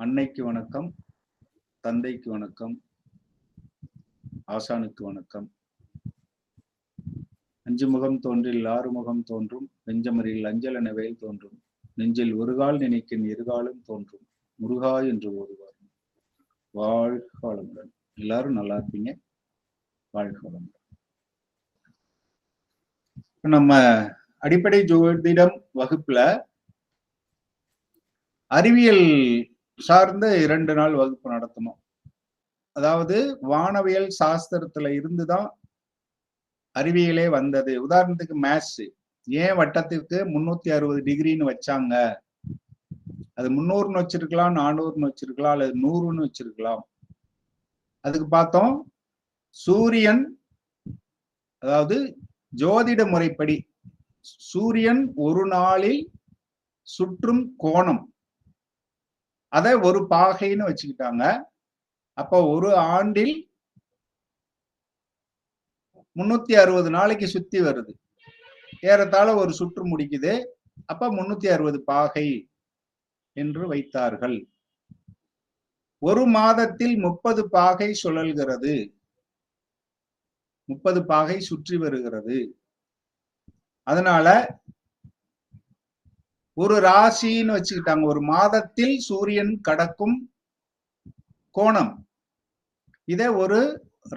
அன்னைக்கு வணக்கம், தந்தைக்கு வணக்கம், ஆசானுக்கு வணக்கம். அஞ்சு முகம் தோன்றில் ஆறு முகம் தோன்றும், வெஞ்சமரில் அஞ்சல் என வேல் தோன்றும், நெஞ்சில் ஒருகால் நினைக்கின் இருகாலும் தோன்றும், முருகா என்று ஓதுவார். வாழ்க வளமுடன். எல்லாரும் நல்லா இருப்பீங்க. வாழ்க வளமுடன். நம்ம அடிப்படை ஜோதிடம் வகுப்புல அறிவியல் சார்ந்த 2 நாள் வகுப்பு நடத்தணும். அதாவது வானவியல் சாஸ்திரத்துல இருந்துதான் அறிவியலே வந்தது. உதாரணத்துக்கு மேத்ஸ் ஏன் வட்டத்திற்கு 360 டிகிரின்னு வச்சாங்க? அது 300ன்னு வச்சிருக்கலாம், 400ன்னு வச்சிருக்கலாம், அல்லது 100ன்னு வச்சிருக்கலாம். அதுக்கு பார்த்தோம், சூரியன், அதாவது ஜோதிட முறைப்படி சூரியன் ஒரு நாளில் சுற்றும் கோணம், அதை ஒரு பாகைன்னு வச்சுக்கிட்டாங்க. அப்ப ஒரு ஆண்டில் 360 நாளைக்கு சுத்தி வருது, ஏறத்தாழ ஒரு சுற்று முடிக்குது. அப்ப 360 பாகை என்று வைத்தார்கள். ஒரு மாதத்தில் 30 பாகை சுழல்கிறது, 30 பாகை சுற்றி வருகிறது. அதனால ஒரு ராசின்னு வச்சுக்கிட்டாங்க. ஒரு மாதத்தில் சூரியன் கடக்கும் கோணம், இத ஒரு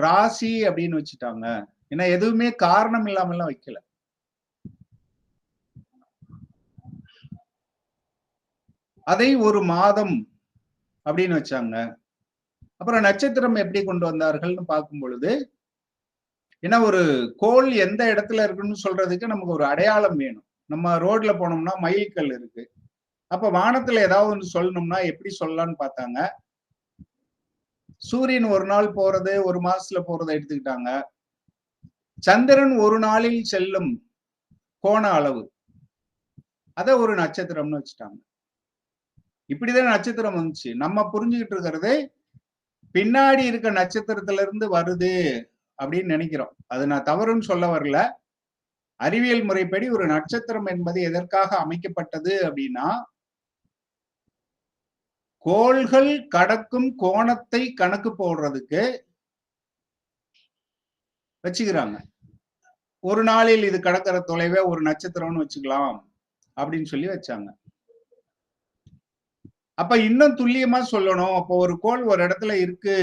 ராசி அப்படின்னு வச்சுட்டாங்க. ஏன்னா எதுவுமே காரணம் இல்லாமலாம் வைக்கல. அதை ஒரு மாதம் அப்படின்னு வச்சாங்க. அப்புறம் நட்சத்திரம் எப்படி கொண்டு வந்தார்கள்னு பார்க்கும் பொழுது, ஏன்னா ஒரு கோள் எந்த இடத்துல இருக்குன்னு சொல்றதுக்கு நமக்கு ஒரு அடையாளம் வேணும். நம்ம ரோட்ல போனோம்னா மயில்கல் இருக்கு. அப்ப வானத்துல ஏதாவது ஒன்று சொல்லணும்னா எப்படி சொல்லலாம்னு பார்த்தாங்க. சூரியன் ஒரு நாள் போறது, ஒரு மாசத்துல போறதை எடுத்துக்கிட்டாங்க. சந்திரன் ஒரு நாளில் செல்லும் கோண அளவு, அத ஒரு நட்சத்திரம்னு வச்சுட்டாங்க. இப்படிதான் நட்சத்திரம் வந்துச்சு. நம்ம புரிஞ்சுக்கிட்டு இருக்கிறது பின்னாடி இருக்க நட்சத்திரத்துல இருந்து வருது அப்படின்னு நினைக்கிறோம். அது நான் தவறுன்னு சொல்ல வரல. அறிவியல் முறைப்படி ஒரு நட்சத்திரம் என்பது எதற்காக அமைக்கப்பட்டது அப்படின்னா, கோள்கள் கடக்கும் கோணத்தை கணக்கு போடுறதுக்கு வச்சுக்கிறாங்க. ஒரு நாளில் இது கடக்கிற தொலைவை ஒரு நட்சத்திரம்னு வச்சுக்கலாம் அப்படின்னு சொல்லி வச்சாங்க. அப்ப இன்னும் துல்லியமா சொல்லணும், அப்போ ஒரு கோள் ஒரு இடத்துல இருக்கு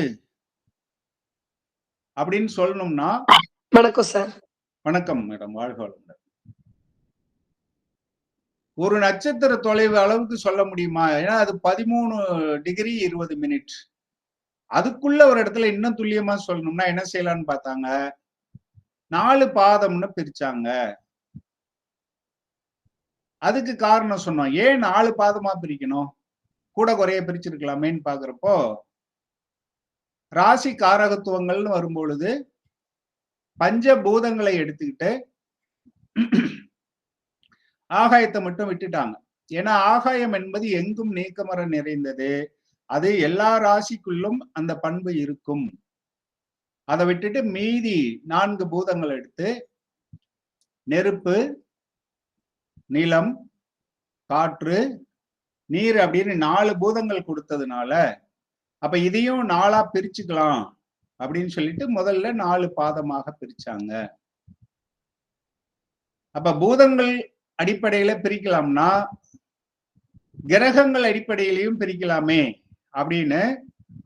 அப்படின்னு சொல்லணும்னா. வணக்கம் சார். வணக்கம் மேடம், வாழ்க வளமுடன். ஒரு நட்சத்திர தொலைவு அளவுக்கு சொல்ல முடியுமா? ஏன்னா அது 13 டிகிரி 20 மினிட். அதுக்குள்ள ஒரு இடத்துல இன்னும் துல்லியமா சொல்லணும்னா என்ன செய்யலாம்னு பார்த்தாங்க, 4 பாதம்னு பிரிச்சாங்க. அதுக்கு காரணம் சொன்னோம். ஏன் 4 பாதமா பிரிக்கணும்? கூட குறைய பிரிச்சிருக்கலாமேன்னு பாக்குறப்போ, ராசி காரகத்துவங்கள்னு வரும்பொழுது பஞ்சபூதங்களை எடுத்துக்கிட்டு ஆகாயத்தை மட்டும் விட்டுட்டாங்க. ஏன்னா ஆகாயம் என்பது எங்கும் நீக்கமர நிறைந்தது. அது எல்லா ராசிக்குள்ளும் அந்த பண்பு இருக்கும். அதை விட்டுட்டு மீதி 4 பூதங்கள் எடுத்து நெருப்பு, நிலம், காற்று, நீர் அப்படின்னு 4 பூதங்கள் கொடுத்ததுனால, அப்ப இதையும் 4ஆ பிரிச்சுக்கலாம் அப்படின்னு சொல்லிட்டு முதல்ல 4 பாதமாக பிரிச்சாங்க. அப்ப பூதங்கள் அடிப்படையில பிரிக்கலாம்னா கிரகங்கள் அடிப்படையிலையும் பிரிக்கலாமே அப்படின்னு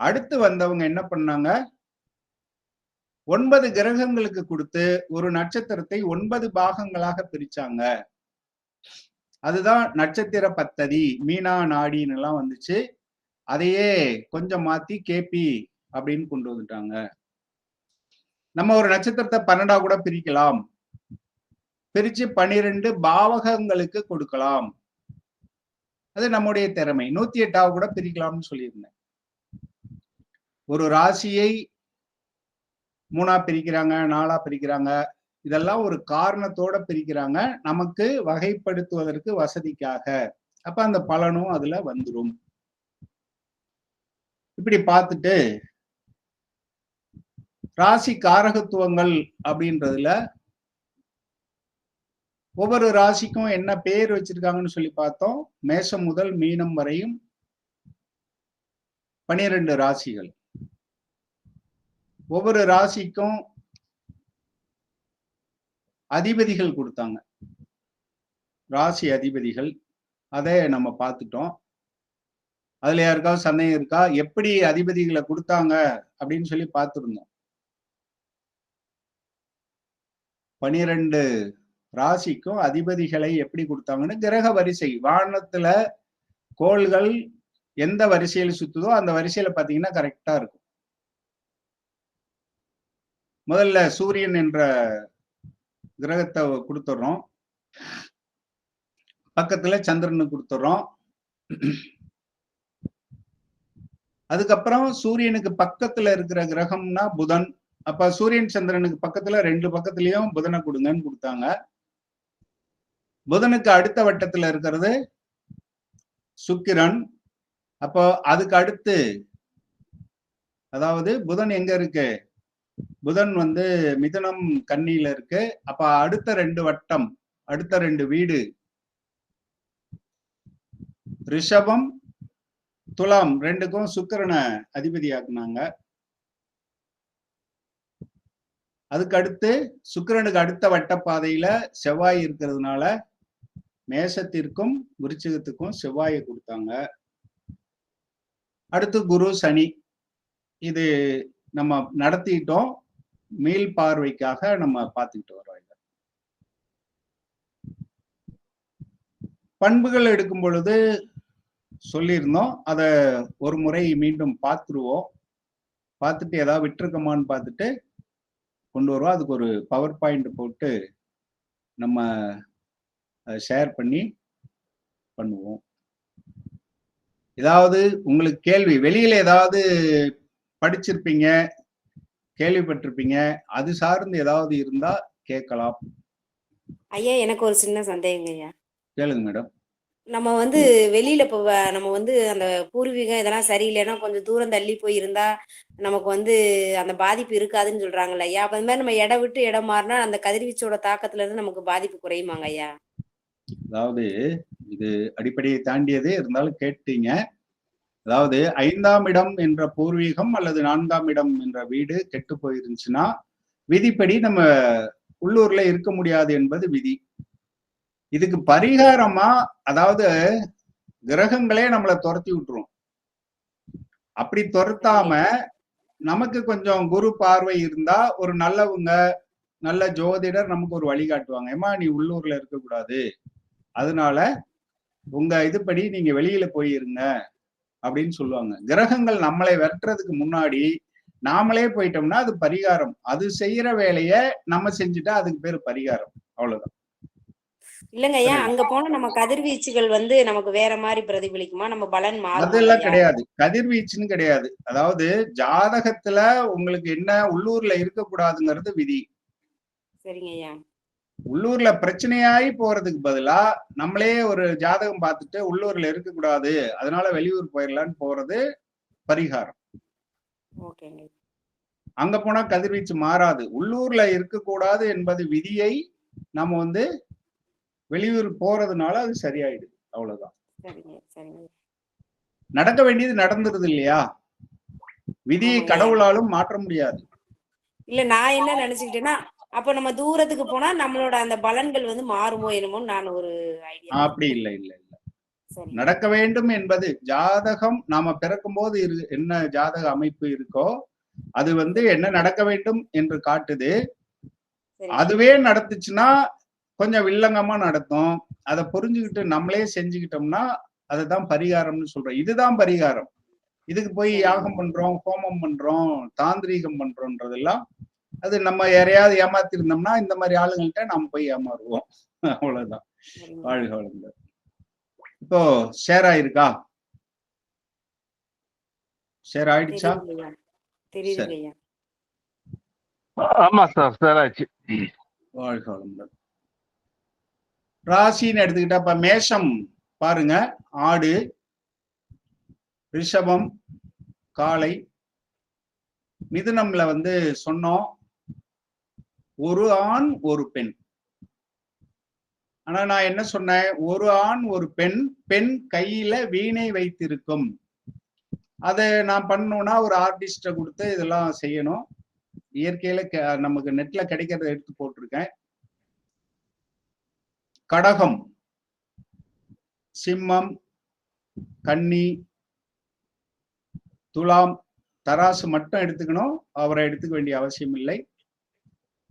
அடுத்து வந்தவங்க என்ன பண்ணாங்க, 9 கிரகங்களுக்கு கொடுத்து ஒரு நட்சத்திரத்தை 9 பாகங்களாக பிரிச்சாங்க. அதுதான் நட்சத்திர பத்ததி, மீனா நாடின்னு எல்லாம் வந்துச்சு. அதையே கொஞ்சம் மாத்தி கேபி அப்படின்னு கொண்டு வந்துட்டாங்க. நம்ம ஒரு நட்சத்திரத்தை 12ஆ கூட பிரிக்கலாம், பிரிச்சு 12 பாவகங்களுக்கு கொடுக்கலாம். அது நம்முடைய திறமை. 108ஆ கூட பிரிக்கலாம்னு சொல்லியிருந்தேன். ஒரு ராசியை 3ஆ பிரிக்கிறாங்க, 4ஆ பிரிக்கிறாங்க. இதெல்லாம் ஒரு காரணத்தோட பிரிக்கிறாங்க, நமக்கு வகைப்படுத்துவதற்கு வசதிக்காக. அப்ப அந்த பலனும் அதுல வந்துடும். இப்படி பார்த்துட்டு ராசி காரகத்துவங்கள் அப்படின்றதுல ஒவ்வொரு ராசிக்கும் என்ன பேர் வச்சிருக்காங்கன்னு சொல்லி பார்த்தோம். மேஷம் முதல் மீனம் வரையும் 12 ராசிகள். ஒவ்வொரு ராசிக்கும் அதிபதிகள் கொடுத்தாங்க, ராசி அதிபதிகள். அதை நம்ம பார்த்துட்டோம். அதுல யாருக்காவது சந்தேகம் இருக்கா? எப்படி அதிபதிகளை கொடுத்தாங்க அப்படின்னு சொல்லி பார்த்துருந்தோம். 12 ராசிக்கும் அதிபதிகளை எப்படி கொடுத்தாங்கன்னு, கிரக வரிசை, வானத்துல கோள்கள் எந்த வரிசையில் சுத்துதோ அந்த வரிசையில பாத்தீங்கன்னா கரெக்டா இருக்கும். முதல்ல சூரியன் என்ற கிரகத்தை கொடுத்துறோம், பக்கத்துல சந்திரனு கொடுத்துறோம். அதுக்கப்புறம் சூரியனுக்கு பக்கத்துல இருக்கிற கிரகம்னா புதன். அப்ப சூரியன் சந்திரனுக்கு பக்கத்துல 2 பக்கத்துலயும் புதனை கொடுங்கன்னு கொடுத்தாங்க. புதனுக்கு அடுத்த வட்டத்துல இருக்கிறது சுக்கிரன். அப்போ அதுக்கு அடுத்து, அதாவது புதன் எங்க இருக்கு? புதன் வந்து மிதுனம் கன்னியில இருக்கு. அப்ப அடுத்த 2 வட்டம், அடுத்த 2 வீடு ரிஷபம் துலாம், 2க்கும் சுக்கிரனை அதிபதியாக்குனாங்க. அதுக்கு அடுத்து சுக்கிரனுக்கு அடுத்த வட்டப்பாதையில செவ்வாய் இருக்கிறதுனால மேஷத்திற்கும் விருச்சிகத்துக்கும் செவ்வாயை கொடுத்தாங்க. அடுத்து குரு சனி. இது நம்ம நடத்திட்டோம், மீள் பார்வைக்காக நம்ம பார்த்துக்கிட்டு வரோம். பண்புகள் எடுக்கும் பொழுது சொல்லியிருந்தோம், அதை ஒரு முறை மீண்டும் பார்த்துருவோம். பார்த்துட்டு ஏதாவது விட்டுருக்கோமான்னு பார்த்துட்டு கொண்டு வருவோம். அதுக்கு ஒரு பவர் பாயிண்ட் போட்டு நம்ம ஷேர் பண்ணி பண்ணுவோம். ஏதாவது உங்களுக்கு கேள்வி, வெளியில ஏதாவது படிச்சிருப்பீங்க, கேள்விப்பட்டிருப்பீங்க, அது சார்ந்து ஏதாவது இருந்தா கேட்கலாம். ஐயா, எனக்கு ஒரு சின்ன சந்தேகங்க ஐயா. கேளுங்க மேடம். நம்ம வந்து வெளியில இப்போ நம்ம வந்து அந்த பூர்வீகம் இதெல்லாம் சரியில்லைன்னா கொஞ்சம் தூரம் தள்ளி போய் இருந்தா நமக்கு வந்து அந்த பாதிப்பு இருக்காதுன்னு சொல்றாங்கல்ல ஐயா. அப்ப அந்த மாதிரி நம்ம இடம் விட்டு இடம் மாறினா அந்த கதிர்வீச்சோட தாக்கத்துல இருந்து நமக்கு பாதிப்பு குறையுமாங்க ஐயா? அதாவது இது அடிப்படையை தாண்டியது, இருந்தாலும் கேட்டீங்க. அதாவது 5ஆம் இடம் என்ற பூர்வீகம் அல்லது 4ஆம் இடம் என்ற வீடு கெட்டு போயிருந்துச்சுன்னா விதிப்படி நம்ம உள்ளூர்ல இருக்க முடியாது என்பது விதி. இதுக்கு பரிகாரமா, அதாவது கிரகங்களே நம்மளை துரத்தி விட்டுரும். அப்படி துரத்தாம நமக்கு கொஞ்சம் குரு பார்வை இருந்தா ஒரு நல்லவங்க, நல்ல ஜோதிடர் நமக்கு ஒரு வழிகாட்டுவாங்க. ஏமா நீ உள்ளூர்ல இருக்கக்கூடாது, அதனால உங்க இதுபடி நீங்க வெளியில போயிருங்க அப்படின்னு சொல்லுவாங்க. கிரகங்கள் நம்மளை வெட்டுறதுக்கு முன்னாடி நாமளே போயிட்டோம்னா அது பரிகாரம். அது செய்யற வேலைய நம்ம செஞ்சுட்டா அதுக்கு பேரு பரிகாரம், அவ்வளவுதான். இல்லங்க ஐயா, அங்க போனா நம்ம கதிர்வீச்சுகள் வந்து நமக்கு வேற மாதிரி பிரதிபலிக்குமா? நம்ம பலன் மாறும்? அதெல்லாம் கிடையாது, கதிர்வீச்சுன்னு கிடையாது. அதாவது ஜாதகத்துல உங்களுக்கு என்ன உள்ளூர்ல இருக்கக்கூடாதுங்கிறது விதி. சரிங்க ஐயா. உள்ளூர்ல பிரச்சனையாயி போறதுக்கு பதிலா நம்மளே ஒரு ஜாதகம் பார்த்துட்டு உள்ளூர்ல இருக்கக்கூடாது, அதனால வெளியூர் போயிடலான்னு போறது பரிகாரம். அங்க போனா கதிர்வீச்சு மாறாது. உள்ளூர்ல இருக்கக்கூடாது என்பது விதியை நம்ம வந்து வெளியூர் போறதுனால அது சரியாயிடுது, அவ்வளவுதான். நடக்க வேண்டியது நடந்துருது இல்லையா? விதியை கடவுளாலும் மாற்ற முடியாது. இல்ல, நான் என்ன நினைச்சுக்கிட்டேன்னா, அப்ப நம்ம தூரத்துக்கு போனா நம்மளோட அந்த பலன்கள் வந்து மாறுமோ என்னமோ நான் ஒரு ஐடியா. அப்படி இல்லை, இல்ல இல்ல. நடக்க வேண்டும் என்பது ஜாதகம், நாம பிறக்கும் போது என்ன ஜாதக அமைப்பு இருக்கோ அது வந்து என்ன நடக்க வேண்டும் என்று காட்டுது. அதுவே நடத்துச்சுன்னா கொஞ்சம் வில்லங்கமா நடத்தும். அதை புரிஞ்சுக்கிட்டு நம்மளே செஞ்சுக்கிட்டோம்னா அதுதான் பரிகாரம்னு சொல்றோம். இதுதான் பரிகாரம். இதுக்கு போய் யாகம் பண்றோம், ஹோமம் பண்றோம், தாந்திரீகம் பண்றோம்ன்றதெல்லாம் அது நம்ம யாரையாவது ஏமாத்தி இருந்தோம்னா இந்த மாதிரி ஆளுங்கள்ட்ட நம்ம போய் ஏமாறுவோம், அவ்வளவுதான். வாழ்க வளங்கள். இப்போ ஷேர் ஆயிருக்கா? ஷேர் ஆயிடுச்சா? ஆமா சார், ஷேர் ஆயிடுச்சு. வாழ்க வளங்கள். ராசின்னு எடுத்துக்கிட்டா இப்ப மேஷம் பாருங்க, ஆடு, ரிஷபம் காளை, மிதுனம்ல வந்து சொன்னோம் ஒரு ஆண் ஒரு பெண். ஆனா நான் என்ன சொன்னேன், ஒரு ஆண் ஒரு பெண், பெண் கையில வீணை வைத்திருக்கும். அதை நான் பண்ணணும்னா ஒரு ஆர்டிஸ்ட கொடுத்து இதெல்லாம் செய்யணும். இயற்கையில நமக்கு நெட்ல கிடைக்கிறத எடுத்து போட்டிருக்கேன். கடகம், சிம்மம், கன்னி, துலாம், தராசு மட்டும் எடுத்துக்கணும். அவரை எடுத்துக்க வேண்டிய அவசியம் இல்லை.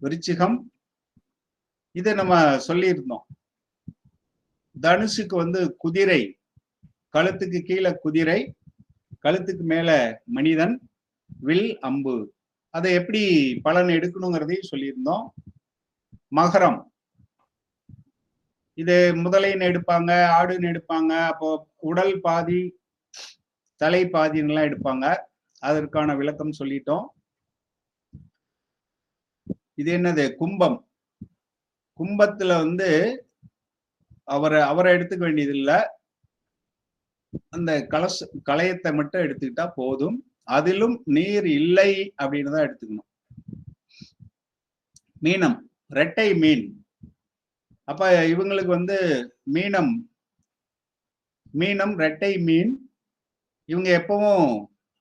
விருச்சிகம், இதை நம்ம சொல்லியிருந்தோம். தனுசுக்கு வந்து குதிரை, கழுத்துக்கு கீழே குதிரை, கழுத்துக்கு மேல மனிதன், வில், அம்பு. அதை எப்படி பலன் எடுக்கணுங்கிறதையும் சொல்லியிருந்தோம். மகரம், இது முதலைன்னு எடுப்பாங்க, ஆடுன்னு எடுப்பாங்க. அப்போ உடல் பாதி தலை பாதின்னுலாம் எடுப்பாங்க. அதற்கான விளக்கம் சொல்லிட்டோம். இது என்னது? கும்பம். கும்பத்துல வந்து அவரை எடுத்துக்க வேண்டியது இல்ல. அந்த களையத்தை மட்டும் எடுத்துக்கிட்டா போதும். அதிலும் நீர் இல்லை அப்படின்னு தான் எடுத்துக்கணும். மீனம், ரெட்டை மீன். அப்ப இவங்களுக்கு வந்து மீனம் ரெட்டை மீன். இவங்க எப்பவும்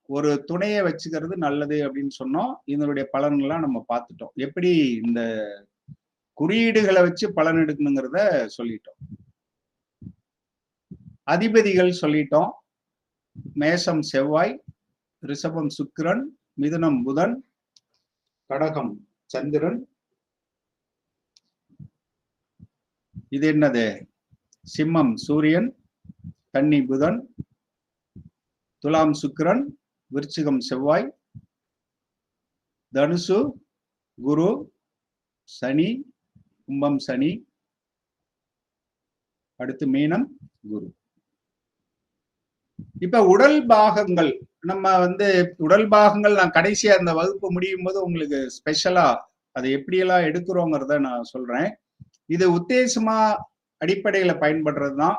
ஒரு துணையை வச்சுக்கிறது நல்லது அப்படின்னு சொன்னோம். இதனுடைய பலன்கள்லாம் நம்ம பார்த்துட்டோம். எப்படி இந்த குறியீடுகளை வச்சு பலன் எடுக்கணுங்கிறத சொல்லிட்டோம். அதிபதிகள் சொல்லிட்டோம். மேஷம் செவ்வாய், ரிஷபம் சுக்கிரன், மிதுனம் புதன், கடகம் சந்திரன். இது என்னது? சிம்மம் சூரியன், கன்னி புதன், துலாம் சுக்கிரன், விருச்சிகம் செவ்வாய், தனுசு குரு, சனி, கும்பம் சனி, அடுத்து மீனம் குரு. இப்ப உடல் பாகங்கள், நம்ம வந்து உடல் பாகங்கள் நான் கடைசியா அந்த வகுப்பு முடியும் போது உங்களுக்கு ஸ்பெஷலா அதை எப்படியெல்லாம் எடுக்கிறோங்கிறத நான் சொல்றேன். இது உத்தேசமா அடிப்படையில பயன்படுறதுதான்.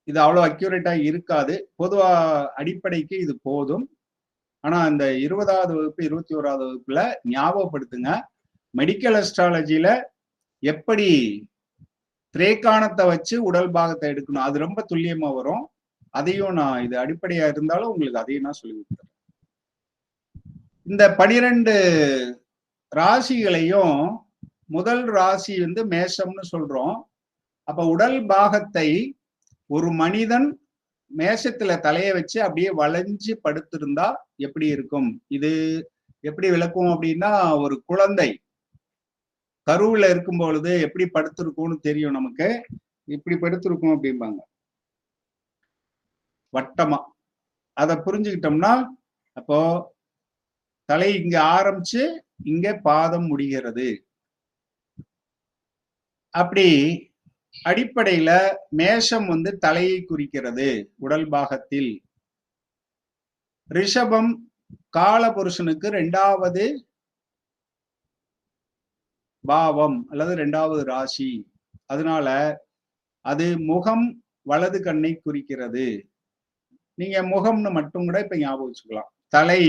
இது அவ்வளவு அக்யூரேட்டா இருக்காது. பொதுவா அடிப்படைக்கு இது போதும். ஆனா இந்த 20வது வகுப்பு 21வது வகுப்புல ஞாபகப்படுத்துங்க, மெடிக்கல் அஸ்ட்ராலஜில எப்படி திரேக்கானத்தை வச்சு உடல் பாகத்தை எடுக்கணும், அது ரொம்ப துல்லியமா வரும். அதையும் நான், இது அடிப்படையா இருந்தாலும் உங்களுக்கு அதையும் நான் சொல்லி கொடுத்துறேன். இந்த 12 ராசிகளையும் முதல் ராசி வந்து மேஷம்னு சொல்றோம். அப்ப உடல் பாகத்தை ஒரு மனிதன் மேஷத்துல தலைய வச்சு அப்படியே வளைஞ்சு படுத்திருந்தா எப்படி இருக்கும்? இது எப்படி விளக்கும் அப்படின்னா, ஒரு குழந்தை கருவுல இருக்கும் பொழுது எப்படி படுத்திருக்கும்னு தெரியும் நமக்கு. இப்படி படுத்திருக்கும் அப்படிம்பாங்க, வட்டமா. அதை புரிஞ்சுக்கிட்டோம்னா, அப்போ தலை இங்க ஆரம்பிச்சு இங்க பாதம் முடிகிறது. அப்படி அடிப்படையில மேஷம் வந்து தலையை குறிக்கிறது உடல் பாகத்தில். ரிஷபம் காலபுருஷனுக்கு 2வது பாவம் அல்லது 2வது ராசி. அதனால அது முகம், வலது கண்ணை குறிக்கிறது. நீங்க முகம்னு மட்டும் கூட இப்ப ஞாபகம் வச்சுக்கலாம். தலை,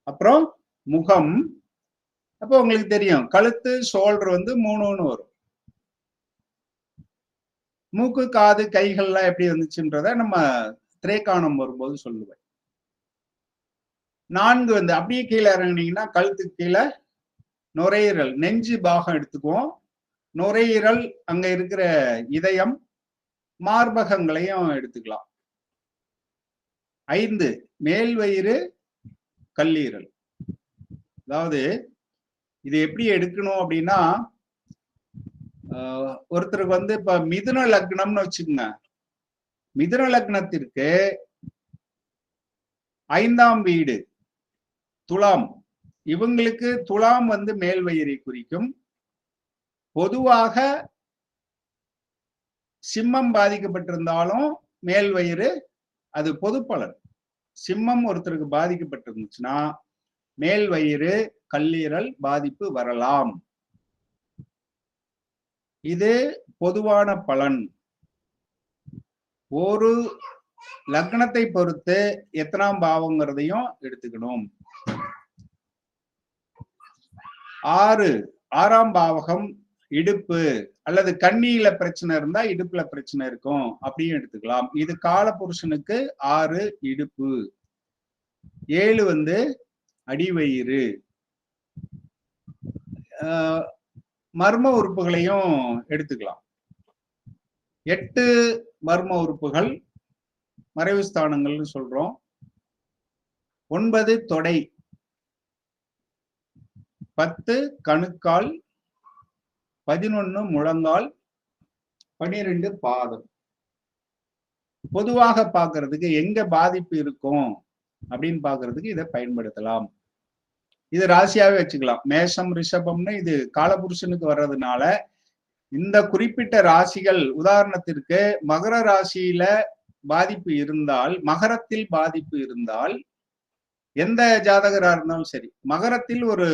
அப்புறம் முகம். அப்போ உங்களுக்கு தெரியும், கழுத்து ஷோல்டர் வந்து 3ன்னு வரும். மூக்கு, காது, கைகள்லாம் எப்படி வந்துச்சுன்றத நம்ம திரேக்கானம் வரும்போது சொல்லுவேன். 4 வந்து அப்படியே கீழே இறங்குனீங்கன்னா, கழுத்துக்கு கீழே நுரையீரல், நெஞ்சு பாகம் எடுத்துக்குவோம். நுரையீரல், அங்க இருக்கிற இதயம், மார்பகங்களையும் எடுத்துக்கலாம். 5 மேல் வயிறு, கல்லீரல். அதாவது இது எப்படி எடுக்கணும் அப்படின்னா, ஒருத்தருக்கு வந்து இப்ப மிதுன லக்னம்னு வச்சுக்கோங்க. மிதுன லக்னத்திற்கு 5ஆம் வீடு துலாம். இவங்களுக்கு துலாம் வந்து மேல் வயிறை குறிக்கும். பொதுவாக சிம்மம் பாதிக்கப்பட்டிருந்தாலும் மேல் வயிறு, அது பொது பலன். சிம்மம் ஒருத்தருக்கு பாதிக்கப்பட்டிருந்துச்சுன்னா மேல் வயிறு, கல்லீரல் பாதிப்பு வரலாம். இது பொதுவான பலன். ஒரு லக்னத்தை பொறுத்து எத்தனாம் பாவங்கிறதையும் எடுத்துக்கணும். 6 ஆறாம் பாவகம் இடுப்பு, அல்லது கண்ணியில பிரச்சனை இருந்தா இடுப்புல பிரச்சனை இருக்கும் அப்படியும் எடுத்துக்கலாம். இது கால புருஷனுக்கு 6 இடுப்பு, 7 வந்து அடிவயிறு. மர்ம உறுப்புகளையும் எடுத்துக்கலாம். 8 மர்ம உறுப்புகள் மறைவு ஸ்தானங்கள்னு சொல்றோம். 9 தொடை, 10 கணுக்கால், 11 முழங்கால், 12 பாதம். பொதுவாக பார்க்கிறதுக்கு எங்க பாதிப்பு இருக்கும் அப்படின்னு பார்க்கிறதுக்கு இதை பயன்படுத்தலாம். இது ராசியாவே வச்சுக்கலாம். மேஷம் ரிஷபம்னு இது காலபுருஷனுக்கு வர்றதுனால இந்த குறிப்பிட்ட ராசிகள், உதாரணத்திற்கு மகர ராசியில பாதிப்பு இருந்தால், மகரத்தில் பாதிப்பு இருந்தால், எந்த ஜாதகரா இருந்தாலும் சரி, மகரத்தில் ஒரு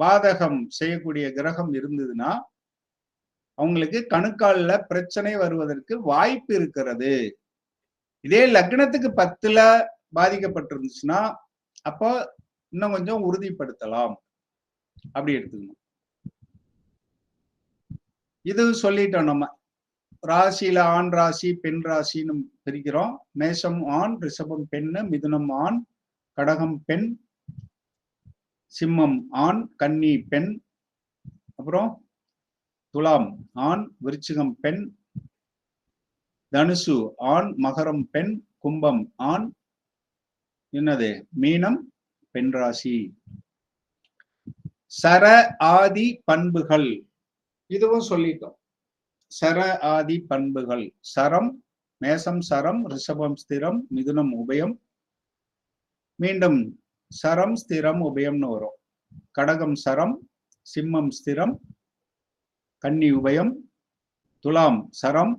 பாதகம் செய்யக்கூடிய கிரகம் இருந்ததுன்னா அவங்களுக்கு கணுக்கால்ல பிரச்சனை வருவதற்கு வாய்ப்பு இருக்கிறது. இதே லக்னத்துக்கு 10ல பாதிக்கப்பட்டிருந்துச்சுன்னா அப்போ இன்னும் கொஞ்சம் உறுதிப்படுத்தலாம். அப்படி எடுத்துக்கணும். இது சொல்லிட்டோம். நம்ம ராசியில ஆண் ராசி பெண் ராசின்னு பிரிக்கிறோம். மேஷம் ஆண், ரிஷபம் பெண்ணு, மிதுனம் ஆண், கடகம் பெண், சிம்மம் ஆண், கன்னி பெண், அப்புறம் துலாம் ஆண், விருச்சிகம் பெண், தனுசு ஆண், மகரம் பெண், கும்பம் ஆண், என்னது மீனம் பெண் ராசி. சர ஆதி பண்புகள் இதுவும் சொல்லிட்டோம். சர ஆதி பண்புகள். சரம், மேசம் சரம், ரிஷபம் ஸ்திரம், மிதுனம் உபயம், மீண்டும் சரம் ஸ்திரம் உபயம்னு வரும். கடகம் சரம், சிம்மம் ஸ்திரம், கன்னி உபயம், துலாம் சரம்,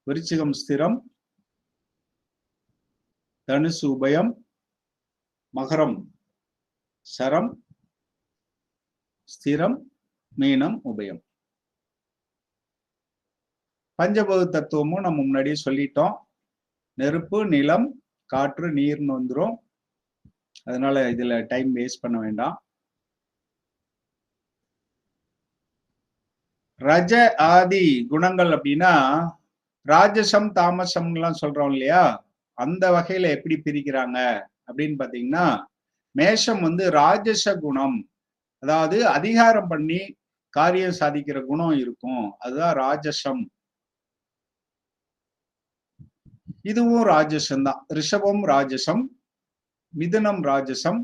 விருச்சிகம் ஸ்திரம், தனுசு உபயம், மகரம் சரம் ஸ்திரம், மீனம் உபயம். பஞ்சபூத தத்துவமும் நம்ம முன்னாடியே சொல்லிட்டோம். நெருப்பு, நிலம், காற்று, நீர்னு வந்துடும். அதனால இதுல டைம் வேஸ்ட் பண்ண வேண்டாம். ரஜ ஆதி குணங்கள் அப்படின்னா ராஜசம் தாமசம் எல்லாம் சொல்றோம் இல்லையா, அந்த வகையில எப்படி பிரிக்கிறாங்க அப்படின்னு பாத்தீங்கன்னா, மேஷம் வந்து ராஜச குணம், அதாவது அதிகாரம் பண்ணி காரியம் சாதிக்கிற குணம் இருக்கும், அதுதான் ராஜசம். இதுவும் ராஜசம் தான். ரிஷபம் ராஜசம், மிதுனம் ராஜசம்,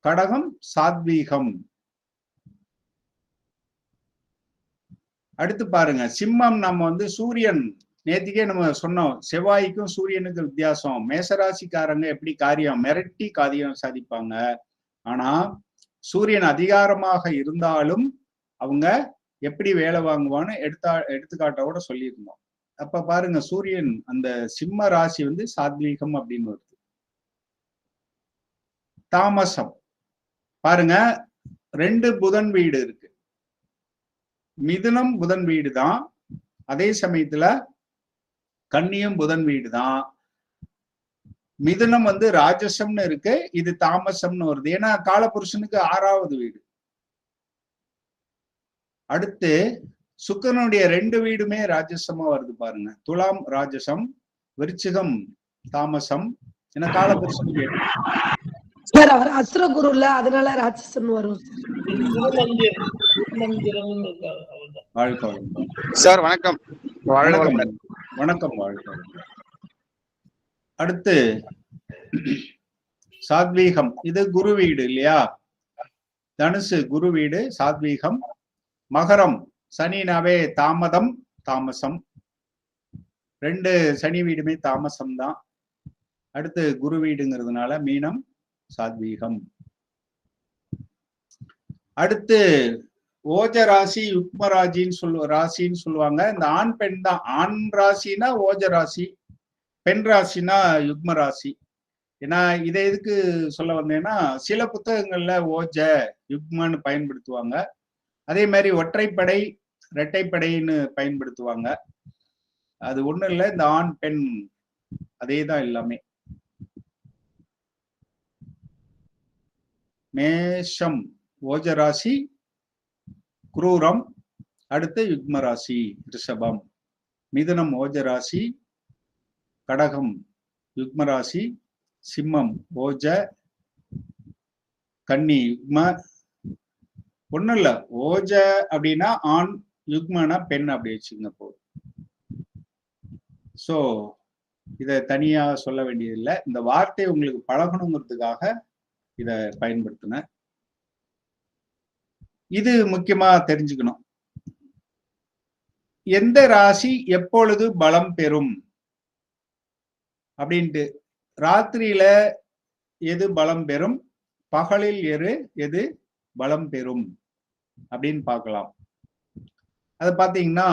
கடகம் சாத்வீகம். அடுத்து பாருங்க, சிம்மம் நம்ம வந்து சூரியன், நேத்திக்கே நம்ம சொன்னோம் செவ்வாய்க்கும் சூரியனுக்கு வித்தியாசம். மேசராசிக்காரங்க எப்படி காரியம் மிரட்டி காரியம் சாதிப்பாங்க, ஆனா சூரியன் அதிகாரமாக இருந்தாலும் அவங்க எப்படி வேலை வாங்குவான்னு எடுத்துக்காட்டோட சொல்லியிருந்தோம். அப்ப பாருங்க, சூரியன் அந்த சிம்ம ராசி வந்து சாத்வீகம் அப்படின்னு வருது. தாமசம் பாருங்க, 2 புதன் வீடு இருக்கு. மிதுனம் புதன் வீடு தான், அதே சமயத்துல கன்னியும் புதன் வீடு தான். மிதுனம் வந்து ராஜசம்னு இருக்கு, இது தாமசம்னு வருது. ஏன்னா காலபுருஷனுக்கு 6வது வீடு. அடுத்து சுக்கிரனுடைய 2 வீடுமே ராஜசமா வருது பாருங்க. துலாம் ராஜசம், விருச்சிகம் தாமசம். ஏன்னா காலபுருஷனுக்கு சார் அவர் அசுர குருல, அதனால ராட்சசன் வரும் வாழ்க்கை. சார் வணக்கம். வணக்கம். வாழ்க்கை. அடுத்து சாத்வீகம், இது குரு வீடு இல்லையா, தனுசு குரு வீடு சாத்வீகம். மகரம் சனினாவே தாமதம் தாமசம், 2 சனி வீடுமே தாமசம் தான். அடுத்து குரு வீடுங்கிறதுனால மீனம் சாத்வீகம். அடுத்து ஓஜ ராசி யுக்ம ராசின்னு சொல்லுவாங்க. இந்த ஆண் பெண் தான். ஆண் ராசினா ஓஜ ராசி, பெண் ராசினா யுக்ம ராசி. ஏன்னா இதை எதுக்கு சொல்ல வந்தேன்னா, சில புத்தகங்கள்ல ஓஜ யுக்மன்னு பயன்படுத்துவாங்க, அதே மாதிரி ஒற்றைப்படை இரட்டைப்படைன்னு பயன்படுத்துவாங்க. அது ஒண்ணும் இல்லை, இந்த ஆண் பெண் அதே தான் எல்லாமே. மேஷம் ஓஜராசி, குரூரம், அடுத்து யுக்ம ராசி ரிஷபம், மிதுனம் ஓஜ ராசி, கடகம் யுக்ம ராசி, சிம்மம் ஓஜ, கன்னி யுக்ம. ஒண்ணும் இல்ல, ஓஜ அப்படின்னா ஆண், யுக்மனா பெண், அப்படி வச்சுங்க போதும். சோ இத தனியா சொல்ல வேண்டியதில்லை, இந்த வார்த்தை உங்களுக்கு பழகணுங்கிறதுக்காக இத பயன்படுத்தினேன். இது முக்கியமா தெரிஞ்சுக்கணும். எந்த ராசி எப்பொழுது பலம் பெறும் அப்படின்ட்டு, ராத்திரியில எது பலம் பெறும், பகலில் எது பலம் பெறும் அப்படின்னு பார்க்கலாம். அது பாத்தீங்கன்னா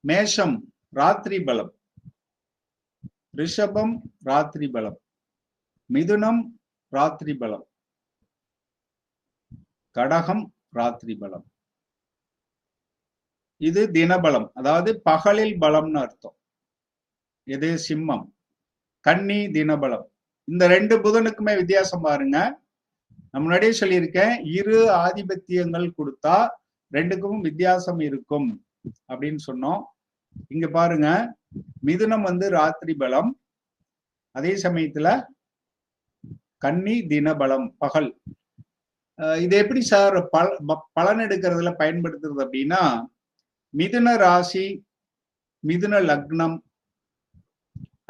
மேஷம் ராத்திரி பலம், ரிஷபம் ராத்திரி பலம், மிதுனம் ராத்திரி பலம், கடகம் ராத்திரி பலம். இது தினபலம், அதாவது பகலில் பலம்னு அர்த்தம். இது சிம்மம். கன்னி தினபலம். இந்த 2 புதனுக்குமே வித்தியாசம் பாருங்க. நான் முன்னாடியே சொல்லியிருக்கேன், இரு ஆதிபத்தியங்கள் கொடுத்தா 2க்கும் வித்தியாசம் இருக்கும் அப்படின்னு சொன்னோம். இங்க பாருங்க, மிதுனம் ராத்திரி பலம், அதே சமயத்துல கன்னி தினபலம் பகல். இது எப்படி சார் பலன் எடுக்கிறதுல பயன்படுத்துறது அப்படின்னா, மிதுன ராசி, மிதுன லக்னம்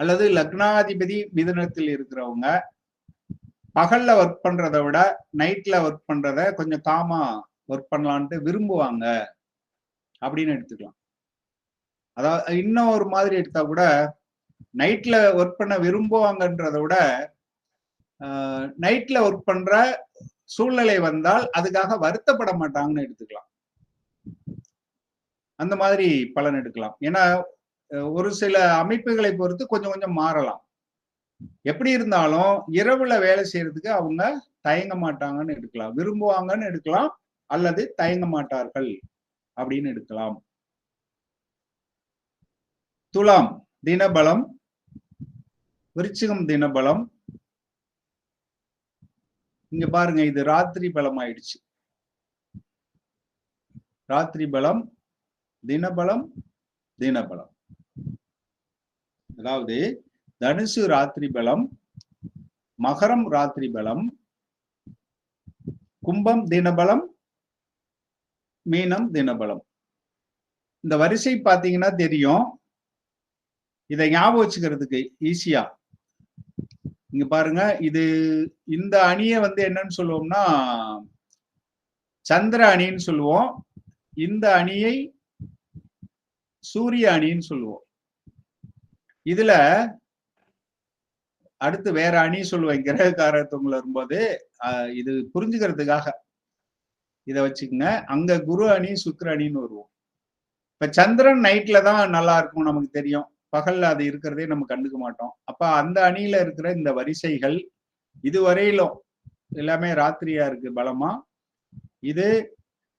அல்லது லக்னாதிபதி மிதுனத்தில் இருக்கிறவங்க பகல்ல ஒர்க் பண்றதை விட நைட்ல ஒர்க் பண்றத கொஞ்சம் காமா ஒர்க் பண்ணலான்ட்டு விரும்புவாங்க அப்படின்னு எடுத்துக்கலாம். அதாவது இன்னும் ஒரு மாதிரி எடுத்தா கூட, நைட்ல ஒர்க் பண்ண விரும்புவாங்கன்றதை விட நைட்ல ஒர்க் பண்ற சூழ்நிலை வந்தால் அதுக்காக வருத்தப்பட மாட்டாங்கன்னு எடுத்துக்கலாம். அந்த மாதிரி பலன் எடுக்கலாம். ஏன்னா ஒரு சில அமைப்புகளை பொறுத்து கொஞ்சம் கொஞ்சம் மாறலாம். எப்படி இருந்தாலும் இரவுல வேலை செய்யறதுக்கு அவங்க தயங்க மாட்டாங்கன்னு எடுக்கலாம், விரும்புவாங்கன்னு எடுக்கலாம், அல்லது தயங்க மாட்டார்கள் அப்படின்னு எடுக்கலாம். துலாம் தினபலம், விருச்சிகம் தினபலம். இங்க பாருங்க, இது ராத்திரி பலம் ஆயிடுச்சு. ராத்திரி பலம், தினபலம், தினபலம். அதாவது தனுசு ராத்திரி பலம், மகரம் ராத்திரி பலம், கும்பம் தினபலம், மீனம் தினபலம். இந்த வரிசை பாத்தீங்கன்னா தெரியும். இதை ஞாபகம் வச்சுக்கிறதுக்கு ஈஸியா இங்க பாருங்க, இது இந்த அணியை என்னன்னு சொல்லுவோம்னா சந்திர அணின்னு சொல்லுவோம். இந்த அணியை சூரிய அணின்னு சொல்லுவோம். இதுல அடுத்து வேற அணி சொல்லுவேன் கிரக காரத்துவங்கள் வரும்போது, இது புரிஞ்சுக்கிறதுக்காக இதை வச்சுக்கோங்க. அங்க குரு அணி சுக்கிர அணின்னு வருவோம். இப்ப சந்திரன் நைட்ல தான் நல்லா இருக்கும், நமக்கு தெரியும். பகல்ல அது இருக்கிறதே நம்ம கண்டுக்க மாட்டோம். அப்ப அந்த அணியில இருக்கிற இந்த வரிசைகள் இதுவரையிலும் எல்லாமே ராத்திரியா இருக்கு பலமா. இது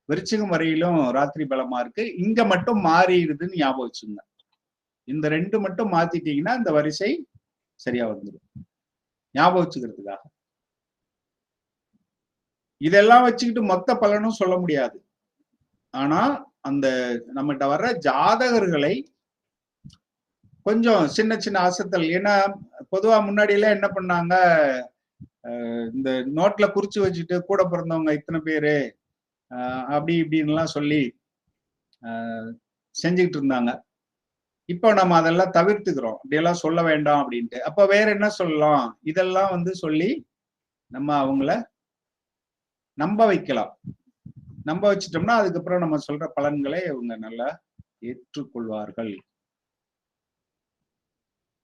விருச்சிகம் வரையிலும் ராத்திரி பலமா இருக்கு. இங்க மட்டும் மாறிடுதுன்னு ஞாபகம் வச்சுங்க. இந்த 2 மட்டும் மாத்திட்டீங்கன்னா இந்த வரிசை சரியா வந்துடும், ஞாபகம் வச்சுக்கிறதுக்காக. இதெல்லாம் வச்சுக்கிட்டு மொத்த பலனும் சொல்ல முடியாது. ஆனா அந்த நம்மகிட்ட வர்ற ஜாதகர்களை கொஞ்சம் சின்ன சின்ன அசத்தல். ஏன்னா பொதுவா முன்னாடி எல்லாம் என்ன பண்ணாங்க, இந்த நோட்ல குறிச்சு வச்சுட்டு கூட பிறந்தவங்க இத்தனை பேரு அப்படி இப்படின்லாம் சொல்லி செஞ்சுக்கிட்டு இருந்தாங்க. இப்போ நம்ம அதெல்லாம் தவிர்த்துக்கிறோம், அப்படியெல்லாம் சொல்ல வேண்டாம் அப்படின்ட்டு. அப்ப வேற என்ன சொல்லலாம், இதெல்லாம் சொல்லி நம்ம அவங்கள நம்ப வைக்கலாம். நம்ப வச்சிட்டோம்னா அதுக்கப்புறம் நம்ம சொல்ற பலன்களை அவங்க நல்லா ஏற்றுக்கொள்வார்கள்.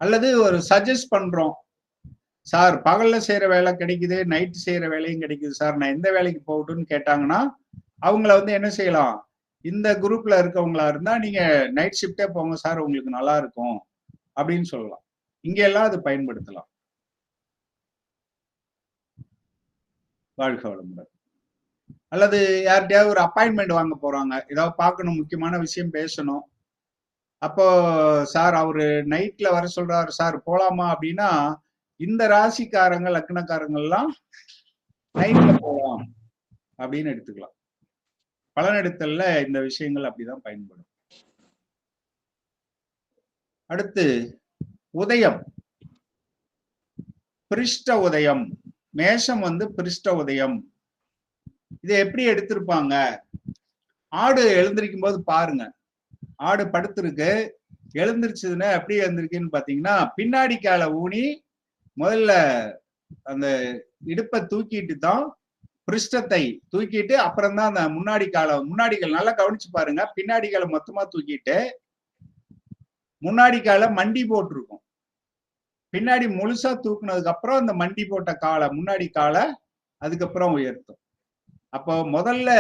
அல்லது ஒரு சஜஸ்ட் பண்றோம், சார் பகல்ல செய்யற வேலை கிடைக்குது, நைட் செய்யற வேலையும் கிடைக்குது சார், நான் எந்த வேலைக்கு போகட்டும்னு கேட்டாங்கன்னா அவங்கள என்ன செய்யலாம், இந்த குரூப்ல இருக்கவங்களா இருந்தா நீங்க நைட் ஷிஃப்டே போங்க சார், உங்களுக்கு நல்லா இருக்கும் அப்படின்னு சொல்லலாம். இங்க எல்லாம் அது பயன்படுத்தலாம். வாழ்க வளமுடன். அல்லது யார்கிட்டயாவது ஒரு அப்பாயின்மெண்ட் வாங்க போறாங்க, ஏதாவது பார்க்கணும், முக்கியமான விஷயம் பேசணும். அப்போ சார் அவரு நைட்ல வர சொல்றாரு சார், போலாமா அப்படின்னா இந்த ராசிக்காரங்க லக்னக்காரங்கள்லாம் நைட்ல போகலாம் அப்படின்னு எடுத்துக்கலாம். பலனெடுத்தல்ல இந்த விஷயங்கள் அப்படிதான் பயன்படும். அடுத்து உதயம், பிருஷ்ட உதயம். மேஷம் வந்து பிருஷ்ட உதயம். இதை எப்படி எடுத்திருப்பாங்க? ஆடு எழுந்திருக்கும் போது பாருங்க, ஆடு படுத்திருக்கு, எழுந்திருச்சதுன்னா எப்படி எழுந்திருக்குன்னு பாத்தீங்கன்னா, பின்னாடி காலை ஊனி முதல்ல அந்த இடுப்பை தூக்கிட்டு தான், பிருஷ்டத்தை தூக்கிட்டு அப்புறம் தான் அந்த முன்னாடி கால் நல்லா கவனிச்சு பாருங்க. பின்னாடி காலை மொத்தமா தூக்கிட்டு முன்னாடி காலை மண்டி போட்டிருக்கும். பின்னாடி முழுசா தூக்குனதுக்கு அப்புறம் அந்த மண்டி போட்ட காலை, முன்னாடி காலை அதுக்கப்புறம் உயர்த்தும். அப்போ முதல்ல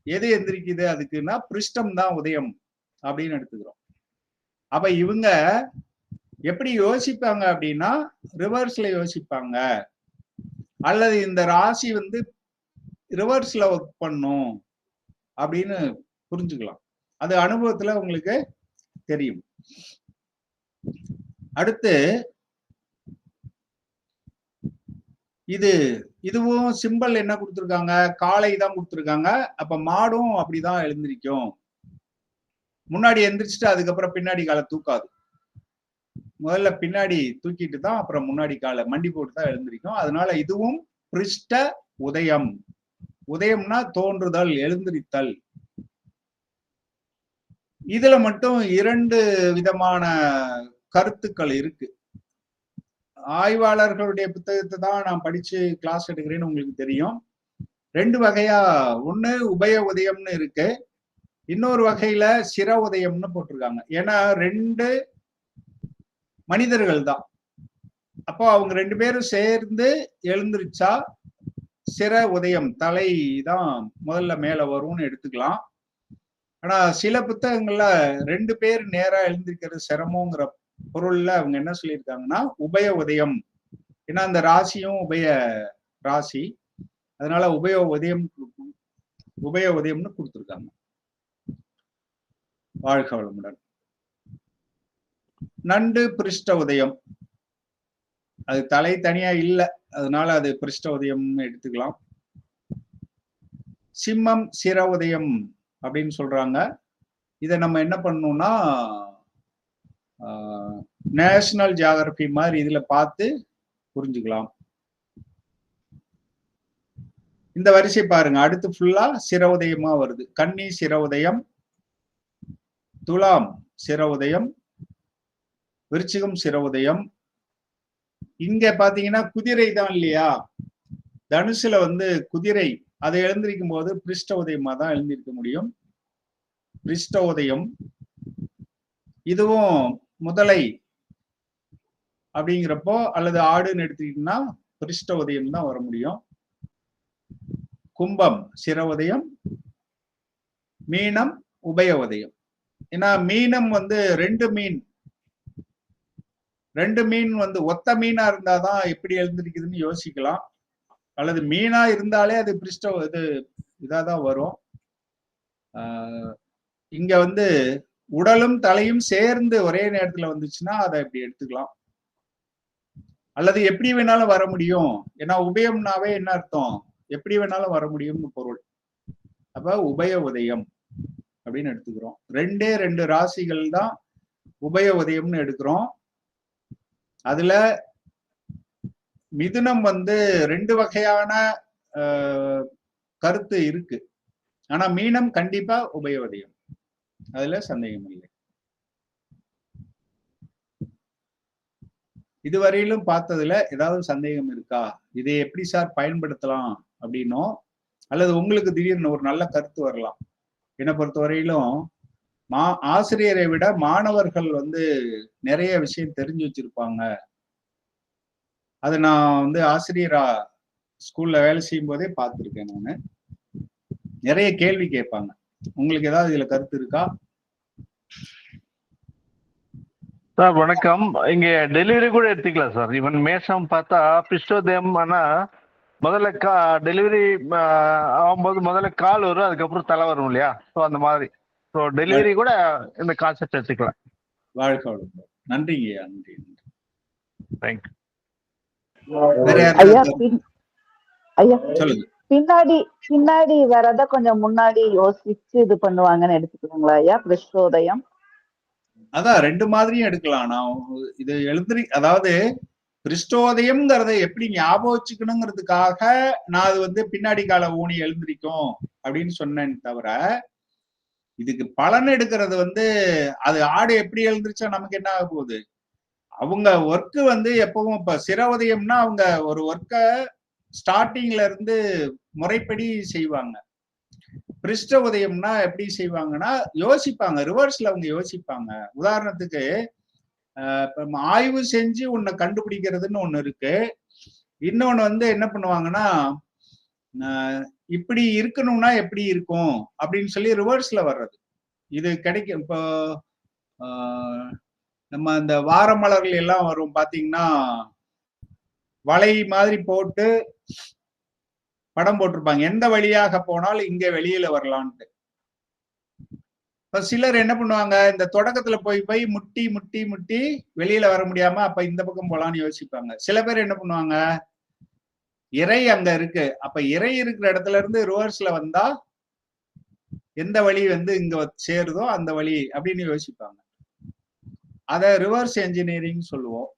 எது எந்திரிக்குது அதுக்குன்னா பிருஷ்டம் தான் உதயம் அப்படின்னு எடுத்துக்கிறோம். அப்ப இவங்க எப்படி யோசிப்பாங்க அப்படின்னா ரிவர்ஸ்ல யோசிப்பாங்க, அல்லது இந்த ராசி வந்து ரிவர்ஸ்ல ஒர்க் பண்ணும் அப்படின்னு புரிஞ்சுக்கலாம். அது அனுபவத்துல உங்களுக்கு தெரியும். அடுத்து இதுவும் சிம்பல் என்ன கொடுத்துருக்காங்க? காளை தான் கொடுத்துருக்காங்க. அப்ப மாடும் அப்படிதான் எழுந்திருக்கும். முன்னாடி எந்திரிச்சுட்டு அதுக்கப்புறம் பின்னாடி காலை தூக்காது. முதல்ல பின்னாடி தூக்கிட்டு தான் அப்புறம் முன்னாடி காலை மண்டி போட்டு தான் எழுந்திருக்கும். அதனால இதுவும் பிருஷ்ட உதயம். உதயம்னா தோன்றுதல், எழுந்திரித்தல். இதுல மட்டும் 2 விதமான கருத்துக்கள் இருக்கு. ஆய்வாளர்களுடைய புத்தகத்தை தான் நான் படிச்சு கிளாஸ் எடுக்கிறேன்னு உங்களுக்கு தெரியும். 2 வகையா, ஒண்ணு உபய உதயம்னு இருக்கு, இன்னொரு வகையில சிர உதயம்னு போட்டிருக்காங்க. ஏன்னா 2 மனிதர்கள் தான். அப்போ அவங்க 2 பேரும் சேர்ந்து எழுந்திருச்சா சிர உதயம், தலை தான் முதல்ல மேல வரும்னு எடுத்துக்கலாம். ஆனா சில புத்தகங்கள்ல 2 பேர் நேரா எழுந்திருக்கிறது சிரமங்கிற பொருள்ல அவங்க என்ன சொல்லியிருக்காங்கன்னா உபய உதயம். ஏன்னா அந்த ராசியும் உபய ராசி, அதனால உபய உதயம்னு கொடுத்துருக்காங்க. வாழ்க வளமுடன். நண்டு பிருஷ்ட உதயம், அது தலை தனியா இல்லை, அதனால அது பிருஷ்ட உதயம்னு எடுத்துக்கலாம். சிம்மம் சிர உதயம் அப்படின்னு சொல்றாங்க. இதை நம்ம என்ன பண்ணணும்னா நேஷனல் ஜியாகிரபி மாதிரி இதுல பார்த்து புரிஞ்சுக்கலாம். இந்த வரிசை பாருங்க, அடுத்து ஃபுல்லா சிர உதயமா வருது. கன்னி சிர உதயம், துலாம் சிர உதயம், விருச்சிகம் சிர உதயம். இங்க பாத்தீங்கன்னா குதிரை தான் இல்லையா, தனுசுல வந்து குதிரை, அதை எழுந்திருக்கும் போது பிருஷ்ட உதயமா தான் எழுந்திருக்க முடியும். பிருஷ்ட உதயம். இதுவும் முதலை அப்படிங்கிறப்போ அல்லது ஆடுன்னு எடுத்துக்கிட்டீங்கன்னா பிருஷ்ட உதயம் தான் வர முடியும். கும்பம் சிர உதயம், மீனம் உபய உதயம். ஏன்னா மீனம் வந்து 2 மீன் வந்து ஒத்த மீனா இருந்தாதான் எப்படி எழுந்திருக்குதுன்னு யோசிக்கலாம். அல்லது மீனா இருந்தாலே அது பிருஷ்ட இதாதான் வரும். இங்க வந்து உடலும் தலையும் சேர்ந்து ஒரே நேரத்துல வந்துச்சுன்னா அதை இப்படி எடுத்துக்கலாம். அல்லது எப்படி வேணாலும் வர முடியும். ஏன்னா உபயம்னாவே என்ன அர்த்தம்? எப்படி வேணாலும் வர முடியும்னு பொருள். அப்ப உபய உதயம் அப்படின்னு எடுத்துக்கிறோம். 2 ராசிகள் தான் உபய உதயம்னு எடுக்கிறோம். அதுல மிதுனம் வந்து 2 வகையான கருத்து இருக்கு. ஆனா மீனம் கண்டிப்பா உபய உதயம், அதுல சந்தேகம் இல்லை. இதுவரையிலும் பார்த்ததுல ஏதாவது சந்தேகம் இருக்கா? இதை எப்படி சார் பயன்படுத்தலாம் அப்படின்னும், அல்லது உங்களுக்கு திடீர்னு ஒரு நல்ல கருத்து வரலாம். என்னை பொறுத்தவரையிலும் ஆசிரியரை விட மாணவர்கள் வந்து நிறைய விஷயம் தெரிஞ்சு வச்சிருப்பாங்க. அது நான் வந்து ஆசிரியரா ஸ்கூல்ல வேலை செய்யும் போதே பார்த்துருக்கேன். நானு நிறைய கேள்வி கேட்பாங்க. உங்களுக்கு ஏதாவது இதுல கருத்து இருக்கா? சார் வணக்கம். இங்க டெலிவரி கூட எடுத்துக்கலாம் சார். ஈவன் மேஷம் பார்த்தா பிருஷ்டோதயம், ஆனா முதல்ல டெலிவரி ஆகும்போது முதல்ல கால் வரும், அதுக்கப்புறம் தலை வரும் இல்லையா? ஸோ அந்த மாதிரி ஸோ டெலிவரி கூட இந்த கான்செப்ட் எடுத்துக்கலாம். வாழ்க்கை வளமுடன். நன்றிங்கய்யா, நன்றி. தேங்க்யூ. வேற ஐயா சொல்லுங்க. பின்னாடி பின்னாடி வரத கொஞ்சம் முன்னாடி யோசிச்சு இது பண்ணுவாங்கன்னு எடுத்துக்கணுங்களா ஐயா? கிருஷ்ணோதயம் அதான் 2 மாதிரியும் எடுக்கலாம். நான் இது அதாவது கிறிஸ்டோதயம்ங்கிறத எப்படி ஞாபகம் வச்சுக்கணுங்கிறதுக்காக நான் அது வந்து பின்னாடி கால ஊனி எழுந்திரிக்கும் அப்படின்னு சொன்னேன் தவிர, இதுக்கு பலன் எடுக்கிறது வந்து அது ஆடு எப்படி எழுந்திரிச்சா நமக்கு என்ன ஆக போகுது? அவங்க ஒர்க்கு வந்து எப்பவும் இப்ப சிரோதயம்னா அவங்க ஒரு ஒர்க்கை ஸ்டார்டிங்ல இருந்து முறைப்படி செய்வாங்க. பிருஷ்ட உதயம்னா எப்படி செய்வாங்கன்னா யோசிப்பாங்க, ரிவர்ஸ்ல அவங்க யோசிப்பாங்க. உதாரணத்துக்கு ஆய்வு செஞ்சு உன்னை கண்டுபிடிக்கிறதுன்னு ஒண்ணு இருக்கு. இன்னொன்னு வந்து என்ன பண்ணுவாங்கன்னா, இப்படி இருக்கணும்னா எப்படி இருக்கும் அப்படின்னு சொல்லி ரிவர்ஸ்ல வர்றது. இது கிடைக்கும். இப்போ நம்ம இந்த வாரமலர்கள் எல்லாம் வரும் பாத்தீங்கன்னா, வலை மாதிரி போட்டு படம் போட்டிருப்பாங்க, எந்த வழியாக போனால் இங்க வெளியில வரலான்ட்டு. இப்ப சிலர் என்ன பண்ணுவாங்க, இந்த தொடக்கத்துல போய் முட்டி முட்டி முட்டி வெளியில வர முடியாம அப்ப இந்த பக்கம் போலான்னு யோசிப்பாங்க. சில பேர் என்ன பண்ணுவாங்க, இறை அங்க இருக்கு, அப்ப இறை இருக்கிற இடத்துல இருந்து ரிவர்ஸ்ல வந்தா எந்த வழி வந்து இங்க சேருதோ அந்த வழி அப்படின்னு யோசிப்பாங்க. அத ரிவர்ஸ் என்ஜினியரிங் சொல்லுவோம்.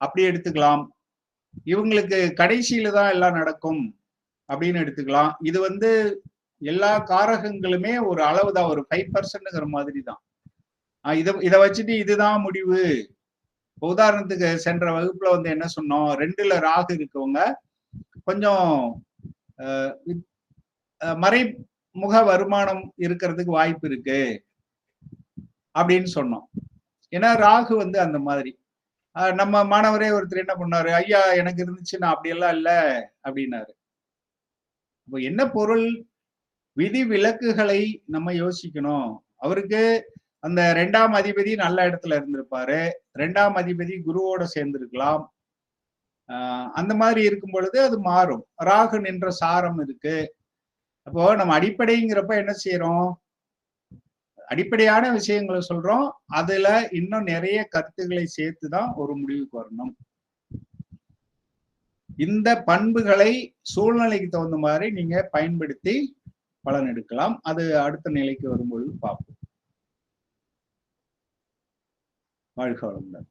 அப்படி எடுத்துக்கலாம். இவங்களுக்கு கடைசியில தான் எல்லாம் நடக்கும் அப்படின்னு எடுத்துக்கலாம். இது வந்து எல்லா காரகங்களுமே ஒரு அளவுதான், ஒரு 5%ங்கிற மாதிரி தான். இத வச்சுட்டு இதுதான் முடிவு. உதாரணத்துக்கு சென்ற வகுப்புல வந்து என்ன சொன்னோம், 2ல ராகு இருக்கவங்க கொஞ்சம் மறைமுக வருமானம் இருக்கிறதுக்கு வாய்ப்பு இருக்கு அப்படின்னு சொன்னோம். ஏன்னா ராகு வந்து அந்த மாதிரி. நம்ம மாணவரே ஒருத்தர் என்ன பண்ணாரு, ஐயா எனக்கு இருந்துச்சு நான் அப்படியெல்லாம் இல்ல அப்படின்னாரு. அப்ப என்ன பொருள், விதி விலக்குகளை நம்ம யோசிக்கணும். அவருக்கு அந்த 2ஆம் அதிபதி நல்ல இடத்துல இருந்திருப்பாரு, 2ஆம் அதிபதி குருவோட சேர்ந்திருக்கலாம். அந்த மாதிரி இருக்கும் பொழுது அது மாறும். ராகு நின்ற சாரம் இருக்கு. அப்போ நம்ம அடிப்படைங்கிறப்ப என்ன செய்யறோம், அடிப்படையான விஷயங்களை சொல்றோம், அதுல இன்னும் நிறைய கருத்துக்களை சேர்த்துதான் ஒரு முடிவுக்கு வரணும். இந்த பண்புகளை சூழ்நிலைக்கு தகுந்த மாதிரி நீங்க பயன்படுத்தி பலன் எடுக்கலாம். அது அடுத்த நிலைக்கு வரும்பொழுது பார்ப்போம். வாழ்க வளமுடன்.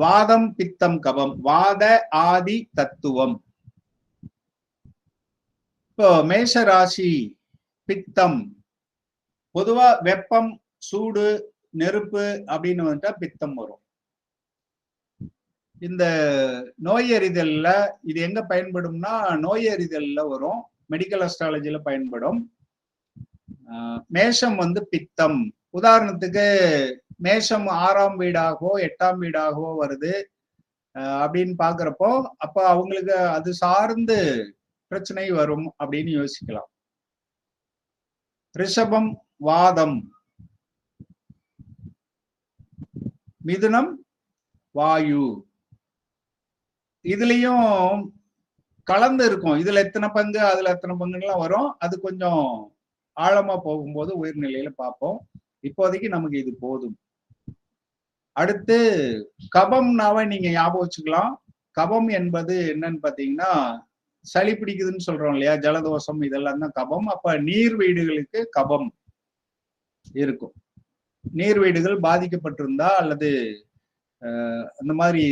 வாதம் பித்தம் கபம், வாத ஆதி தத்துவம். இப்போ மேஷ ராசி பித்தம், பொதுவா வெப்பம் சூடு நெருப்பு அப்படின்னு வந்துட்டா பித்தம் வரும். இந்த நோயறிதல்ல இது எங்க பயன்படும்னா நோயறிதல்ல வரும், மெடிக்கல் அஸ்ட்ராலஜில பயன்படும். மேஷம் வந்து பித்தம். உதாரணத்துக்கு மேஷம் 6ஆம் வீடாகவோ 8ஆம் வீடாகவோ வருது அப்படின்னு பாக்குறப்போ அப்ப அவங்களுக்கு அது சார்ந்து பிரச்சனை வரும் அப்படின்னு யோசிக்கலாம். ரிஷபம் வாதம், மிதுனம் வாயு. இதுலயும் கலந்து இருக்கும், இதுல எத்தனை பங்கு அதுல எத்தனை பங்குலாம் வரும். அது கொஞ்சம் ஆழமா போகும்போது உயர்நிலையில பார்ப்போம். இப்போதைக்கு நமக்கு இது போதும். அடுத்து கபம்னாவை நீங்க ஞாபகம் வச்சுக்கலாம். கபம் என்பது என்னன்னு பாத்தீங்கன்னா சளி பிடிக்குதுன்னு சொல்றோம் இல்லையா, ஜலதோஷம் இதெல்லாம் தான் கபம். அப்ப நீர் வீடுகளுக்கு கபம் இருக்கும். நீர் வீடுகள் பாதிக்கப்பட்டிருந்தா அல்லது அந்த மாதிரி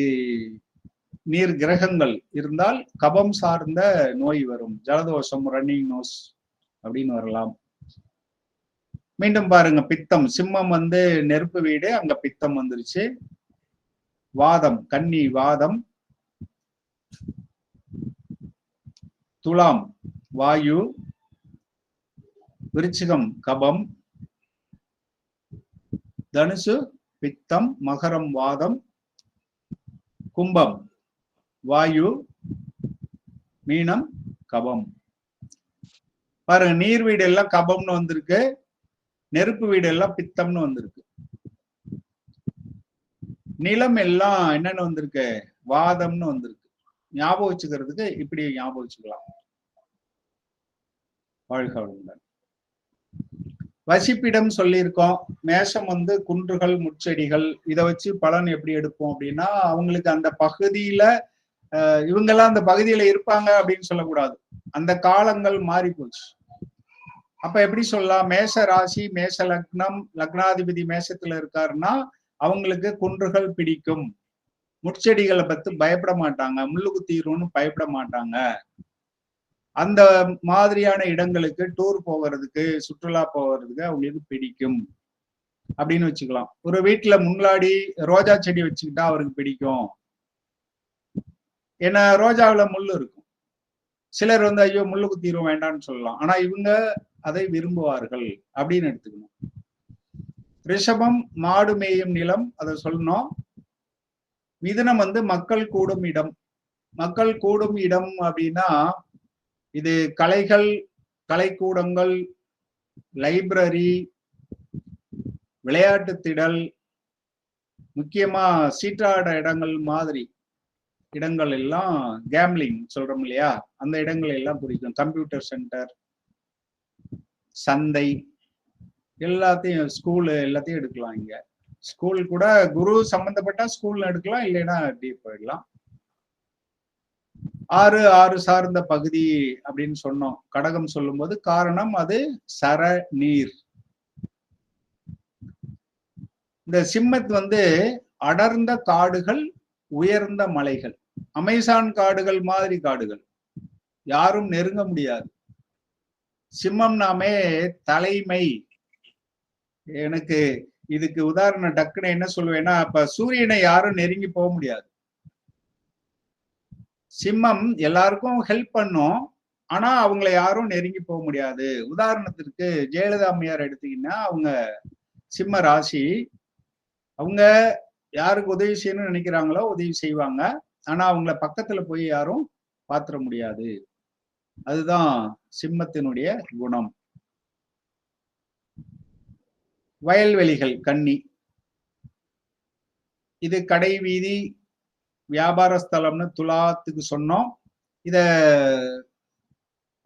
நீர் கிரகங்கள் இருந்தால் கபம் சார்ந்த நோய் வரும். ஜலதோஷம், ரன்னிங் நோஸ் அப்படின்னு வரலாம். மீண்டும் பாருங்க, பித்தம், சிம்மம் வந்து நெருப்பு வீடு, அங்க பித்தம் வந்துருச்சு. வாதம் கன்னி வாதம், துலாம் வாயு, விருச்சிகம் கபம், தனுசு பித்தம், மகரம் வாதம், கும்பம் வாயு, மீனம் கபம். பாருங்க, நீர் வீடு எல்லாம் கபம்னு வந்திருக்கு, நெருப்பு வீடு எல்லாம் பித்தம்னு வந்திருக்கு. நிலம் எல்லாம் என்னன்னு வந்திருக்கு, வாதம்னு வந்திருக்கு. ஞாபகம் வச்சுக்கிறதுக்கு இப்படி ஞாபகம் வச்சுக்கலாம். வாழ்க வளமுடன். வசிப்பிடம் சொல்லியிருக்கோம். மேஷம் வந்து குன்றுகள் முட்செடிகள். இதை வச்சு பலன் எப்படி எடுப்போம் அப்படின்னா அவங்களுக்கு அந்த பகுதியில இவங்கெல்லாம் அந்த பகுதியில இருப்பாங்க அப்படின்னு சொல்லக்கூடாது. அந்த காலங்கள் மாறி போச்சு. அப்ப எப்படி சொல்லலாம்? மேஷ ராசி, மேஷ லக்னம், லக்னாதிபதி மேஷத்துல இருக்காருன்னா அவங்களுக்கு குன்றுகள் பிடிக்கும். முட்செடிகளை பத்தி பயப்பட மாட்டாங்க, முள்ளு குத்திரும்னு பயப்பட மாட்டாங்க. அந்த மாதிரியான இடங்களுக்கு டூர் போகிறதுக்கு, சுற்றுலா போகிறதுக்கு அவங்களுக்கு பிடிக்கும் அப்படின்னு வச்சுக்கலாம். ஒரு வீட்டுல முன்னாடி ரோஜா செடி வச்சுக்கிட்டா அவருக்கு பிடிக்கும். ஏன்னா ரோஜாவுல முள்ளு இருக்கும். சிலர் வந்து ஐயோ முள்ளு குத்திரும் வேண்டாம்னு சொல்லலாம். ஆனா இவங்க அதை விரும்புவார்கள் அப்படின்னு எடுத்துக்கணும். ரிஷபம் மாடு மேயும் நிலம், அதை சொல்லணும். மிதுனம் வந்து மக்கள் கூடும் இடம். மக்கள் கூடும் இடம் அப்படின்னா இது கலைகள், கலைக்கூடங்கள், லைப்ரரி, விளையாட்டு திடல், முக்கியமா சீட்டாட இடங்கள் மாதிரி இடங்கள் எல்லாம், கேம்லிங் சொல்றோம் இல்லையா, அந்த இடங்கள் எல்லாம் குறிக்கும். கம்ப்யூட்டர் சென்டர், சந்தை, எல்லாத்தையும், ஸ்கூலு எல்லாத்தையும் எடுக்கலாம். இங்க ஸ்கூல் கூட குரு சம்பந்தப்பட்ட ஸ்கூல்ல எடுக்கலாம், இல்லைன்னா அப்படி போயிடலாம். ஆறு சார்ந்த பகுதி அப்படின்னு சொன்னோம் கடகம் சொல்லும் போது. காரணம் அது சர நீர். இந்த சிம்மத் வந்து அடர்ந்த காடுகள், உயர்ந்த மலைகள், அமேசான் காடுகள் மாதிரி காடுகள், யாரும் நெருங்க முடியாது. சிம்மம் நாமே தலைமை. எனக்கு இதுக்கு உதாரணம் டக்குன்னு என்ன சொல்லுவேன்னா, அப்ப சூரியனை யாரும் நெருங்கி போக முடியாது. சிம்மம் எல்லாருக்கும் ஹெல்ப் பண்ணும், ஆனா அவங்கள யாரும் நெருங்கி போக முடியாது. உதாரணத்திற்கு ஜெயலலிதா அம்மையார் எடுத்தீங்கன்னா, அவங்க சிம்ம ராசி. அவங்க யாருக்கு உதவி செய்யணும்னு நினைக்கிறாங்களோ உதவி செய்வாங்க, ஆனா அவங்கள பக்கத்துல போய் யாரும் பாத்திர முடியாது. அதுதான் சிம்மத்தினுடைய குணம். வயல்வெளிகள் கன்னி. இது கடை வீதி, வியாபார ஸ்தலம்னு துலாத்துக்கு சொன்னோம். இத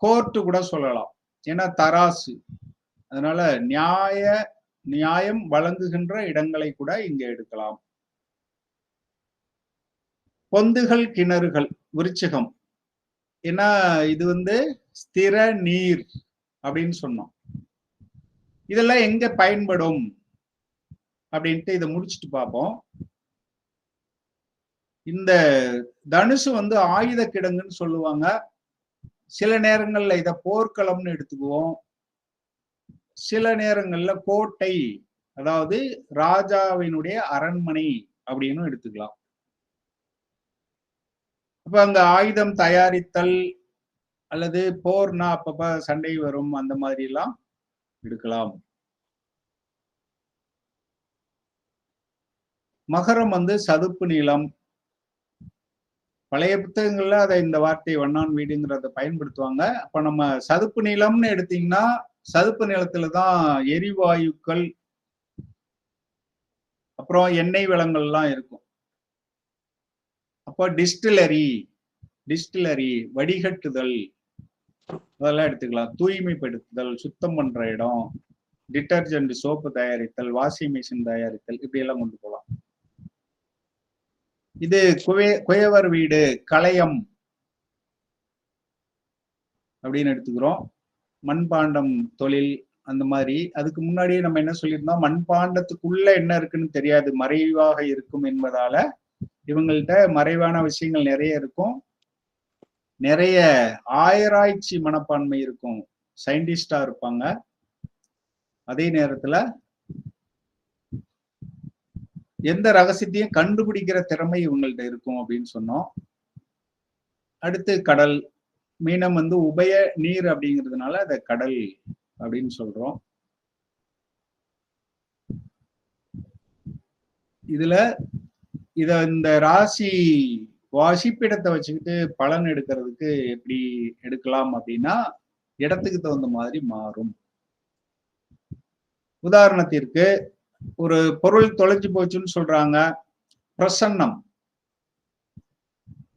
கோர்ட்டு கூட சொல்லலாம், ஏன்னா தராசு. அதனால நியாயம் வழங்குகின்ற இடங்களை கூட இங்க எடுக்கலாம். பொந்துகள், கிணறுகள், விருச்சிகம். ஏன்னா இது வந்து ஸ்திர நீர் அப்படின்னு சொன்னோம். இதெல்லாம் எங்க பயன்படும் அப்படின்ட்டு இதை முடிச்சுட்டு பார்ப்போம். இந்த தனுசு வந்து ஆயுத கிடங்குன்னு சொல்லுவாங்க. சில நேரங்கள்ல இத போர்க்களம்னு எடுத்துக்குவோம். சில நேரங்கள்ல கோட்டை, அதாவது ராஜாவினுடைய அரண்மனை அப்படின்னு எடுத்துக்கலாம். அப்ப அங்க ஆயுதம் தயாரித்தல் அல்லது போர்னா அப்பப்ப சண்டை வரும், அந்த மாதிரி எல்லாம் எடுக்கலாம். மகரம் வந்து சதுப்பு நிலம். பழைய புத்தகங்கள்ல அதை இந்த வார்த்தை வண்ணான் வீடுங்கிறத பயன்படுத்துவாங்க. அப்ப நம்ம சதுப்பு நிலம்னு எடுத்தீங்கன்னா, சதுப்பு நிலத்துலதான் எரிவாயுக்கள், அப்புறம் எண்ணெய் வளங்கள்லாம் இருக்கும். அப்போ டிஸ்டிலரி வடிகட்டுதல், அதெல்லாம் எடுத்துக்கலாம். தூய்மைப்படுத்துதல், சுத்தம் பண்ற இடம், டிட்டர்ஜென்ட், சோப்பு தயாரித்தல், வாஷிங் மிஷின் தயாரித்தல், இப்படி எல்லாம் கொண்டு போகலாம். இது குயவர் வீடு, களையம் அப்படின்னு எடுத்துக்கிறோம். மண்பாண்டம் தொழில் அந்த மாதிரி. அதுக்கு முன்னாடியே நம்ம என்ன சொல்லியிருந்தோம், மண்பாண்டத்துக்குள்ள என்ன இருக்குன்னு தெரியாது, மறைவாக இருக்கும் என்பதால இவங்கள்ட்ட மறைவான விஷயங்கள் நிறைய இருக்கும். நிறைய ஆராய்ச்சி மனப்பான்மை இருக்கும், சயின்டிஸ்டா இருப்பாங்க. அதே நேரத்துல எந்த ரகசியத்தையும் கண்டுபிடிக்கிற திறமை இவங்கள்ட்ட இருக்கும் அப்படின்னு சொன்னோம். அடுத்து கடல். மீனம் வந்து உபய நீர் அப்படிங்கிறதுனால அதை கடல் அப்படின்னு சொல்றோம். இந்த ராசி வாசிப்பிடத்தை வச்சுக்கிட்டு பலன் எடுக்கிறதுக்கு எப்படி எடுக்கலாம் அப்படின்னா, இடத்துக்கு தகுந்த மாதிரி மாறும். உதாரணத்திற்கு ஒரு பொருள் தொலைஞ்சு போச்சுன்னு சொல்றாங்க,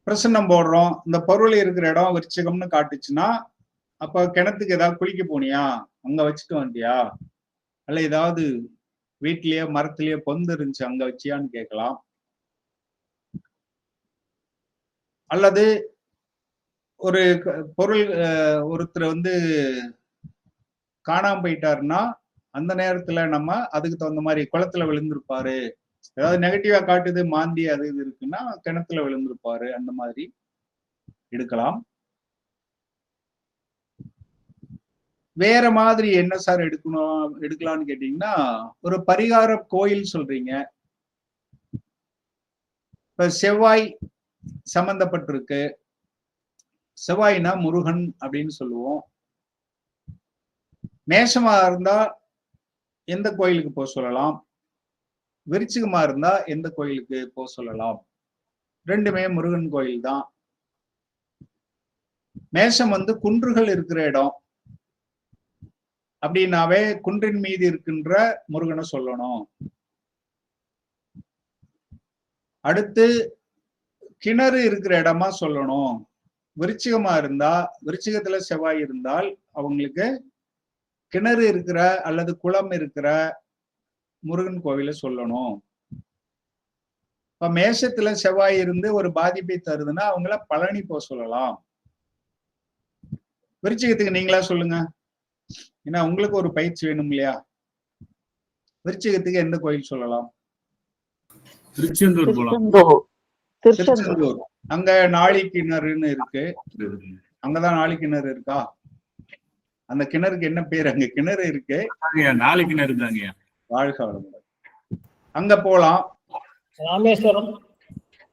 பிரசன்னம் போடுறோம். இந்த பொருள் இருக்கிற இடம் விருச்சிகம்னு காட்டுச்சுன்னா, அப்ப கிணத்துக்கு ஏதாவது குளிக்க போனியா, அங்க வச்சுட்டு வந்துட்டியா, அல்ல ஏதாவது வீட்லயே மரத்திலேயே பொந்து இருந்துச்சு அங்க வச்சியான்னு கேட்கலாம். அல்லது ஒரு பொருள் ஒருத்தர் காணாம போயிட்டாருன்னா அந்த நேரத்துல நம்ம அதுக்கு தகுந்த மாதிரி குளத்துல விழுந்திருப்பாரு, ஏதாவது நெகட்டிவா காட்டுது, மாந்தி அது இது இருக்குன்னா கிணத்துல விழுந்திருப்பாரு, அந்த மாதிரி எடுக்கலாம். வேற மாதிரி என்ன சார் எடுக்கலாம்னு கேட்டீங்கன்னா, ஒரு பரிகார கோயில் சொல்றீங்க. இப்ப செவ்வாய் சம்பந்தப்பட்டிருக்கு. செவ்வாய்னா முருகன் அப்படின்னு சொல்லுவோம். மேஷமா இருந்தா எந்த கோயிலுக்கு போக சொல்லலாம், விருச்சிகமா இருந்தா எந்த கோயிலுக்கு போக சொல்லலாம்? ரெண்டுமே முருகன் கோயில் தான். மேஷம் குன்றுகள் இருக்கிற இடம் அப்படின்னாவே குன்றின் மீது இருக்கின்ற முருகனை சொல்லணும். அடுத்து கிணறு இருக்கிற இடமா சொல்லணும். விருச்சிகமா இருந்தா, விருச்சிகத்துல செவ்வாய் இருந்தால் அவங்களுக்கு கிணறு இருக்கிற அல்லது குளம் இருக்கிற முருகன் கோவில சொல்லணும். இப்ப மேஷத்துல செவ்வாய் இருந்து ஒரு பாதிப்பை தருதுன்னா அவங்கள பழனி போக சொல்லலாம். விருச்சிகத்துக்கு நீங்களா சொல்லுங்க, ஏன்னா உங்களுக்கு ஒரு பயிற்சி வேணும் இல்லையா? விருச்சிகத்துக்கு எந்த கோயில் சொல்லலாம்? திருச்செந்தூர் போலாம். திருச்செந்தூர். அங்க நாளி கிணறுன்னு இருக்கு. அங்கதான் நாளி கிணறு இருக்கா? அந்த கிணறுக்கு என்ன பேர்? அங்க கிணறு இருக்கு, நாளை கிணறு தாங்க. வாழ்க வளமுடன். அங்க போலாம்.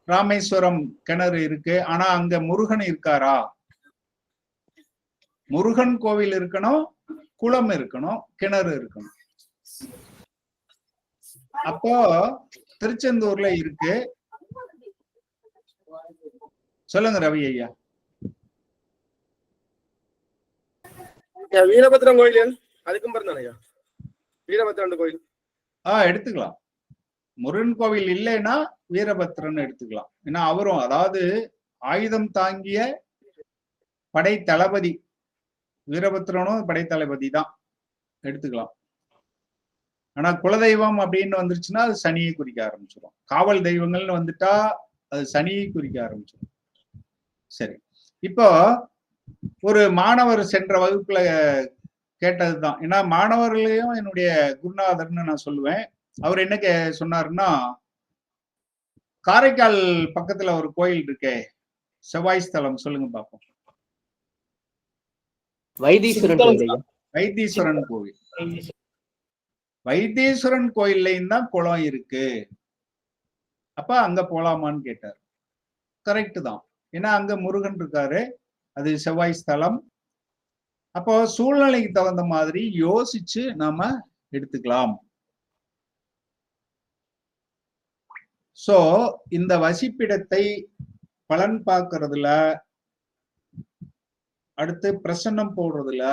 ராமேஸ்வரம் கிணறு இருக்கு. ஆனா அங்க முருகன் இருக்காரா? முருகன் கோவில் இருக்கணும், குளம் இருக்கணும், கிணறு இருக்கணும். அப்போ திருச்செந்தூர்ல இருக்கு. சொல்லுங்க ரவி ஐயா. வீரபத்ரன் கோயில் அதுக்கும் பிறந்தானையா? வீரபத்ரன் கோயில் எடுத்துக்கலாம். முருகன் கோவில் இல்லைன்னா வீரபத்ரன் எடுத்துக்கலாம். ஏன்னா அவரும் அதாவது ஆயுதம் தாங்கிய படை தளபதி. வீரபத்ரனும் படை தளபதி தான், எடுத்துக்கலாம். ஆனா குலதெய்வம் அப்படின்னு வந்துருச்சுன்னா அது சனியை குறிக்க ஆரம்பிச்சிடும். காவல் தெய்வங்கள்னு வந்துட்டா அது சனியை குறிக்க ஆரம்பிச்சிடும். சரி, இப்போ ஒரு மாணவர் சென்ற வகுப்புல கேட்டதுதான். ஏன்னா மாணவர்களையும் என்னுடைய குருநாதர்னு நான் சொல்லுவேன். அவர் என்ன சொன்னாருன்னா, காரைக்கால் பக்கத்துல ஒரு கோயில் இருக்கே, செவ்வாய் ஸ்தலம், சொல்லுங்க பாப்போம். வைத்தீஸ்வரன் கோயில். வைத்தீஸ்வரன் கோவில். வைத்தீஸ்வரன் கோயில்லையும் தான் குளம் இருக்கு. அப்ப அங்க போலாமான்னு கேட்டார். கரெக்ட் தான், ஏன்னா அங்க முருகன் இருக்காரு, அது செவ்வாய் ஸ்தலம். அப்போ சூழ்நிலைக்கு தகுந்த மாதிரி யோசிச்சு நாம எடுத்துக்கலாம். சோ இந்த வசிப்பிடத்தை பலன் பார்க்கறதுல, அடுத்து பிரசன்னம் போடுறதுல,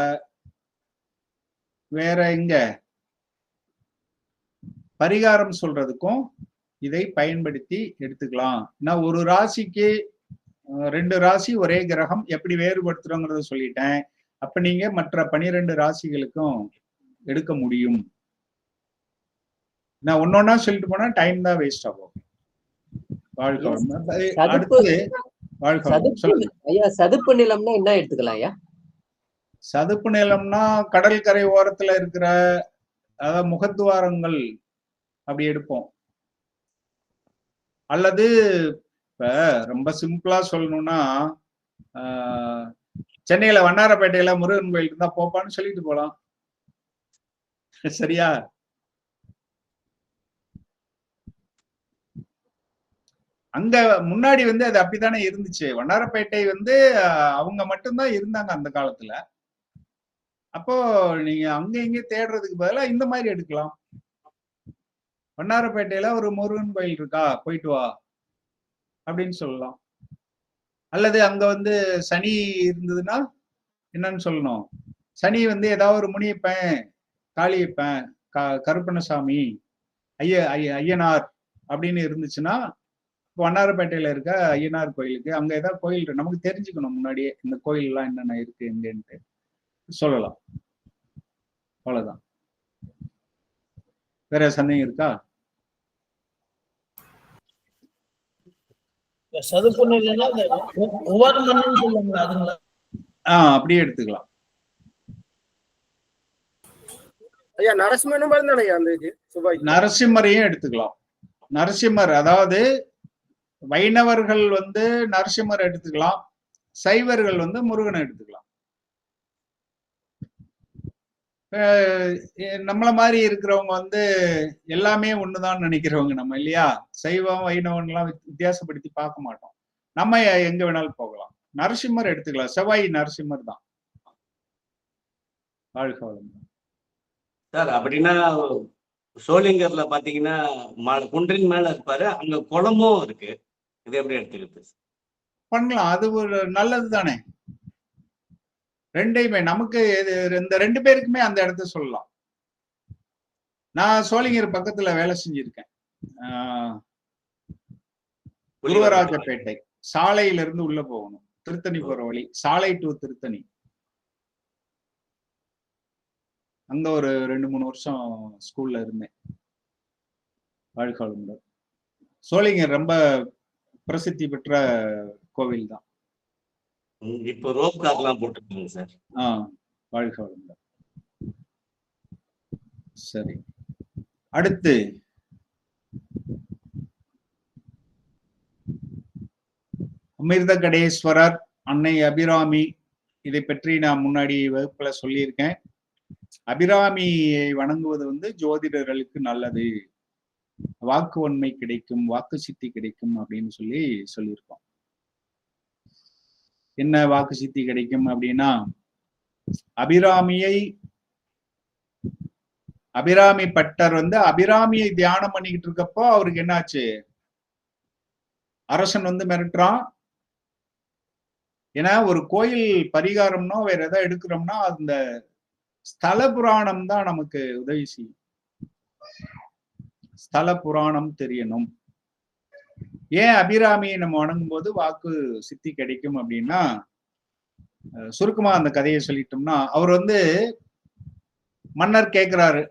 வேற எங்க பரிகாரம் சொல்றதுக்கும் இதை பயன்படுத்தி எடுத்துக்கலாம். நான் ஒரு ராசிக்கு 2 ராசி ஒரே கிரகம் எப்படி வேறுபடுத்துறோங்கிறத சொல்லிட்டேன். அப்ப நீங்க மற்ற 12 ராசிகளுக்கும் எடுக்க முடியும். நான் ஒன்னொன்னா சொல்லிட்டு போனா டைம் தான் வேஸ்ட் ஆகும். சதுப்பு நிலம்னா என்ன எடுத்துக்கலாம் ஐயா? சதுப்பு நிலம்னா கடல் கரை ஓரத்துல இருக்கிற, அதாவது முகத்துவாரங்கள் அப்படி எடுப்போம். அல்லது இப்ப ரொம்ப சிம்பிளா சொல்லணும்னா, சென்னையில வண்ணாரப்பேட்டையில முருகன் கோயில் இருந்தா போப்பான்னு சொல்லிட்டு போலாம். சரியா? அங்க முன்னாடி அது அப்படித்தானே இருந்துச்சு. வண்ணாரப்பேட்டை அவங்க மட்டும்தான் இருந்தாங்க அந்த காலத்துல. அப்போ நீங்க அங்க இங்க தேடுறதுக்கு பதிலா இந்த மாதிரி எடுக்கலாம். வண்ணாரப்பேட்டையில ஒரு முருகன் கோயில் இருக்கா, போயிட்டு வா அப்படின்னு சொல்லலாம். அல்லது அங்க சனி இருந்ததுன்னா என்னன்னு சொல்லணும், சனி ஏதாவது ஒரு முனியப்பன், காளியப்பன், கருப்பணசாமி, ஐயனார் அப்படின்னு இருந்துச்சுன்னா, வண்ணாரப்பேட்டையில இருக்க ஐயனார் கோயிலுக்கு அங்க ஏதாவது கோயில் நமக்கு தெரிஞ்சுக்கணும் முன்னாடியே, இந்த கோயில் எல்லாம் என்னென்ன இருக்கு எங்கன்ட்டு சொல்லலாம். அவ்வளவுதான். வேற சந்தேகம் இருக்கா? சதுப்பு நிலைன்னா ஒவ்வொரு மண்ணுன்னு சொல்லுவாங்களா அதுங்களா? அப்படியே எடுத்துக்கலாம். ஐயா நரசிம்மனும் தானே ஐயா அந்த இது செவ்வாய்? நரசிம்மரையும் எடுத்துக்கலாம். நரசிம்மர் அதாவது வைணவர்கள் வந்து நரசிம்மர் எடுத்துக்கலாம், சைவர்கள் வந்து முருகனை எடுத்துக்கலாம். நம்மள மாதிரி இருக்கிறவங்க வந்து எல்லாமே ஒண்ணுதான் நினைக்கிறவங்க நம்ம இல்லையா? சைவம் வைணவன்லாம் வித்தியாசப்படுத்தி பார்க்க மாட்டோம். நம்ம எங்க வேணாலும் போகலாம். நரசிம்மர் எடுத்துக்கலாம். செவ்வாய் நரசிம்மர் தான். வாழ்க வளமுடன் சார். அப்படின்னா சோளிங்கர்ல பாத்தீங்கன்னா குன்றின் மேல இருப்பாரு, அங்க குளமும் இருக்கு. இது எப்படி எடுத்துக்கிறது? பண்ணலாம், அது ஒரு நல்லது தானே. ரெண்டையுமே நமக்கு இந்த 2 பேருக்குமே அந்த இடத்த சொல்லலாம். நான் சோளிங்கர் பக்கத்துல வேலை செஞ்சிருக்கேன். குருவராஜப்பேட்டை சாலையில இருந்து உள்ள போகணும், திருத்தணி போற வழி, சாலை டு திருத்தணி. அங்க ஒரு 2-3 வருஷம் ஸ்கூல்ல இருந்தேன். வாழ்க வளமுடன். சோளிங்கர் ரொம்ப பிரசித்தி பெற்ற கோவில் தான். இப்போ ரோப் கார்லாம் போட்டுருக்காங்க சார். வாழ்க வளமுடன். சரி, அடுத்து அமிர்த கடேஸ்வரர், அன்னை அபிராமி, இதை பற்றி நான் முன்னாடி வகுப்புல சொல்லியிருக்கேன். அபிராமியை வணங்குவது வந்து ஜோதிடர்களுக்கு நல்லது, வாக்கு உண்மை கிடைக்கும், வாக்கு சித்தி கிடைக்கும் அப்படின்னு சொல்லியிருக்கோம். என்ன வாக்கு சித்தி கிடைக்கும் அப்படின்னா, அபிராமி பட்டர் வந்து அபிராமியை தியானம் பண்ணிக்கிட்டு இருக்கப்போ அவருக்கு என்னாச்சு, அரசன் வந்து மிரட்டுறான். ஏன்னா ஒரு கோயில் பரிகாரம்னோ வேற ஏதாவது எடுக்கிறோம்னா அந்த ஸ்தல புராணம் தான் நமக்கு உதவி செய்யும். ஸ்தல புராணம் தெரியணும். ஏன் அபிராமியை நம்ம வணங்கும் போது வாக்கு சித்தி கிடைக்கும் அப்படின்னா, சுருக்கமா அந்த கதையை சொல்லிட்டோம்னா, அவர் வந்து மன்னர் கேட்கிறாரு,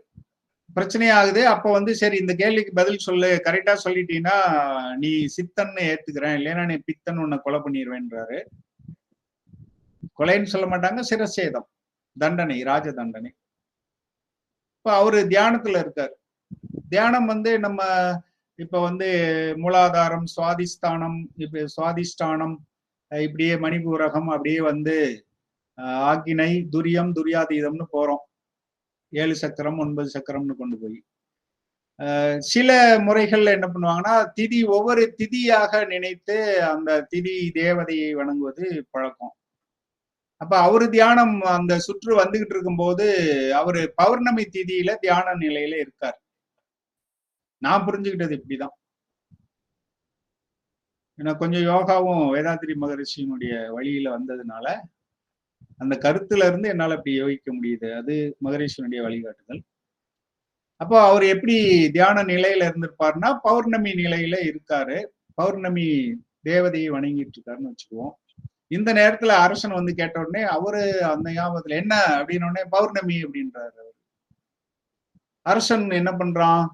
பிரச்சனையாகுது. அப்ப வந்து சரி இந்த கேள்விக்கு பதில் சொல்லு, கரெக்டா சொல்லிட்டீங்கன்னா நீ சித்தன்னு ஏத்துக்கிறேன், இல்லைன்னா நீ பித்தன் உன்னை கொலை பண்ணிடுவேன்றாரு. கொலைன்னு சொல்ல மாட்டாங்க, சிரச்சேதம், தண்டனை, ராஜ தண்டனை. இப்ப அவரு தியானத்துல இருக்காரு. தியானம் வந்து நம்ம இப்ப வந்து மூலாதாரம், சுவாதிஷ்டானம், இப்ப சுவாதிஷ்டானம், இப்படியே மணிபூரகம், அப்படியே வந்து ஆக்கினை, துரியம், துரியாதீதம்னு போறோம். 7 சக்கரம் 9 சக்கரம்னு கொண்டு போய் சில முறைகள்ல என்ன பண்ணுவாங்கன்னா, ஒவ்வொரு திதியாக நினைத்து அந்த திதி தேவதையை வணங்குவது பழக்கம். அப்ப அவரு தியானம் அந்த சுற்று வந்துகிட்டு இருக்கும் போது அவரு பௌர்ணமி திதியில தியான நிலையில இருக்கார். நான் புரிஞ்சுக்கிட்டது இப்படிதான். ஏன்னா கொஞ்சம் யோகாவும் வேதாத்திரி மகரிஷியினுடைய வழியில வந்ததுனால அந்த கருத்துல இருந்து என்னால அப்படி யோகிக்க முடியுது. அது மகரிஷியினுடைய வழிகாட்டுதல். அப்போ அவர் எப்படி தியான நிலையில இருந்திருப்பாருன்னா, பௌர்ணமி நிலையில இருக்காரு. பௌர்ணமி தேவதையை வணங்கிட்டு இருக்காருன்னு வச்சுக்குவோம். இந்த நேரத்துல அரசன் வந்து கேட்ட உடனே அவரு அந்த ஞாபகத்துல என்ன அப்படின்னு உடனே பௌர்ணமி அப்படின்றாரு. அரசன் என்ன பண்றான்,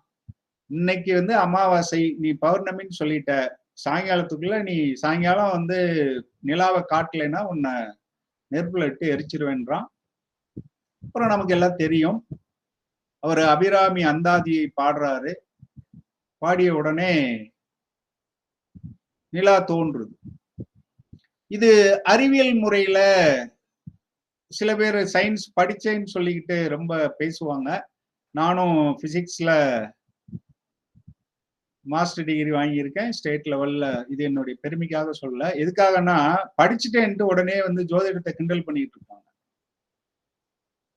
இன்னைக்கு வந்து அமாவாசை, நீ பௌர்ணமின்னு சொல்லிட்ட, சாயங்காலத்துக்குள்ள நீ சாயங்காலம் வந்து நிலாவை காட்டலைன்னா உன்னை நெருப்புல இட்டு எரிச்சிருவேன்றான். அப்புறம் நமக்கு எல்லாம் தெரியும், அவர் அபிராமி அந்தாதியை பாடுறாரு. பாடிய உடனே நிலா தோன்றுது. இது அறிவியல் முறையில சில பேர் சயின்ஸ் படிச்சேன்னு சொல்லிக்கிட்டு ரொம்ப பேசுவாங்க. நானும் பிசிக்ஸ்ல மாஸ்டர் டிகிரி வாங்கியிருக்கேன் ஸ்டேட் லெவல்ல. இது என்னுடைய பெருமைக்காக சொல்ல. எதுக்காகனா, படிச்சுட்டேன்ட்டு உடனே வந்து ஜோதிடத்தை கிண்டல் பண்ணிட்டு இருப்பாங்க.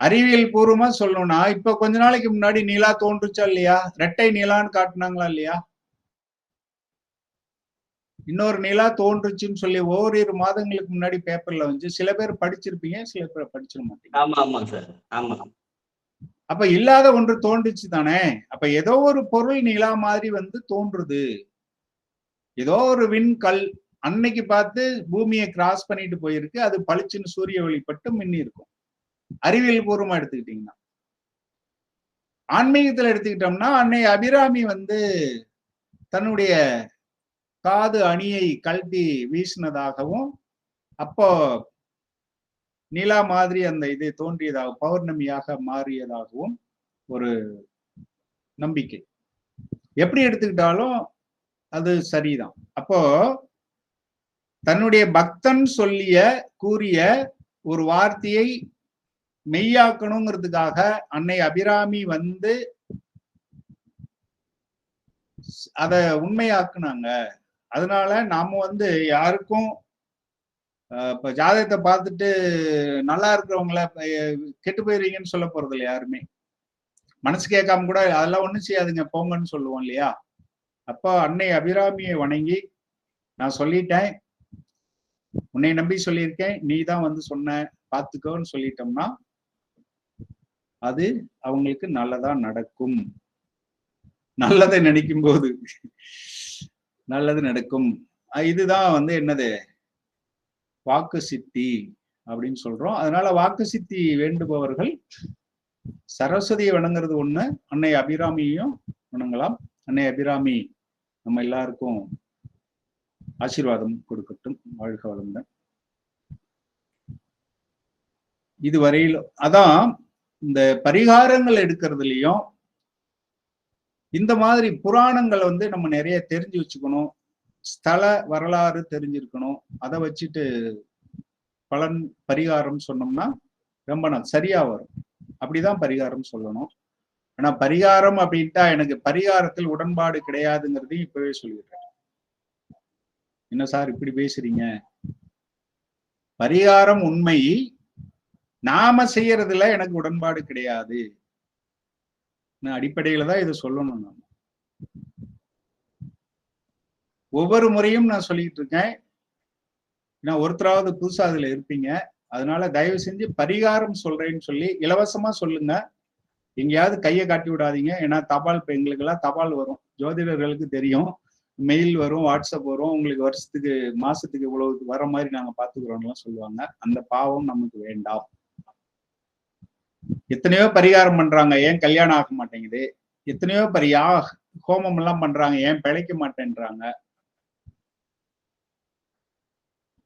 அறிவியல் பூர்வமா சொல்லணும்னா, இப்ப கொஞ்ச நாளைக்கு முன்னாடி நிலா தோன்றுச்சா இல்லையா, ரெட்டை நிலான்னு காட்டினாங்களா இல்லையா, இன்னொரு நிலா தோன்றுச்சுன்னு சொல்லி ஓரிரு மாதங்களுக்கு முன்னாடி பேப்பர்ல வந்து சில பேர் படிச்சிருப்பீங்க, சில பேர் படிச்சிட மாட்டீங்க. ஆமா ஆமா சார், ஆமா. அப்ப இல்லாத ஒன்று தோன்றுச்சு தானே. அப்ப ஏதோ ஒரு பொருள் நிலா மாதிரி வந்து தோன்றுது. ஏதோ ஒரு விண்கல் அன்னைக்கு பார்த்து பூமியை கிராஸ் பண்ணிட்டு போயிருக்கு. அது பளிச்சுன்னு சூரிய ஒளிப்பட்டு மின்னி இருக்கும். அறிவியல் பூர்வமா எடுத்துக்கிட்டீங்கன்னா. ஆன்மீகத்துல எடுத்துக்கிட்டோம்னா, அன்னை அபிராமி வந்து தன்னுடைய காது அணியை கழட்டி வீசினதாகவும், அப்போ நிலா மாதிரி அந்த இது தோன்றியதாக, பௌர்ணமியாக மாறியதாகவும் ஒரு நம்பிக்கை. எப்படி எடுத்துக்கிட்டாலும் அது சரிதான். அப்போ தன்னுடைய பக்தன் கூறிய ஒரு வார்த்தையை மெய்யாக்கணுங்கிறதுக்காக அன்னை அபிராமி வந்து அத உண்மையாக்குனாங்க. அதனால நாம வந்து யாருக்கும் இப்ப ஜாதகத்தை பார்த்துட்டு நல்லா இருக்கிறவங்கள கெட்டு போயிருவீங்கன்னு சொல்ல போறது இல்லை யாருமே. மனசு கேட்காம கூட அதெல்லாம் ஒண்ணும் செய்யாதுங்க போங்கன்னு சொல்லுவோம் இல்லையா? அப்போ அன்னை அபிராமியை வணங்கி நான் சொல்லிட்டேன், உன்னை நம்பி சொல்லியிருக்கேன், நீ தான் வந்து சொன்ன பார்த்துக்கோன்னு சொல்லிட்டோம்னா அது அவங்களுக்கு நல்லதா நடக்கும். நல்லதை நினைக்கும் போது நல்லது நடக்கும். இதுதான் வந்து என்னது வாக்கு சித்தி அப்படின்னு சொல்றோம். அதனால வாக்கு சித்தி வேண்டுபவர்கள் சரஸ்வதியை வணங்குறது ஒண்ணு, அன்னை அபிராமியையும் வணங்கலாம். அன்னை அபிராமி நம்ம எல்லாருக்கும் ஆசீர்வாதம் கொடுக்கட்டும். வாழ்க வளமுடன். இதுவரையில் அதான் இந்த பரிகாரங்கள் எடுக்கிறதுலயும் இந்த மாதிரி புராணங்களை வந்து நம்ம நிறைய தெரிஞ்சு வச்சுக்கணும். ஸ்தல வரலாறு தெரிஞ்சிருக்கணும். அதை வச்சுட்டு பலன் பரிகாரம் சொன்னோம்னா ரொம்ப சரியா வரும். அப்படிதான் பரிகாரம் சொல்லணும். ஆனா பரிகாரம் அப்படின்ட்டா எனக்கு பரிகாரத்தில் உடன்பாடு கிடையாதுங்கிறதையும் இப்பவே சொல்லிடுறேன். என்ன சார் இப்படி பேசுறீங்க? பரிகாரம் உண்மை, நாம செய்யறதுல எனக்கு உடன்பாடு கிடையாது. அடிப்படையில தான் இதை சொல்லணும். நான் ஒவ்வொரு முறையும் நான் சொல்லிட்டு இருக்கேன். ஏன்னா ஒருத்தராவது புதுசா அதுல இருப்பீங்க. அதனால தயவு செஞ்சு பரிகாரம் சொல்றேன்னு சொல்லி இலவசமா சொல்லுங்க. எங்கேயாவது கையை காட்டி விடாதீங்க. ஏன்னா தபால் இப்ப எங்களுக்கு எல்லாம் தபால் வரும், ஜோதிடர்களுக்கு தெரியும், மெயில் வரும், வாட்ஸ்அப் வரும், உங்களுக்கு வருஷத்துக்கு மாசத்துக்கு இவ்வளவு வர மாதிரி நாங்க பாத்துக்கிறோம்லாம் சொல்லுவாங்க. அந்த பாவம் நமக்கு வேண்டாம். எத்தனையோ பரிகாரம் பண்றாங்க, ஏன் கல்யாணம் ஆக மாட்டேங்குது? எத்தனையோ ஹோமம் எல்லாம் பண்றாங்க, ஏன் பிழைக்க மாட்டேன்றாங்க?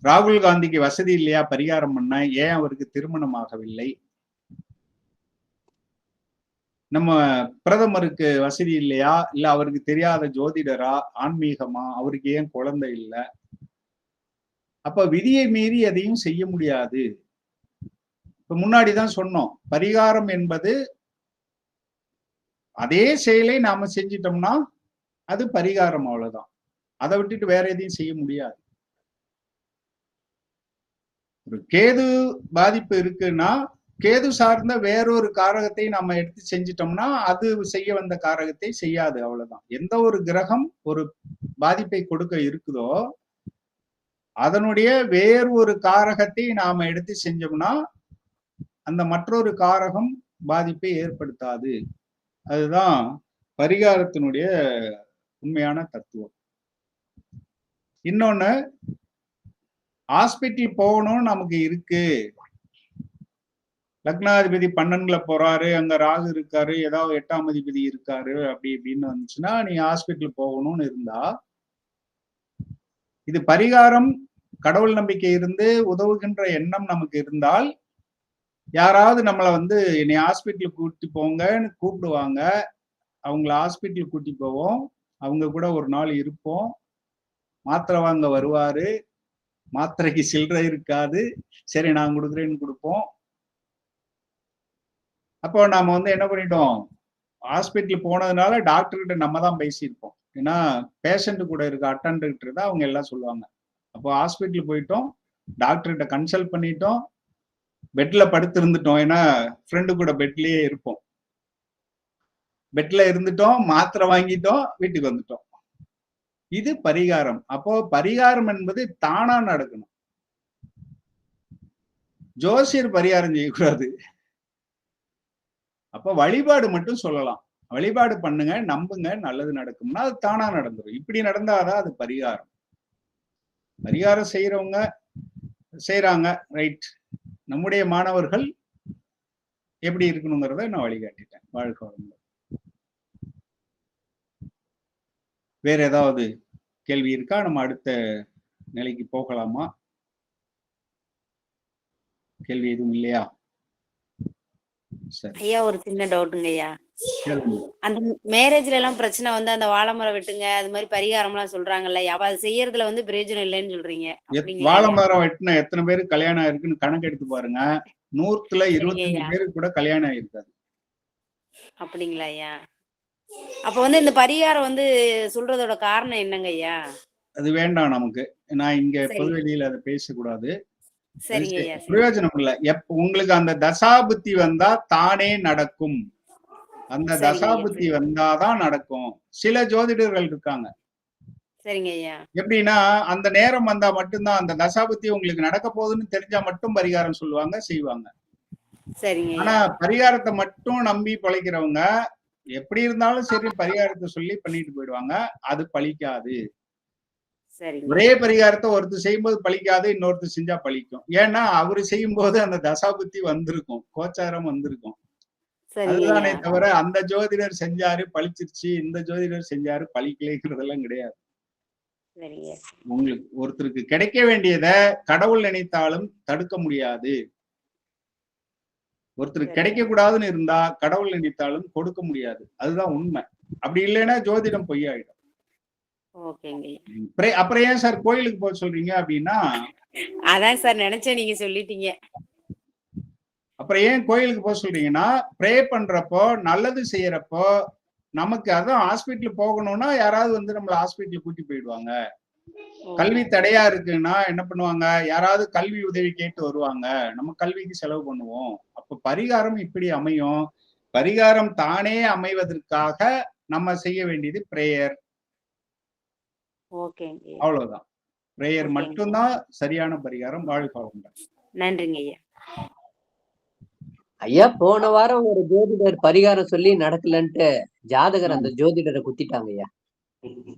ராகுல் காந்திக்கு வசதி இல்லையா பரிகாரம் பண்ண? ஏன் அவருக்கு திருமணம் ஆகவில்லை? நம்ம பிரதமருக்கு வசதி இல்லையா? இல்ல அவருக்கு தெரியாத ஜோதிடரா, ஆன்மீகமா, அவருக்கு ஏன் குழந்தை இல்லை? அப்ப விதியை மீறி எதையும் செய்ய முடியாது. இப்ப முன்னாடிதான் சொன்னோம், பரிகாரம் என்பது அதே செயலை நாம செஞ்சிட்டோம்னா அது பரிகாரம், அவ்வளவுதான். அதை விட்டுட்டு வேற எதையும் செய்ய முடியாது. ஒரு கேது பாதிப்பு இருக்குன்னா கேது சார்ந்த வேறொரு காரகத்தை நம்ம எடுத்து செஞ்சிட்டோம்னா அது செய்ய வந்த காரகத்தை செய்யாது, அவ்வளவுதான். எந்த ஒரு கிரகம் ஒரு பாதிப்பை கொடுக்க இருக்குதோ அதனுடைய வேறு ஒரு காரகத்தை நாம எடுத்து செஞ்சோம்னா அந்த மற்றொரு காரகம் பாதிப்பை ஏற்படுத்தாது. அதுதான் பரிகாரத்தினுடைய உண்மையான தத்துவம். இன்னொன்னு, ஹாஸ்பிட்டல் போகணும் நமக்கு இருக்கு, லக்னாதிபதி 12ல போறாரு, அங்க ராகு இருக்காரு, ஏதாவது 8ஆம் அதிபதி இருக்காரு, அப்படி இப்படின்னு வந்துச்சுன்னா நீ ஹாஸ்பிட்டல் போகணும்னு இருந்தா, இது பரிகாரம் கடவுள் நம்பிக்கை இருந்து உதவுகின்ற எண்ணம் நமக்கு இருந்தால் யாராவது நம்மளை வந்து என்னை ஹாஸ்பிட்டலுக்கு கூட்டி போங்கன்னு கூப்பிடுவாங்க. அவங்கள ஹாஸ்பிட்டலுக்கு கூட்டி போவோம், அவங்க கூட ஒரு நாள் இருப்போம், மாத்திரை வாங்க வருவாரு, மாத்திரைக்கு சில்லறை இருக்காது, சரி நான் கொடுக்குறேன்னு கொடுப்போம். அப்போ நாம வந்து என்ன பண்ணிட்டோம், ஹாஸ்பிட்டல் போனதுனால டாக்டர்கிட்ட நம்ம தான் பேசியிருப்போம். ஏன்னா பேஷண்ட் கூட இருக்க அட்டண்டன்ட் தான் அவங்க எல்லாம் சொல்லுவாங்க. அப்போ ஹாஸ்பிட்டல் போயிட்டோம், டாக்டர்கிட்ட கன்சல்ட் பண்ணிட்டோம், பெட்ல படுத்து இருந்துட்டோம். ஏன்னா ஃப்ரெண்டு கூட பெட்லயே இருப்போம், பெட்ல இருந்துட்டோம், மாத்திரை வாங்கிட்டோம், வீட்டுக்கு வந்துட்டோம். இது பரிகாரம். அப்போ பரிகாரம் என்பது தானா நடக்கணும். ஜோசியர் பரிகாரம் செய்யக்கூடாது. அப்ப வழிபாடு மட்டும் சொல்லலாம், வழிபாடு பண்ணுங்க, நம்புங்க, நல்லது நடக்கும்னா அது தானா நடந்துடும். இப்படி நடந்தாதான் அது பரிகாரம். பரிகாரம் செய்யறவங்க செய்யறாங்க, ரைட். நம்முடைய மாணவர்கள் எப்படி இருக்கணுங்கிறத நான் வழிகாட்டிட்டேன். வாழ்க்கை வளமுடன். வேற ஏதாவது கேள்வி இருக்கா? நம்ம அடுத்த நிலைக்கு போகலாமா? கேள்வி எதுவும் இல்லையா? சரி, ஐயா ஒரு சின்ன டவுட்டுங்க ஐயா. கேளுங்க. அந்த மேரேஜ்ல எல்லாம் பிரச்சனை வந்து அந்த வாழை மரம் வெட்டுங்க அது மாதிரி பரிகாரம் எல்லாம் சொல்றாங்கல்ல ஐயா, அப்ப அது செய்யறதுல வந்து பிரயோஜனம் இல்லைன்னு சொல்றீங்க அப்படிங்களா வாழை ஐயா? மரம் வெட்டின எத்தனை பேருக்கு கல்யாணம் ஆயிருக்குன்னு கணக்கு எடுத்து பாருங்க. 100ல சரிங்க 25 ஐயா. பேருக்கு கூட கல்யாணம் ஆயிருக்காது. அப்படிங்களா ஐயா? அப்ப வந்து இந்த பரிகாரம் வந்து சொல்றதோட காரணம் என்னங்க ஐயா? அது வேண்டாம் நமக்கு. நான் இங்க சரி, பொதுவெளியில அதை பேசக்கூடாது. அது சரிங்க ஐயா, சரி. பிரயோஜனம் இல்ல. உங்களுக்கு அந்த தசாபுத்தி வந்தா தானே நடக்கும். அந்த சரிங்க ஐயா, தசாபுத்தி சரி. வந்தாதான் நடக்கும். சில ஜோதிடர்கள் இருக்காங்க. சரிங்க ஐயா. எப்படின்னா அந்த நேரம் வந்தா மட்டும்தான், அந்த தசாபுத்தி உங்களுக்கு நடக்க போகுதுன்னு தெரிஞ்சா மட்டும் பரிகாரம் சொல்லுவாங்க, செய்வாங்க. சரிங்க ஆனா ஐயா. பரிகாரத்தை மட்டும் நம்பி பழைக்கிறவங்க எப்படி இருந்தாலும் சரி பரிகாரத்தை சொல்லி பண்ணிட்டு போயிடுவாங்க. அது பலிக்காது. சரிங்க ஒரே ஐயா. பரிகாரத்தை ஒருத்தர் செய்யும்போது பலிக்காது, இன்னொருத்தர் செஞ்சா பலிக்கும். ஏன்னா அவரு செய்யும்போது அந்த தசாபுத்தி வந்திருக்கும், கோச்சாரம் வந்திருக்கும். சரிங்க அதுதானே ஐயா. தவிர அந்த ஜோதிடர் செஞ்சாரு பலிச்சிருச்சு, இந்த ஜோதிடர் செஞ்சாரு பலிக்கலைங்கிறதெல்லாம் கிடையாது. சரிங்க. உங்களுக்கு ஒருத்தருக்கு கிடைக்க வேண்டியதை கடவுள் நினைத்தாலும் தடுக்க முடியாது. ஒருத்தருக்கு சரிங்க. கிடைக்க கூடாதுன்னு இருந்தா கடவுள் நினைத்தாலும் கொடுக்க முடியாது. அதுதான் உண்மை. அப்படி இல்லைன்னா ஜோதிடம் பொய்யாயிடும். ஓகேங்க ஐயா. அப்புறம் ஏன் சார் கோயிலுக்கு போக சொல்றீங்க அப்படின்னா, அதான் சார் நினைச்சேன், நீங்க சொல்லிட்டீங்க. அப்புறம் ஏன் கோயிலுக்கு போக சொல்றீங்கன்னா, ப்ரே பண்றப்போ நல்லது செய்யறப்போ நமக்கு அதான் ஹாஸ்பிட்டல் போகணும்னா யாராவது வந்து நம்மள ஹாஸ்பிட்டல் கூட்டி போயிடுவாங்க. கல்வி தடையா இருக்குன்னா என்ன பண்ணுவாங்க, யாராவது கல்வி உதவி கேட்டு வருவாங்க, நம்ம கல்விக்கு செலவு பண்ணுவோம். அப்ப பரிகாரம் இப்படி அமையும். பரிகாரம் தானே அமைவதற்காக நம்ம செய்ய வேண்டியது பிரேயர். ஓகேங்க ஐயா. அவ்வளவுதான். பிரேயர் ஓகேங்க. மட்டும்தான் சரியான பரிகாரம். வாழ்க வளமுடன். நன்றிங்க ஐயா. ஐயா போன வாரம் ஒரு ஜோதிடர் பரிகாரம் சொல்லி நடக்கலன்ட்டு ஜாதகர் அந்த ஜோதிடரை குத்திட்டாங்க ஐயா.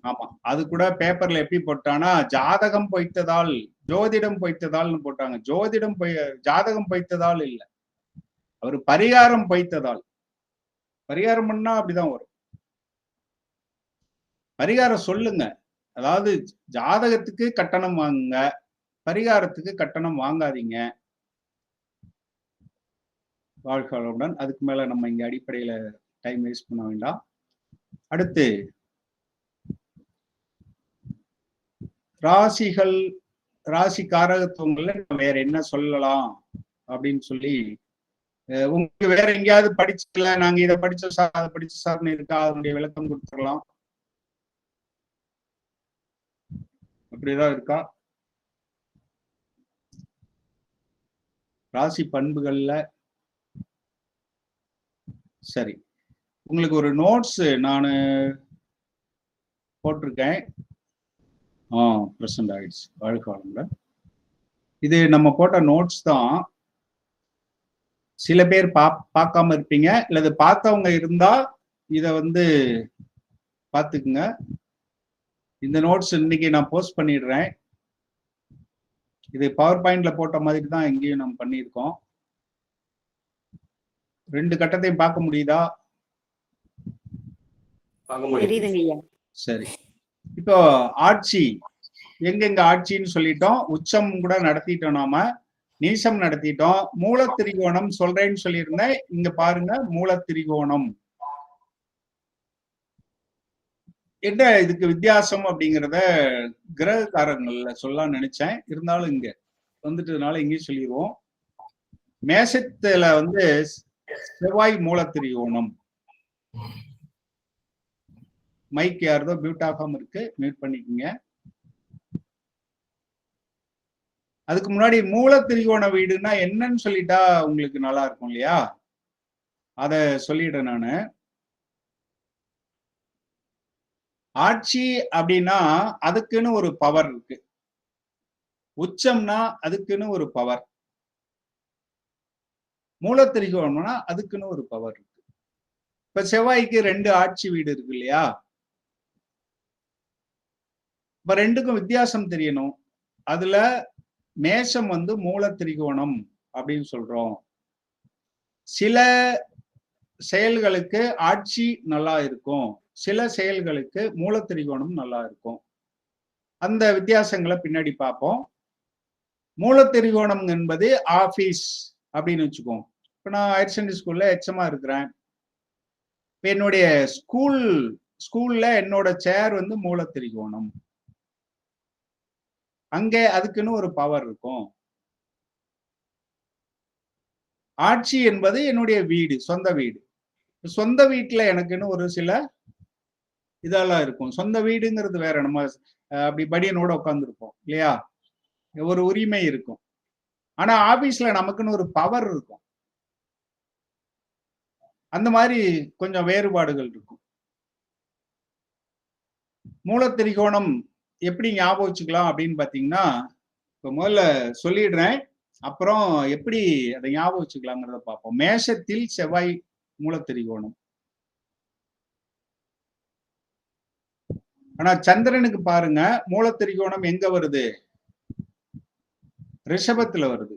ஆமா, அது கூட பேப்பர்ல எப்படி போட்டானா, ஜாதகம் பொய்த்ததால் ஜோதிடம் பொய்த்ததால்னு போட்டாங்க. ஜாதகம் பொய்த்ததால் இல்ல, அவரு பரிகாரம் பொய்த்ததால். பரிகாரம் பண்ணா அப்படிதான் வரும். பரிகாரம் சொல்லுங்க. அதாவது ஜாதகத்துக்கு கட்டணம் வாங்குங்க, பரிகாரத்துக்கு கட்டணம் வாங்காதீங்க. வாழ்க வளமுடன். அதுக்கு மேல நம்ம இங்க அடிப்படையில டைம் வேஸ்ட் பண்ண வேண்டாம். அடுத்து ராசிகள், ராசி காரகத்துவங்கள்ல வேற என்ன சொல்லலாம் அப்படின்னு சொல்லி, உங்களுக்கு வேற எங்கேயாவது படிச்சுக்கல, நாங்க இதை படிச்சோம் சார் அதை படிச்ச சார்னு இருக்கா, அதனுடைய விளக்கம் கொடுத்துடலாம். அப்படிதான் இருக்கா? ராசி பண்புகள்ல சரி, உங்களுக்கு ஒரு நோட்ஸ் நான் போட்டிருக்கேன். பிரசன்ட் ஆயிடுச்சு. வாழ்க வளமுடன். இது நம்ம போட்ட நோட்ஸ் தான். சில பேர் பார்க்காம இருப்பீங்க, இல்லது பார்த்தவங்க இருந்தா இத வந்து பார்த்துக்குங்க. இந்த நோட்ஸ் இன்னைக்கு நான் போஸ்ட் பண்ணிடுறேன். இது பவர் பாயிண்ட்ல போட்ட மாதிரி தான் இங்கேயும் நம்ம பண்ணியிருக்கோம். 2 கட்டத்தையும் பார்க்க முடியுதா? தெரியுதுங்க ஐயா. சரி, இப்போ ஆட்சி எங்கெங்க ஆட்சின்னு சொல்லிட்டோம், உச்சம் கூட நடத்திட்டோம், நாம நீசம் நடத்திட்டோம். மூலத்திரிகோணம் சொல்றேன்னு சொல்லியிருந்தேன். இங்க பாருங்க, மூலத்திரிகோணம் என்ன இதுக்கு வித்தியாசம் அப்படிங்கிறத கிரகக்காரங்கள்ல சொல்லலாம்னு நினைச்சேன். இருந்தாலும் இங்க வந்துட்டதுனால இங்கேயும் சொல்லிடுவோம். மேசத்துல வந்து செவ்வாய் மூலத்திரிகோணம். மைக் யாரதோ மியூட் ஆகாம இருக்கு, மியூட் பண்ணிக்கோங்க. அதுக்கு முன்னாடி மூலத்திரிகோண வீடுன்னா என்னன்னு சொல்லிட்டா உங்களுக்கு நல்லா இருக்கும் இல்லையா? அத சொல்லிடுறேன் நானு. ஆட்சி அப்படின்னா அதுக்குன்னு ஒரு பவர் இருக்கு. உச்சம்னா அதுக்குன்னு ஒரு பவர். மூலத்திரிகோணம்னா அதுக்குன்னு ஒரு பவர் இருக்கு. இப்ப செவ்வாய்க்கு 2 ஆட்சி வீடு இருக்கு இல்லையா? இப்ப 2க்கும் வித்தியாசம் தெரியணும். அதுல மேஷம் வந்து மூலத்திரிகோணம் அப்படின்னு சொல்றோம். சில செயல்களுக்கு ஆட்சி நல்லா இருக்கும், சில செயல்களுக்கு மூலத்திரிகோணம் நல்லா இருக்கும். அந்த வித்தியாசங்களை பின்னாடி பார்ப்போம். மூலத்திரிகோணம் என்பது ஆபீஸ் அப்படின்னு வச்சுக்கோம். இப்ப நான் ஹையர் செகண்டரி ஸ்கூல்ல எச்எம்மா இருக்கிறேன். இப்ப என்னுடைய ஸ்கூல்ல என்னோட சேர் வந்து மூலத்திரிகோணம். அங்க அதுக்குன்னு ஒரு பவர் இருக்கும். ஆட்சி என்பது என்னுடைய வீடு, சொந்த வீடு. சொந்த வீட்டுல எனக்குன்னு ஒரு சில இதெல்லாம் இருக்கும். சொந்த வீடுங்கிறது வேற. நம்ம அப்படி படியனோட உட்காந்துருப்போம் இல்லையா, ஒரு உரிமை இருக்கும். ஆனா ஆபீஸ்ல நமக்குன்னு ஒரு பவர் இருக்கும். அந்த மாதிரி கொஞ்சம் வேறுபாடுகள் இருக்கும். மூலத்திரிகோணம் எப்படி ஞாபகம் வச்சுக்கலாம் அப்படின்னு பாத்தீங்கன்னா, இப்ப முதல்ல சொல்லிடுறேன், அப்புறம் எப்படி அதை ஞாபகம் வச்சுக்கலாங்கிறத பார்ப்போம். மேஷத்தில் செவ்வாய் மூலத்திரிகோணம். ஆனா சந்திரனுக்கு பாருங்க, மூலத்திரிகோணம் எங்க வருது? ரிஷபத்துல வருது.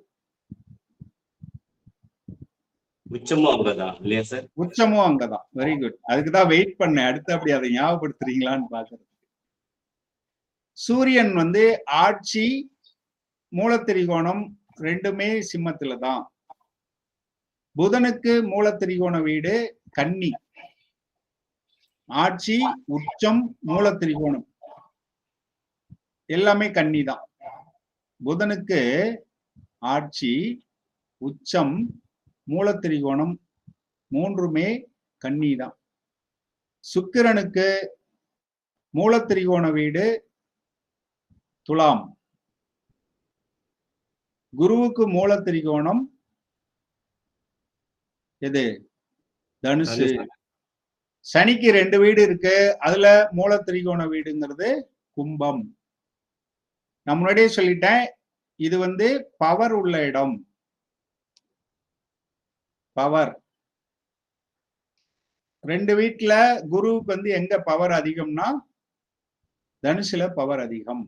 உச்சமும் அங்கதான் இல்லையா சார்? உச்சமும் அங்கதான். Very good. அதுக்குதான் வெயிட் பண்ணேன், அடுத்து அப்படி அதை ஞாபகப்படுத்துறீங்களான்னு பாக்குறது. சூரியன் வந்து ஆட்சி, மூலத்திரிகோணம் ரெண்டுமே சிம்மத்துல தான். புதனுக்கு மூலத்திரிகோண வீடு கன்னி. ஆட்சி, உச்சம், மூலத்திரிகோணம் எல்லாமே கன்னி தான். புதனுக்கு ஆட்சி, உச்சம், மூலத்திரிகோணம் மூன்றுமே கன்னி தான். சுக்கிரனுக்கு மூலத்திரிகோண வீடு துலாம். குருவுக்கு மூலத்திரிகோணம் எது? தனுசு. சனிக்கு 2 வீடு இருக்கு, அதுல மூலத்திரிகோண வீடுங்கிறது கும்பம். நான் முன்னாடியே சொல்லிட்டேன், இது வந்து பவர் உள்ள இடம். பவர் 2 வீட்டுல குருவுக்கு வந்து எங்க பவர் அதிகம்னா தனுசுல பவர் அதிகம்.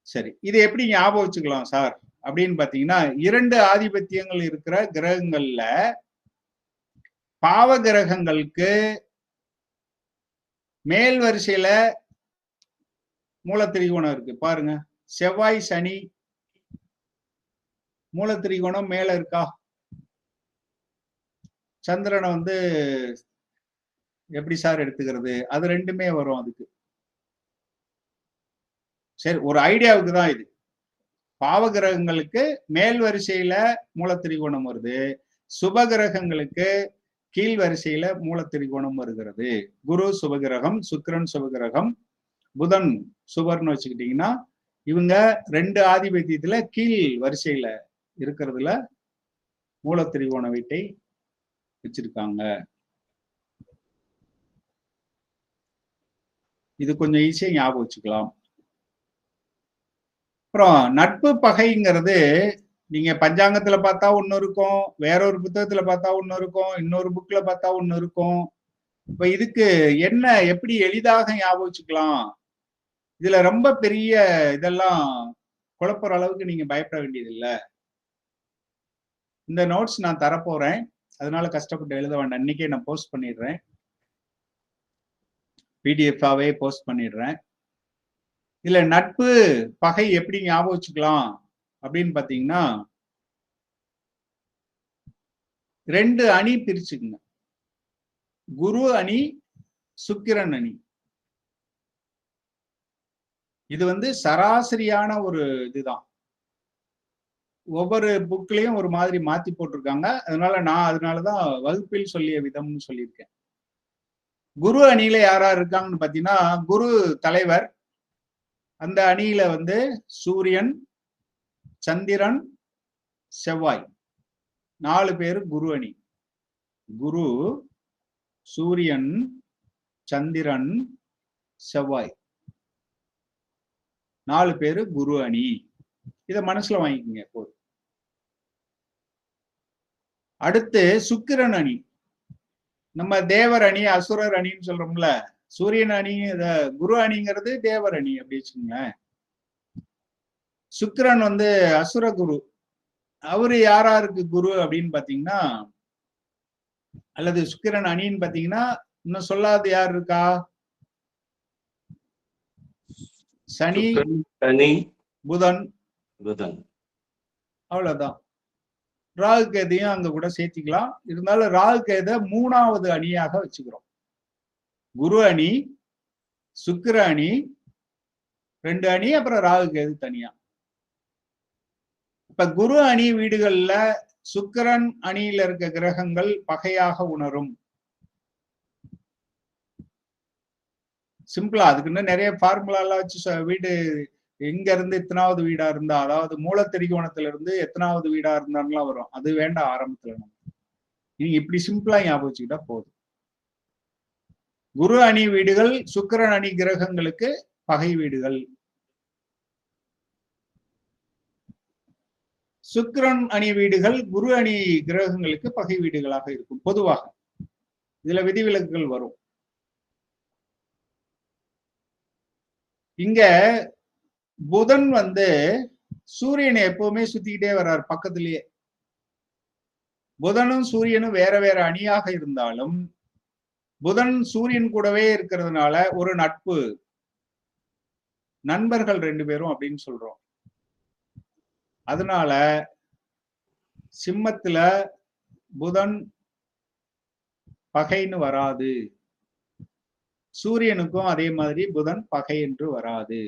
சரி, இது எப்படி ஞாபகம் வச்சுக்கலாம் சார் அப்படின்னு பாத்தீங்கன்னா, 2 ஆதிபத்தியங்கள் இருக்கிற கிரகங்கள்ல பாவ கிரகங்களுக்கு மேல் வரிசையில மூலத்திரிகோணம் இருக்கு பாருங்க. செவ்வாய், சனி மூலத்திரிகோணம் மேல இருக்கா? சந்திரனை வந்து எப்படி சார் எடுத்துக்கிறது? அது ரெண்டுமே வரும் அதுக்கு. சரி, ஒரு ஐடியாவுக்கு தான் இது. பாவ கிரகங்களுக்கு மேல் வரிசையில மூலத்திரிகோணம் வருது, சுப கிரகங்களுக்கு கீழ் வரிசையில மூலத்திரிகோணம் வருகிறது. குரு சுபகிரகம், சுக்கிரன் சுபகிரகம், புதன் சுபர்னு வச்சுக்கிட்டீங்கன்னா, இவங்க 2 ஆதிபத்தியத்துல கீழ் வரிசையில இருக்கிறதுல மூலத்திரிகோண வீட்டை வச்சிருக்காங்க. இது கொஞ்சம் ஈஸியா ஞாபகம் வச்சுக்கலாம். அப்புறம் நட்பு பகைங்கிறது நீங்க பஞ்சாங்கத்துல பார்த்தா ஒண்ணு இருக்கும், வேற ஒரு புத்தகத்துல பார்த்தா ஒண்ணு இருக்கும், இன்னொரு புக்ல பார்த்தா ஒண்ணு இருக்கும். இப்ப இதுக்கு என்ன எப்படி எளிதாக ஞாபகம் வச்சுக்கலாம்? இதுல ரொம்ப பெரிய இதெல்லாம் குழப்பற அளவுக்கு நீங்க பயப்பட வேண்டியது இல்லை. இந்த நோட்ஸ் நான் தரப்போறேன், அதனால கஷ்டப்பட்டு எழுத வேண்டாம். இன்னைக்கே நான் போஸ்ட் பண்ணிடுறேன், பிடிஎஃபாவே போஸ்ட் பண்ணிடுறேன். இதுல நட்பு பகை எப்படி ஞாபகம் வச்சுக்கலாம் அப்படின்னு பாத்தீங்கன்னா, 2 அணி பிரிச்சுக்குங்க. குரு அணி, சுக்கிரன் அணி. இது வந்து சராசரியான ஒரு இதுதான். ஒவ்வொரு புக்லயும் ஒரு மாதிரி மாத்தி போட்டிருக்காங்க. அதனாலதான் வகுப்பில் சொல்லிய விதம்னு சொல்லியிருக்கேன். குரு அணியில யாரா இருக்காங்கன்னு பாத்தீங்கன்னா, குரு தலைவர். அந்த அணியில வந்து சூரியன், சந்திரன், செவ்வாய் 4 பேரு குரு அணி. குரு, சூரியன், சந்திரன், செவ்வாய் 4 பேரு குரு அணி. இத மனசுல வாங்கிக்கோங்க போதும். அடுத்து சுக்கிரன் அணி. நம்ம தேவர் அணி, அசுரர் அணின்னு சொல்றோம்ல. சூரியன் அணி, குரு அணிங்கிறது தேவர் அணி அப்படி வச்சுக்கோங்களேன். சுக்கிரன் வந்து அசுர குரு. அவரு யாராருக்கு குரு அப்படின்னு பாத்தீங்கன்னா, அல்லது சுக்கிரன் அணின்னு பாத்தீங்கன்னா, இன்னும் சொல்லாத யார் இருக்கா? சனி, சனி, புதன், புதன். அவ்வளவுதான். ராகு கேதையும் அங்க கூட சேர்த்திக்கலாம். இருந்தாலும் ராகு கேதை 3வது அணியாக வச்சுக்கிறோம். குரு அணி, சுக்கிர அணி 2 அணி, அப்புறம் ராகு கேது தனியா. இப்ப குரு அணி வீடுகள்ல சுக்கிரன் அணியில இருக்க கிரகங்கள் பகையாக உணரும். சிம்பிளா அதுக்குன்னு நிறைய ஃபார்முலா எல்லாம் வச்சு வீடு எங்க இருந்து எத்தனாவது வீடா இருந்தா, அதாவது மூலத்திரிகோணத்துல இருந்து எத்தனாவது வீடா இருந்தான்லாம் வரும். அது வேண்டாம் ஆரம்பத்துல. நீங்க இப்படி சிம்பிளா ஞாபகம் வச்சுக்கிட்டா போதும். குரு அணி வீடுகள் சுக்கிரன் அணி கிரகங்களுக்கு பகை வீடுகள். சுக்கிரன் அணி வீடுகள் குரு அணி கிரகங்களுக்கு பகை வீடுகளாக இருக்கும் பொதுவாக. இதுல விதிவிலக்குகள் வரும். இங்க புதன் சூரியனை எப்பவுமே சுத்திக்கிட்டே வர்றாரு பக்கத்திலேயே. புதனும் சூரியனும் வேற வேற அணியாக இருந்தாலும் புதன் சூரியன் கூடவே இருக்கிறதுனால ஒரு நட்பு, நண்பர்கள் 2 பேரும் அப்படின்னு சொல்றோம். அதனால சிம்மத்துல புதன் பகைன்னு வராது. சூரியனுக்கும் அதே மாதிரி புதன் பகை என்று வராது.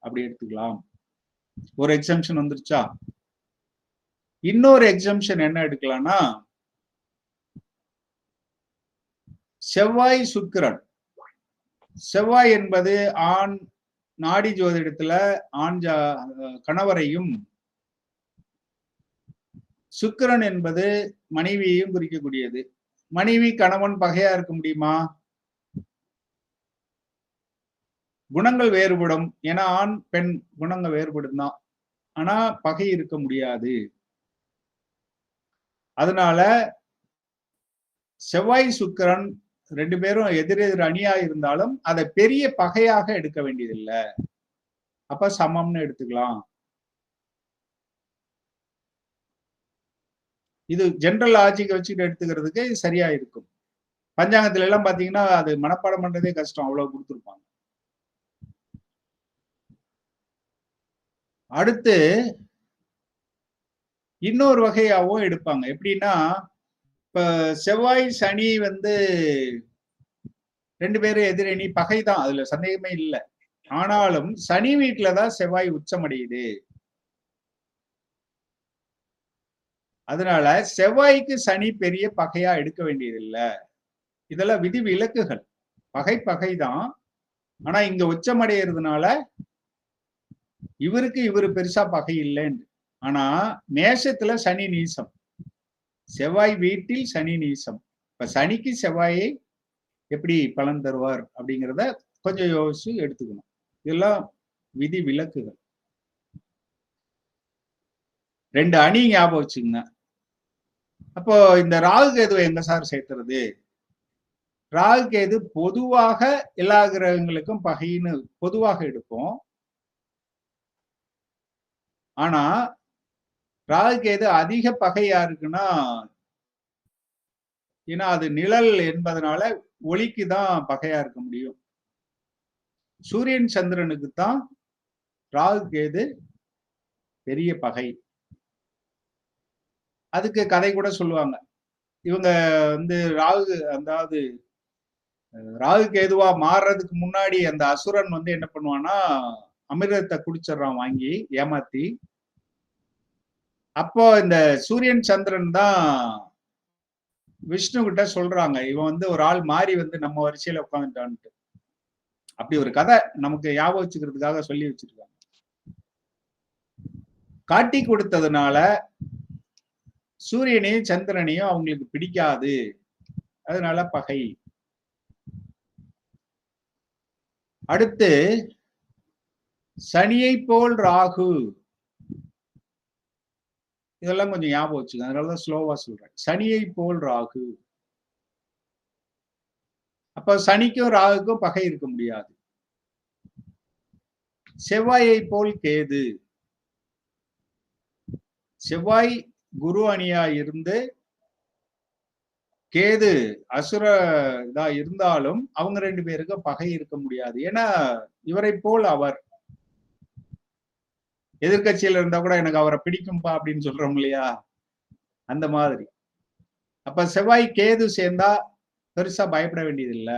அப்படி எடுத்துக்கலாம். ஒரு எக்ஸம்ஷன் வந்துருச்சா? இன்னொரு எக்ஸம்ஷன் என்ன எடுக்கலாம்னா, செவ்வாய் சுக்கிரன். செவ்வாய் என்பது ஆண் நாடி ஜோதிடத்துல ஆண் கணவரையும், சுக்கிரன் என்பது மனைவியையும் குறிக்கக்கூடியது. மனைவி கணவன் பகையா இருக்க முடியுமா? குணங்கள் வேறுபடும். ஏன்னா ஆண் பெண் குணங்கள் வேறுபடும் தான். ஆனா பகை இருக்க முடியாது. அதனால செவ்வாய் சுக்கிரன் 2 பேரும் எதிரெதிர் அணியா இருந்தாலும் அதை பெரிய பகையாக எடுக்க வேண்டியதில்லை. அப்ப சமம்னு எடுத்துக்கலாம். இது ஜெனரல் லாஜிக் வச்சுட்டு எடுத்துக்கிறதுக்கு சரியா இருக்கும். பஞ்சாங்கத்துல எல்லாம் பாத்தீங்கன்னா அது மனப்பாடம் பண்றதே கஷ்டம், அவ்வளவு கொடுத்துருப்பாங்க. அடுத்து இன்னொரு வகையாவும் எடுப்பாங்க. எப்படின்னா, இப்ப செவ்வாய் சனி 2 பேரும் எதிரணி பகைதான், அதுல சந்தேகமே இல்லை. ஆனாலும் சனி வீட்டுலதான் செவ்வாய் உச்சமடையுது. அதனால செவ்வாய்க்கு சனி பெரிய பகையா எடுக்க வேண்டியதில்லை. இதெல்லாம் விதி விலக்குகள். பகைதான். ஆனா இங்க உச்சமடைகிறதுனால இவருக்கு இவரு பெருசா பகை இல்லைன்னு. ஆனா மேஷத்துல சனி நீசம், செவ்வாய் வீட்டில் சனி நீசம். இப்ப சனிக்கு செவ்வாயை எப்படி பலன் தருவார் அப்படிங்கிறத கொஞ்சம் யோசிச்சு எடுத்துக்கணும். இதெல்லாம் விதி விலக்குகள். 2 அணி ஞாபகம் வச்சுங்க. அப்போ இந்த ராகு கேதுவை எங்க சார் சேர்த்துறது? ராகு கேது பொதுவாக எல்லா கிரகங்களுக்கும் பகைன்னு பொதுவாக எடுப்போம். ஆனா ராகு கேது அதிக பகை யாருக்குன்னா, ஏன்னா அது நிழல் என்பதனால ஒளிக்கு தான் பகையா இருக்க முடியும். சூரியன் சந்திரனுக்கு தான் ராகு கேது பெரிய பகை. அதுக்கு கதை கூட சொல்லுவாங்க. இவங்க அதாவது ராகு கேதுவா மாறுறதுக்கு முன்னாடி அந்த அசுரன் என்ன பண்ணுவான்னா, அமிர்தத்தை குடிச்சிடறான் வாங்கி ஏமாத்தி. அப்போ இந்த சூரியன் சந்திரன் தான் விஷ்ணு கிட்ட சொல்றாங்க, இவன் ஒரு ஆள் மாறி நம்ம வரிசையில உட்காந்துட்டான்ட்டு. அப்படி ஒரு கதை நமக்கு ஞாபகம் வச்சுக்கிறதுக்காக சொல்லி வச்சிருக்காங்க. காட்டி கொடுத்ததுனால சூரியனையும் சந்திரனையும் அவங்களுக்கு பிடிக்காது. அதனால பகை. அடுத்து சனியை போல் ராகு. இதெல்லாம் கொஞ்சம் ஞாபகம் வச்சுக்க, அதனாலதான் ஸ்லோவா சொல்றேன். சனியை போல் ராகு. அப்ப சனிக்கும் ராகுக்கும் பகை இருக்க முடியாது. செவ்வாயை போல் கேது. செவ்வாய் குரு அணியா இருந்து கேது அசுர இதா இருந்தாலும் அவங்க 2 பேருக்கும் பகை இருக்க முடியாது. ஏன்னா இவரை போல் அவர் எதிர்கட்சியில இருந்தா கூட எனக்கு அவரை பிடிக்கும்பா அப்படின்னு சொல்றோம் இல்லையா, அந்த மாதிரி. அப்ப செவ்வாய் கேது சேர்ந்தா பெருசா பயப்பட வேண்டியது இல்ல.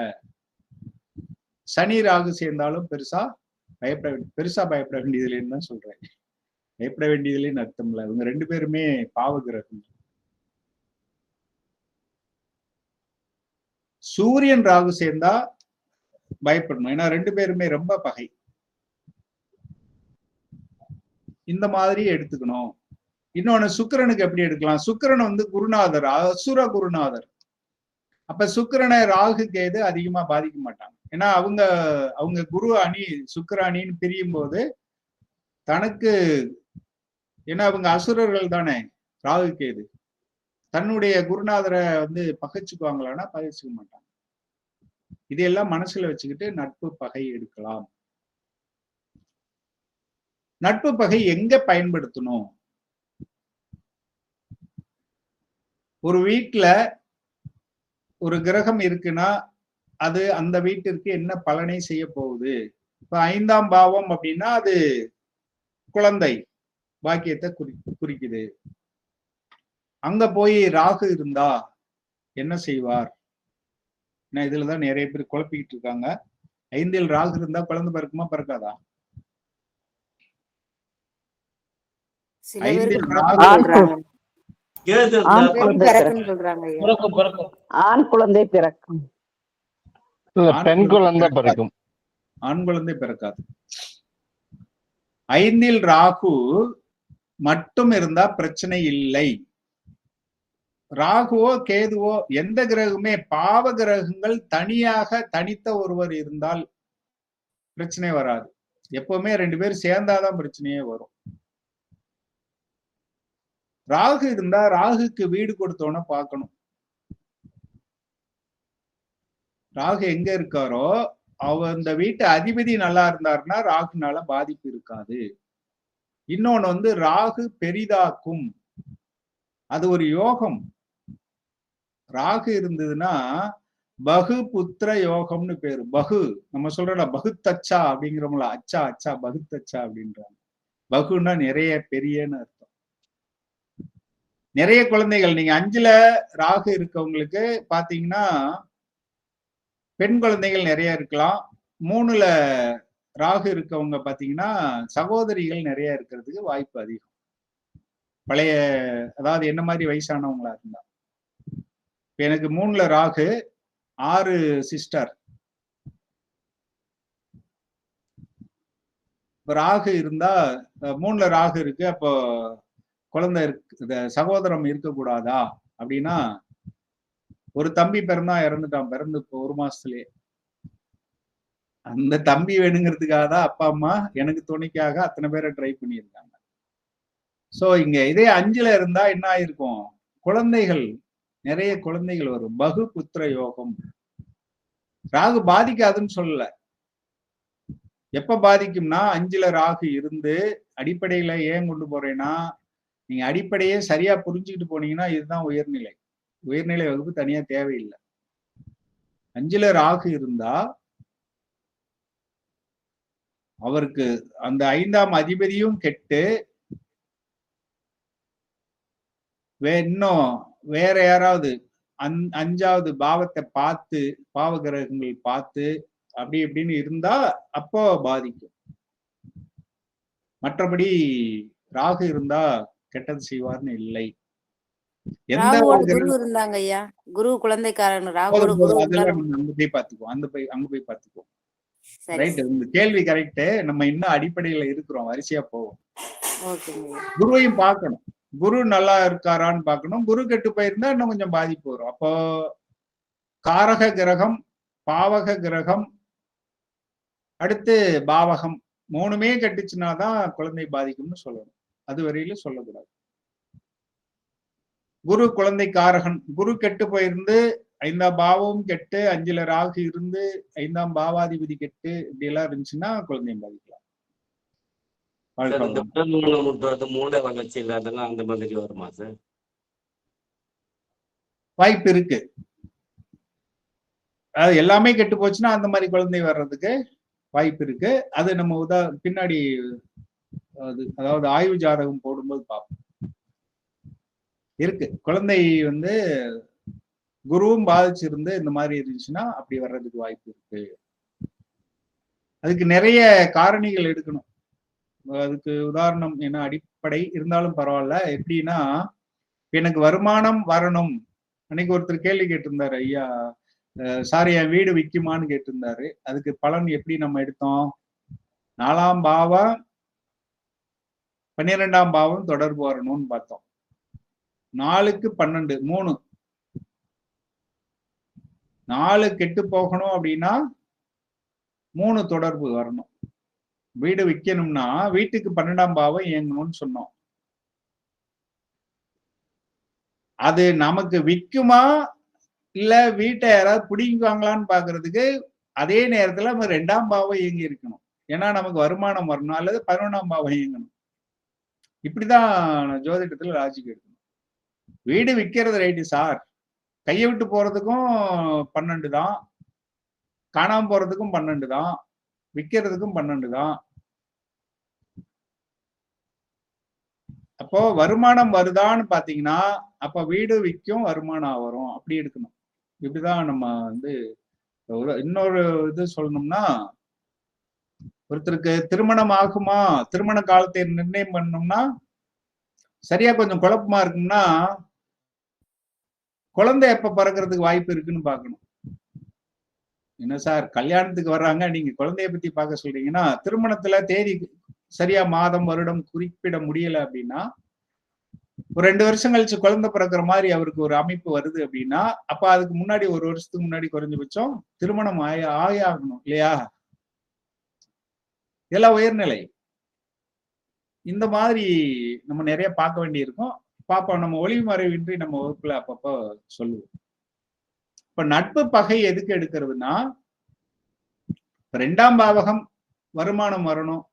சனி ராகு சேர்ந்தாலும் பெருசா பயப்பட வேண்டியது இல்லைன்னு தான் சொல்றேன். பயப்பட வேண்டியதில்லைன்னு அர்த்தம் இல்ல. இவங்க 2 பேருமே பாவ கிரகம். சூரியன் ராகு சேர்ந்தா பயப்படணும். ஏன்னா 2 பேருமே ரொம்ப பகை. இந்த மாதிரி எடுத்துக்கணும். இன்னொன்னு சுக்கிரனுக்கு எப்படி எடுக்கலாம்? சுக்கிரன் வந்து குருநாதர், அசுர குருநாதர். அப்ப சுக்கிரனை ராகு கேது அதிகமா பாதிக்க மாட்டாங்க. ஏன்னா அவங்க குரு அணி சுக்கிர அணின்னு பிரியும் போது தனக்கு, ஏன்னா அவங்க அசுரர்கள் தானே ராகு கேது, தன்னுடைய குருநாதரை வந்து பகைச்சுக்குவாங்களான்னா பகைச்சுக்க மாட்டாங்க. இதையெல்லாம் மனசுல வச்சுக்கிட்டு நட்பு பகை எடுக்கலாம். நட்பு பகை எங்க பயன்படுத்தணும்? ஒரு வீட்டுல ஒரு கிரகம் இருக்குன்னா அது அந்த வீட்டிற்கு என்ன பலனை செய்ய போகுது? இப்ப 5ஆம் பாவம் அப்படின்னா அது குழந்தை பாக்கியத்தை குறிக்குது. அங்க போய் ராகு இருந்தா என்ன செய்வார்? இதுலதான் நிறைய பேர் குழப்பிக்கிட்டு இருக்காங்க. 5ல் ராகு இருந்தா குழந்தை பிறக்குமா பிறக்காதா? 5ல் ராகு ஆண் குழந்தை பிறக்கும். பெண் குழந்தை பிறக்கும். ஆண் குழந்தை பிறக்காது. 5ல் ராகு மட்டும் இருந்தா பிரச்சனை இல்லை. ராகுவோ கேதுவோ எந்த கிரகமே, பாவ கிரகங்கள் தனியாக தனித்த ஒருவர் இருந்தால் பிரச்சனை வராது. எப்பவுமே 2 பேர் சேர்ந்தாதான் பிரச்சனையே வரும். ராகு இருந்தா ராகுக்கு வீடு கொடுத்தோன்னு பார்க்கணும். ராகு எங்க இருக்காரோ அந்த வீட்டு அதிபதி நல்லா இருந்தாருன்னா ராகுனால பாதிப்பு இருக்காது. இன்னொன்னு வந்து ராகு பெரிதாக்கும், அது ஒரு யோகம். ராகு இருந்ததுன்னா பகு புத்திர யோகம்னு பேரு. பகு நம்ம சொல்றோம்ல பகுத்தச்சா அப்படிங்கிறோம்ல, அச்சா அச்சா பகுத்தச்சா அப்படின்றாங்க. பகுன்னா நிறைய பெரியன்னு அர்த்தம். நிறைய குழந்தைகள், நீங்க 5ல ராகு இருக்கவங்களுக்கு பாத்தீங்கன்னா பெண் குழந்தைகள் நிறைய இருக்கலாம். 3ல ராகு இருக்கவங்க பாத்தீங்கன்னா சகோதரிகள் நிறைய இருக்கிறதுக்கு வாய்ப்பு அதிகம். பழைய, அதாவது என்ன மாதிரி வயசானவங்களா இருந்தா. எனக்கு 3ல ராகு, 6 சிஸ்டர். ராகு இருந்தா 3ல ராகு இருக்கு, அப்போ குழந்தை இருக்கு, சகோதரம் இருக்கக்கூடாதா அப்படின்னா, ஒரு தம்பி பிறந்தா இறந்துட்டான், பிறந்து 1 மாசத்துலயே. அந்த தம்பி வேணுங்கிறதுக்காக தான் அப்பா அம்மா எனக்கு துணைக்காக அத்தனை பேரை ட்ரை பண்ணியிருக்காங்க. சோ இங்க இதே 5ல இருந்தா என்ன ஆயிருக்கும்? குழந்தைகள், நிறைய குழந்தைகள் வரும். பகு புத்திர யோகம். ராகு பாதிக்காதுன்னு சொல்லல. எப்ப பாதிக்கும்னா 5ல ராகு இருந்து, அடிப்படையில ஏன் கொண்டு போறேன்னா, நீங்க அடிப்படையே சரியா புரிஞ்சுக்கிட்டு போனீங்கன்னா இதுதான் உயர்நிலை. உயர்நிலை வகுப்பு தனியா தேவையில்லை. 5ல ராகு இருந்தா அவருக்கு அந்த 5ஆம் அதிபதியும் கெட்டு, இன்னும் வேற யாராவது 5வது பாவத்தை பார்த்து, பாவ கிரகங்கள் பார்த்து அப்படி இப்படின்னு இருந்தா அப்போ பாதிக்கும். மற்றபடி ராகு இருந்தா கெட்டது செய்வார்னு இல்லை. எந்த குரு இருந்தாங்க ஐயா, குரு குழந்தைக்காரன் ராகுவோட குரு அதெல்லாம் அங்க போய் பார்த்துக்குவோம், அங்க போய் பார்த்துக்குவோம். ரைட், இந்த கேள்வி கரெக்ட். நம்ம இன்னும் அடிப்படையில இருக்கிறோம், வரிசையா போவோம். குருவையும் பார்க்கணும். குரு நல்லா இருக்காரான்னு பார்க்கணும். குரு கெட்டு போயிருந்தா இன்னும் கொஞ்சம் பாதிப்பு வரும். அப்போ காரக கிரகம், பாவக கிரகம், அடுத்து பாவகம், 3மே கெட்டுச்சுனாதான் குழந்தை பாதிக்கும்னு சொல்லணும். அது வரையில சொல்லக்கூடாது. குரு குழந்தை காரகன், குரு கெட்டு போயிருந்து 5ஆம் பாவமும் கெட்டு, 5ல ராகு இருந்து 5ஆம் பாவாதிபதி கெட்டு இப்படி எல்லாம் இருந்துச்சுன்னா குழந்தையும் பாதிக்கலாம். மூளை வளர்ச்சி இல்லாதெல்லாம் அந்த மாதிரி வருமா சார்? வாய்ப்பு இருக்கு. அது எல்லாமே கெட்டு போச்சுன்னா அந்த மாதிரி குழந்தை வர்றதுக்கு வாய்ப்பு இருக்கு. அது நம்ம பின்னாடி அதாவது ஆய்வு ஜாதகம் போடும்போது பார்ப்போம். இருக்கு குழந்தை வந்து குருவும் பாதிச்சிருந்து இந்த மாதிரி இருந்துச்சுன்னா அப்படி வர்றதுக்கு வாய்ப்பு இருக்கு. அதுக்கு நிறைய காரணிகள் எடுக்கணும். அதுக்கு உதாரணம் என்ன அடிப்படை இருந்தாலும் பரவாயில்ல. எப்படின்னா எனக்கு வருமானம் வரணும். அன்னைக்கு ஒருத்தர் கேள்வி கேட்டிருந்தாரு, ஐயா சாரி என் வீடு விற்குமான்னு கேட்டிருந்தாரு. அதுக்கு பலன் எப்படி நம்ம எடுத்தோம்? 4ஆம் பாவம் 12ஆம் பாவம் தொடர்பு வரணும்னு பார்த்தோம். 4க்கு 12 3 4 கெட்டு போகணும் அப்படின்னா 3 தொடர்பு வரணும். வீடு விற்கணும்னா வீட்டுக்கு 12ஆம் பாவம் இயங்கணும்னு சொன்னோம். அது நமக்கு விற்குமா இல்ல வீட்டை யாராவது பிடிக்குவாங்களான்னு பாக்குறதுக்கு அதே நேரத்துல நம்ம 2ஆம் பாவம் இயங்கி இருக்கணும். ஏன்னா நமக்கு வருமானம் வரணும், அல்லது 11ஆம் பாவம் இயங்கணும். இப்படிதான் ஜோதிடத்துல லாஜிக் எடுக்கணும். வீடு விற்கிறது ரைட்டு சார், கையை விட்டு போறதுக்கும் 12 தான், காணாம போறதுக்கும் 12 தான், விற்கிறதுக்கும் 12 தான். அப்போ வருமானம் வருதான்னு பாத்தீங்கன்னா அப்ப வீடு விற்கும் வருமானம் வரும், அப்படி எடுக்கணும். இப்படிதான் நம்ம வந்து இன்னொரு இது சொல்லணும்னா, ஒருத்தருக்கு திருமணம் ஆகுமா, திருமண காலத்தை நிர்ணயம் பண்ணணும்னா சரியா கொஞ்சம் குழப்பமா இருக்குன்னா குழந்தை எப்ப பிறக்கிறதுக்கு வாய்ப்பு இருக்குன்னு பார்க்கணும். என்ன சார் கல்யாணத்துக்கு வர்றாங்க, நீங்க குழந்தைய பத்தி பார்க்க சொல்றீங்கன்னா திருமணத்துல தேதி சரியா மாதம் வருடம் குறிப்பிட முடியல அப்படின்னா ஒரு 2 வருஷம் கழிச்சு குழந்தை பிறக்கிற மாதிரி அவருக்கு ஒரு அமைப்பு வருது அப்படின்னா அப்ப அதுக்கு முன்னாடி 1 வருஷத்துக்கு முன்னாடி குறைஞ்சபட்சம் திருமணம் ஆகணும் இல்லையா? இதெல்லாம் உயர்நிலை. இந்த மாதிரி நம்ம நிறைய பார்க்க வேண்டி இருக்கும். பாப்போம், நம்ம ஒளிமறைவின்றி நம்ம வகுப்புல அப்பப்போ சொல்லுவோம். இப்ப நட்பு பகை எதுக்கு எடுக்கிறதுனா 2ஆம் பாவகம் வருமானம் வரணும்,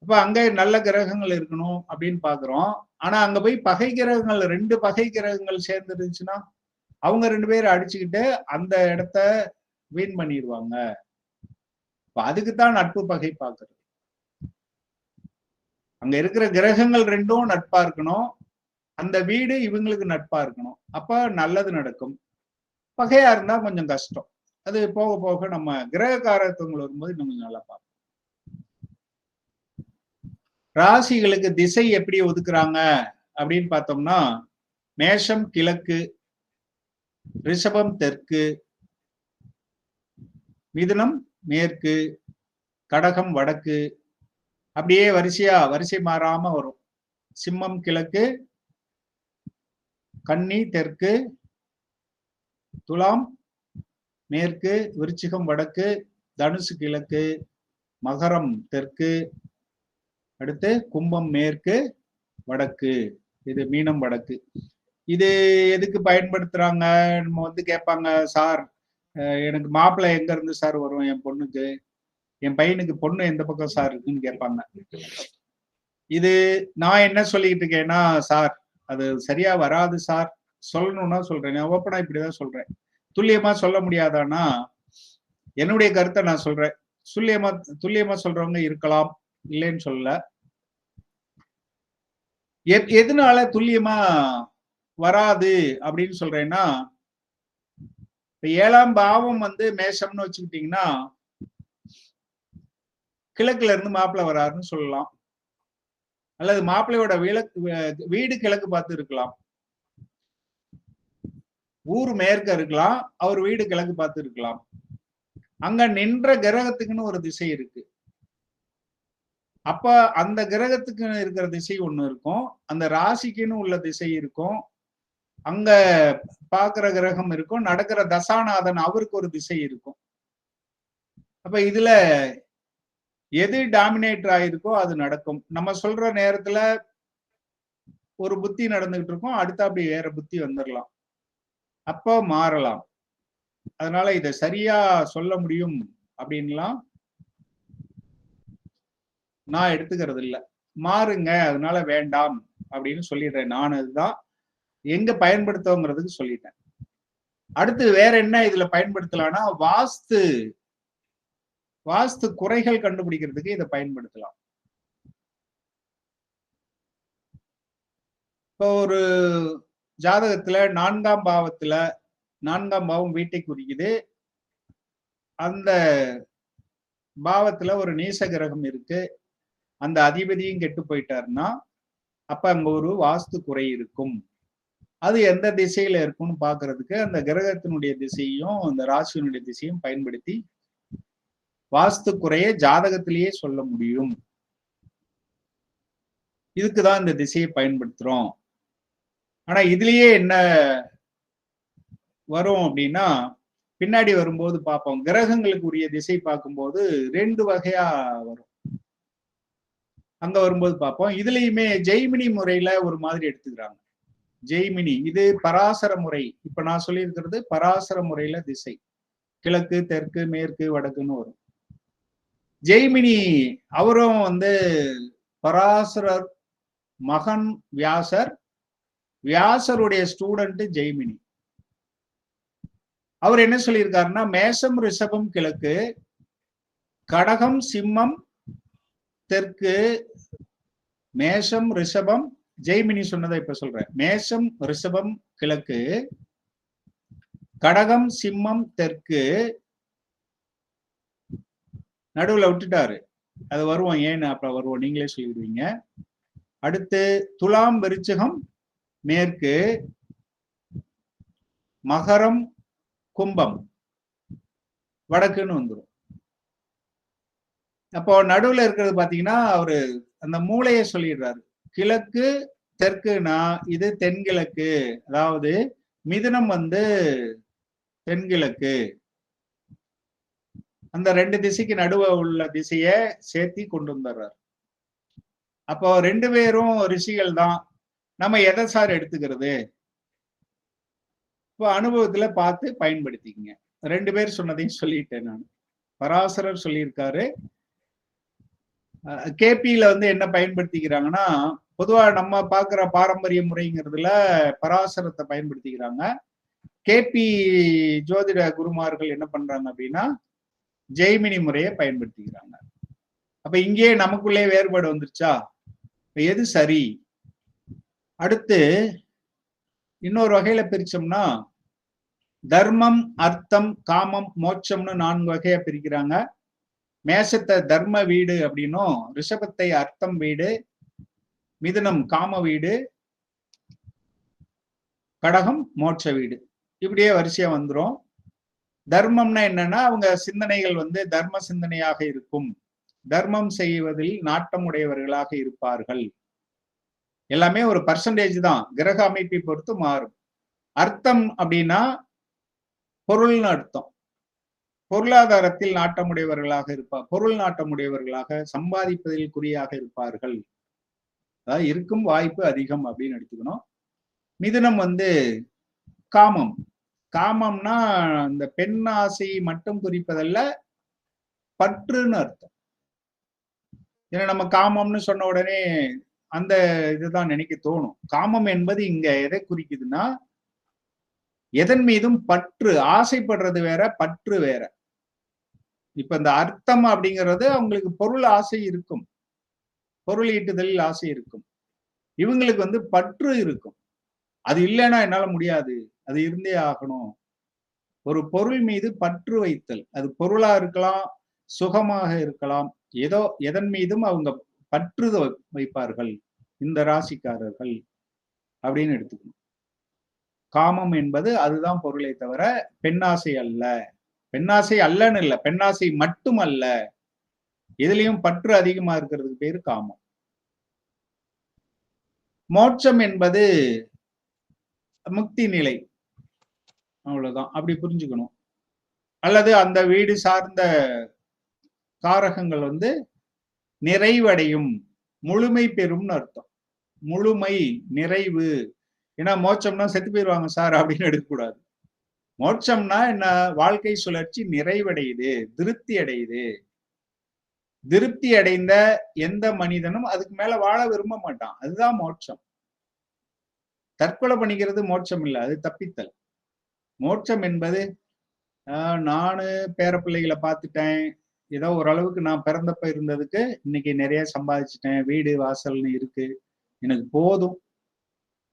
அப்ப அங்க நல்ல கிரகங்கள் இருக்கணும் அப்படின்னு பாக்குறோம். ஆனா அங்க போய் பகை கிரகங்கள் 2 பகை கிரகங்கள் சேர்ந்து இருந்துச்சுன்னா அவங்க 2 பேரும் அடிச்சுக்கிட்டு அந்த இடத்த வீண் பண்ணிடுவாங்க. அதுக்குத்தான் நட்பு பகை பார்க்கறது. அங்க இருக்கிற கிரகங்கள் 2ம் நட்பா இருக்கணும், அந்த வீடு இவங்களுக்கு நட்பா இருக்கணும். அப்ப நல்லது நடக்கும். பகையா இருந்தா கொஞ்சம் கஷ்டம். அது போக போக நம்ம கிரக காரகத்துவங்கள் வரும்போது இன்னும் கொஞ்சம் நல்லா பார்ப்போம். ராசிகளுக்கு திசை எப்படி ஒதுக்குறாங்க அப்படின்னு பார்த்தோம்னா மேஷம் கிழக்கு, ரிஷபம் தெற்கு, மிதுனம் மேற்கு, கடகம் வடக்கு, அப்படியே வரிசை மாறாம வரும். சிம்மம் கிழக்கு, கன்னி தெற்கு, துலாம் மேற்கு, விருச்சிகம் வடக்கு, தனுசு கிழக்கு, மகரம் தெற்கு, அடுத்து கும்பம் மேற்கு வடக்கு, இது மீனம் வடக்கு. இது எதுக்கு பயன்படுத்துறாங்க? நம்ம வந்து கேட்பாங்க, சார் எனக்கு மாப்பிள்ளை எங்க இருந்து சார் வரும் என் பொண்ணுக்கு, என் பையனுக்கு பொண்ணு எந்த பக்கம் சார் இருக்குன்னு கேட்பாங்க. இது நான் என்ன சொல்லிட்டு இருக்கேன்னா, சார் அது சரியா வராது சார், சொல்லணும்னா சொல்றேன், நான் ஓப்பனா இப்படிதான் சொல்றேன். துல்லியமா சொல்ல முடியாதானா என்னுடைய கருத்தை நான் சொல்றேன். துல்லியமா சொல்றவங்க இருக்கலாம், இல்லைன்னு சொல்லல. எதனால துல்லியமா வராது அப்படின்னு சொல்றேன்னா, இப்ப 7ஆம் பாவம் வந்து மேஷம்னு வச்சுக்கிட்டீங்கன்னா கிழக்குல இருந்து மாப்பிள்ளை வராருன்னு சொல்லலாம், அல்லது மாப்பிள்ளையோட வீடு கிழக்கு பார்த்து இருக்கலாம், ஊர் மேற்க இருக்கலாம், அவர் வீடு கிழக்கு பார்த்து இருக்கலாம். அங்க நின்ற கிரகத்துக்குன்னு ஒரு திசை இருக்கு. அப்ப அந்த கிரகத்துக்கு இருக்கிற திசை ஒண்ணு இருக்கும், அந்த ராசிக்குன்னு உள்ள திசை இருக்கும், அங்க பாக்குற கிரகம் இருக்கும், நடக்கிற தசாநாதன் அவருக்கு ஒரு திசை இருக்கும். அப்ப இதுல எது டாமினேட்டர் ஆயிருக்கோ அது நடக்கும். நம்ம சொல்ற நேரத்துல ஒரு புத்தி நடந்துகிட்டு இருக்கும், அடுத்த அப்படி வேற புத்தி வந்துடலாம், அப்போ மாறலாம். அதனால இதை சரியா சொல்ல முடியும் அப்படின்லாம் நான் எடுத்துக்கிறது இல்லை. மாறுங்க, அதனால வேண்டாம் அப்படின்னு சொல்லிடுறேன். நான் அதுதான் எங்க பயன்படுத்தோங்கிறதுக்கு சொல்லிட்டேன். அடுத்து வேற என்ன இதுல பயன்படுத்தலாம்னா வாஸ்து குறைகள் கண்டுபிடிக்கிறதுக்கு இதை பயன்படுத்தலாம். இப்போ ஒரு ஜாதகத்துல 4ஆம் பாவத்துல 4ஆம் பாவம் வீட்டை குறிக்குது. அந்த பாவத்துல ஒரு நீச கிரகம் இருக்கு. அந்த அதிபதியும் கெட்டு போயிட்டாருன்னா அப்ப அங்க ஒரு வாஸ்து குறை இருக்கும். அது எந்த திசையில இருக்கும்னு பாக்குறதுக்கு அந்த கிரகத்தினுடைய திசையும் அந்த ராசியினுடைய திசையும் பயன்படுத்தி வாஸ்து குறைய ஜாதகத்திலேயே சொல்ல முடியும். இதுக்குதான் இந்த திசையை பயன்படுத்துறோம். ஆனா இதுலயே என்ன வரும் அப்படின்னா பின்னாடி வரும்போது பார்ப்போம். கிரகங்களுக்கு உரிய திசை பார்க்கும்போது 2 வகையா வரும். அங்க வரும்போது பார்ப்போம். இதுலயுமே ஜெய்மினி முறையில ஒரு மாதிரி எடுத்துக்கிறாங்க. ஜெய்மினி இது பராசர முறை. இப்ப நான் சொல்லியிருக்கிறது பராசர முறையில திசை. கிழக்கு, தெற்கு, மேற்கு, வடக்குன்னு வரும். ஜெய்மினி அவரும் பராசரர் மகன் வியாசர், வியாசருடைய ஸ்டூடெண்ட் ஜெய்மினி. அவர் என்ன சொல்லியிருக்காருன்னா மேஷம் ரிஷபம் கிழக்கு, கடகம் சிம்மம் தெற்கு. மேஷம் ரிஷபம் ஜெய்மினி சொன்னதை இப்ப சொல்றேன். மேஷம் ரிஷபம் கிழக்கு, கடகம் சிம்மம் தெற்கு. நடுவுல விட்டுட்டாரு. அது வருவோம், ஏன்னு அப்புறம் வருவோம், நீங்களே சொல்லிடுவீங்க. அடுத்து துலாம் விருச்சிகம் மேற்கு, மகரம் கும்பம் வடக்குன்னு வந்துடும். அப்போ நடுவுல இருக்கிறது பாத்தீங்கன்னா அவரு அந்த மூளையை சொல்லிடுறாரு. கிழக்கு தெற்குனா இது தென்கிழக்கு, அதாவது மிதுனம் தென்கிழக்கு. அந்த 2 திசைக்கு நடுவே உள்ள திசைய சேர்த்தி கொண்டு வந்துடுறாரு. அப்போ 2 பேரும் ரிஷிகள் தான். நம்ம எதை சார் எடுத்துக்கிறது? இப்போ அனுபவத்துல பார்த்து பயன்படுத்திக்கங்க. 2 பேர் சொன்னதையும் சொல்லிட்டேன் நான். பராசரர் சொல்லியிருக்காரு. கேபியில என்ன பயன்படுத்திக்கிறாங்கன்னா பொதுவா நம்ம பார்க்குற பாரம்பரிய முறைங்கிறதுல பராசரத்தை பயன்படுத்திக்கிறாங்க. கேபி ஜோதிட குருமார்கள் என்ன பண்றாங்க அப்படின்னா ஜெய்மினி முறையை பயன்படுத்திக்கிறாங்க. அப்ப இங்கே நமக்குள்ளே வேறுபாடு வந்துருச்சா? எது சரி? அடுத்து இன்னொரு வகையில பிரிச்சோம்னா தர்மம், அர்த்தம், காமம், மோட்சம்னு 4 வகையா பிரிக்கிறாங்க. மேஷத்தை தர்ம வீடு அப்படின்னும், ரிஷபத்தை அர்த்தம் வீடு, மிதுனம் காம வீடு, கடகம் மோட்ச வீடு. இப்படியே வரிசையா வந்துரும். தர்மம்னா என்னன்னா அவங்க சிந்தனைகள் தர்ம சிந்தனையாக இருக்கும். தர்மம் செய்வதில் நாட்டம் உடையவர்களாக இருப்பார்கள். எல்லாமே ஒரு பர்சன்டேஜ் தான், கிரக அமைப்பை பொறுத்து மாறும். அர்த்தம் அப்படின்னா பொருள்னு அர்த்தம். பொருளாதாரத்தில் நாட்டமுடையவர்களாக இருப்பார், பொருள் நாட்டமுடையவர்களாக சம்பாதிப்பதில் குறியாக இருப்பார்கள். அதாவது இருக்கும் வாய்ப்பு அதிகம் அப்படின்னு எடுத்துக்கணும். மிதுனம் காமம். காமம்னா இந்த பெண் ஆசை மட்டும் குறிப்பதல்ல, பற்றுன்னு அர்த்தம். ஏன்னா நம்ம காமம்னு சொன்ன உடனே அந்த இதுதான் நினைக்க தோணும். காமம் என்பது இங்க எதை குறிக்குதுன்னா எதன் மீதும் பற்று, ஆசைப்படுறது வேற, பற்று வேற. இப்ப இந்த அர்த்தம் அப்படிங்கிறது அவங்களுக்கு பொருள் ஆசை இருக்கும், பொருள் ஈட்டுதலில் ஆசை இருக்கும். இவங்களுக்கு பற்று இருக்கும். அது இல்லைன்னா என்னால முடியாது, அது இருந்தே ஆகணும். ஒரு பொருள் மீது பற்று வைத்தல், அது பொருளா இருக்கலாம், சுகமாக இருக்கலாம், ஏதோ எதன் மீதும் அவங்க பற்று வைப்பார்கள் இந்த ராசிக்காரர்கள் அப்படின்னு எடுத்துக்கணும். காமம் என்பது அதுதான் பொருளை தவிர பெண்ணாசை அல்ல. பெண்ணாசை அல்லன்னு இல்லை, பெண்ணாசை மட்டும் அல்ல, எதுலயும் பற்று அதிகமா இருக்கிறதுக்கு பேரு காமம். மோட்சம் என்பது முக்தி நிலை, அவ்வளவுதான். அப்படி புரிஞ்சுக்கணும். அல்லது அந்த வீடு சார்ந்த காரகங்கள் நிறைவடையும், முழுமை பெறும்னு அர்த்தம். முழுமை, நிறைவு. ஏன்னா மோட்சம்னா செத்து போயிடுவாங்க சார் அப்படின்னு எடுக்கக்கூடாது. மோட்சம்னா என்ன? வாழ்க்கை சுழற்சி நிறைவடையுது, திருப்தி அடையுது. திருப்தி அடைந்த எந்த மனிதனும் அதுக்கு மேல வாழ விரும்ப மாட்டான். அதுதான் மோட்சம். தற்கொலை பண்ணிக்கிறது மோட்சம் இல்லை, அது தப்பித்தல். மோட்சம் என்பது நானு பேர பிள்ளைகளை பார்த்துட்டேன், ஏதோ ஓரளவுக்கு நான் பிறந்தப்ப இருந்ததுக்கு இன்னைக்கு நிறைய சம்பாதிச்சுட்டேன், வீடு வாசல்னு இருக்கு, எனக்கு போதும்,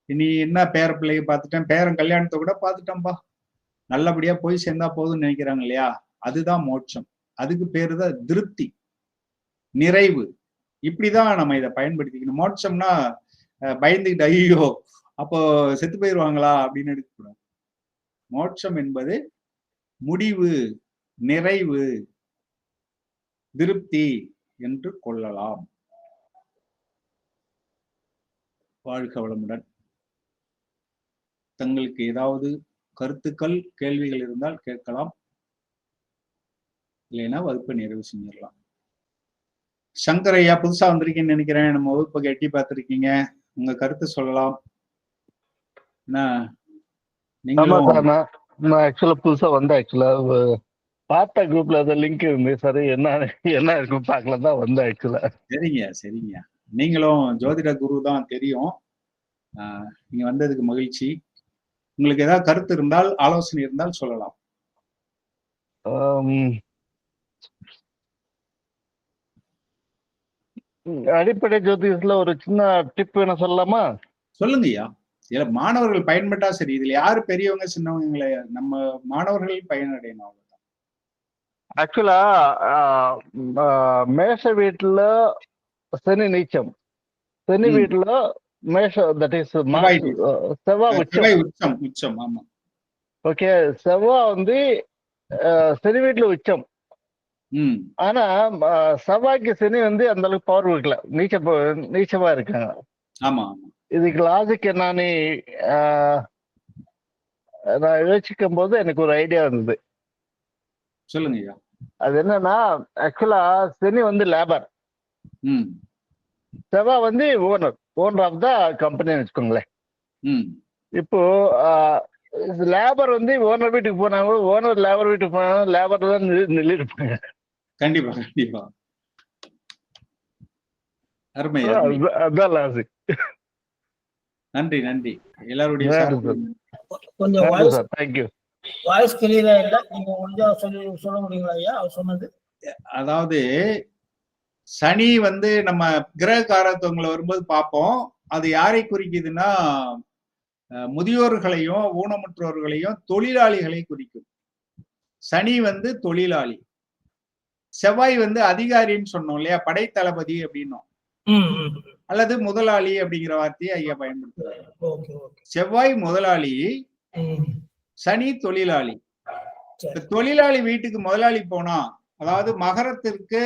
இனி என்ன பேர பிள்ளைய பார்த்துட்டேன், பேரன் கல்யாணத்தை கூட பார்த்துட்டேன்பா, நல்லபடியா போய் சேர்ந்தா போதும்னு நினைக்கிறாங்க இல்லையா? அதுதான் மோட்சம். அதுக்கு பேரு தான் திருப்தி, நிறைவு. இப்படிதான் நம்ம இதை பயன்படுத்திக்கணும். மோட்சம்னா பயந்துகிட்டு ஐயோ அப்போ செத்து போயிடுவாங்களா அப்படின்னு எடுக்கக்கூடாது. மோட்சம் என்பது முடிவு, நிறைவு, திருப்தி என்று கொள்ளலாம். வாழ்க வளமுடன். தங்களுக்கு ஏதாவது கருத்துக்கள், கேள்விகள் இருந்தால் கேட்கலாம். இல்லைன்னா வகுப்பை நிறைவு செஞ்சிடலாம். சங்கர் ஐயா புதுசா வந்திருக்கீங்கன்னு நினைக்கிறேன். நம்ம வகுப்பை எட்டி பார்த்திருக்கீங்க, உங்க கருத்து சொல்லலாம். நான் ஆக்சுவலா புதுசா வந்தேன். ஆக்சுவலா பார்த்த குரூப்ல அந்த லிங்க் இருந்து சரி என்ன இருக்கும் பார்க்கலாம் தான் வந்தேன் ஆக்சுவலா. சரிங்க. நீங்களும் ஜோதிட குரு தான் தெரியும். நீங்க வந்ததுக்கு மகிழ்ச்சி. உங்களுக்கு ஏதாவது கருத்து இருந்தால், ஆலோசனை இருந்தால் சொல்லலாம். அடிப்படை ஜோதிடத்துல ஒரு சின்ன டிப் என்ன சொல்லலாமா? சொல்லுங்க ஐயா. இதுல மாணவர்கள் பயன்பட்டா சரி. இதுல யாரு பெரியவங்க சின்னவங்கள, நம்ம மாணவர்கள் பயனடையணும். ஆக்சுவலா மேஷ வீட்டுல சனி நீச்சம், சனி வீட்டுல மேஷ தட் இஸ் செவ்வாய் உச்சம். ஆமா. ஓகே, செவ்வாய் வந்து சனி வீட்டுல உச்சம். ஆனா செவ்வாய்க்கு சனி வந்து அந்த அளவுக்கு பவர் இருக்கல, நீச்சமா இருக்காங்க. ஆமா. இதுக்கு லாஜிக் என்னன்னு நான் யோசிக்கும் போது எனக்கு ஒரு ஐடியா வந்தது. சொல்லுங்க ஐயா. அது என்னன்னா, ஆக்சுவலா சனி வந்து லேபர், செவ்வாய் வந்து ஓனர் ஆஃப் த கம்பெனி வச்சுக்கோங்களேன். இப்போ லேபர் வந்து ஓனர் வீட்டுக்கு போனாங்க, ஓனர் லேபர் வீட்டுக்கு போனாங்க, லேபர் தான் நின்றுப்பாங்க. கண்டிப்பா. அருமை. அதான் லாஜிக். நன்றி. எல்லாருடைய கொஞ்சம் வாய்ஸ் கிளியரா இல்ல, நீங்க கொஞ்சம் சொல்ல முடியுங்களா ஐயா அவர் சொன்னது? அதாவது சனி வந்து நம்ம கிரக காரத்துவங்களை வரும்போது பார்ப்போம். அது யாரை குறிக்குதுன்னா, முதியோர்களையும் ஊனமுற்றோர்களையும் தொழிலாளிகளை குறிக்கும். சனி வந்து தொழிலாளி, செவ்வாய் வந்து அதிகாரின்னு சொன்னோம் இல்லையா, படைத்தளபதி அப்படின்னும், அல்லது முதலாளி அப்படிங்கிற வார்த்தையை ஐயா பயன்படுத்துறாரு. செவ்வாய் முதலாளி, சனி தொழிலாளி. தொழிலாளி வீட்டுக்கு முதலாளி போனா, அதாவது மகரத்திற்கு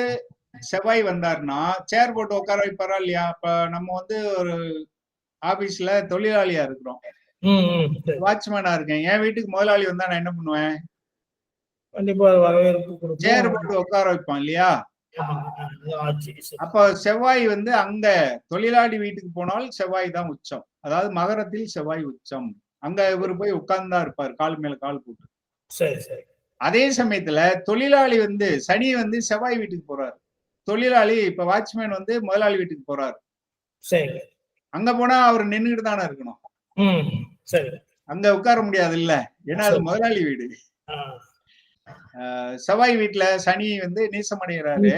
செவ்வாய் வந்தாருன்னா சேர் போட்டு உட்கார வைப்பாரா இல்லையா? இப்ப நம்ம வந்து ஒரு ஆபீஸ்ல தொழிலாளியா இருக்கிறோம், வாட்ச்மேனா இருக்கேன். என் வீட்டுக்கு முதலாளி வந்தா நான் என்ன பண்ணுவேன்? கண்டிப்பா வரவேற்பு கொடுப்போம், சேர் போட்டு உட்கார வைப்பான் இல்லையா? அப்ப செவ்வாய் வந்து அங்க தொழிலாளி வீட்டுக்கு போனால் செவ்வாய் தான் உச்சம். அதாவது மகரத்தில் செவ்வாய் உச்சம். அங்க இவர் போய் உட்கார்ந்துதான் இருப்பாரு, கால் மேல கால் போட்டு. சரி. அதே சமயத்துல தொழிலாளி வந்து சனி வந்து செவ்வாய் வீட்டுக்கு போறாரு, தொழிலாளி இப்ப வாட்ச்மேன் வந்து முதலாளி வீட்டுக்கு போறாரு. சரி. அங்க போனா அவர் நின்றுட்டு தானே இருக்கணும். சரி. அங்க உட்கார முடியாது இல்ல, ஏன்னா அது முதலாளி வீடு. செவ்வாய் வீட்டுல சனி வந்து நீசமடைகிறாரு.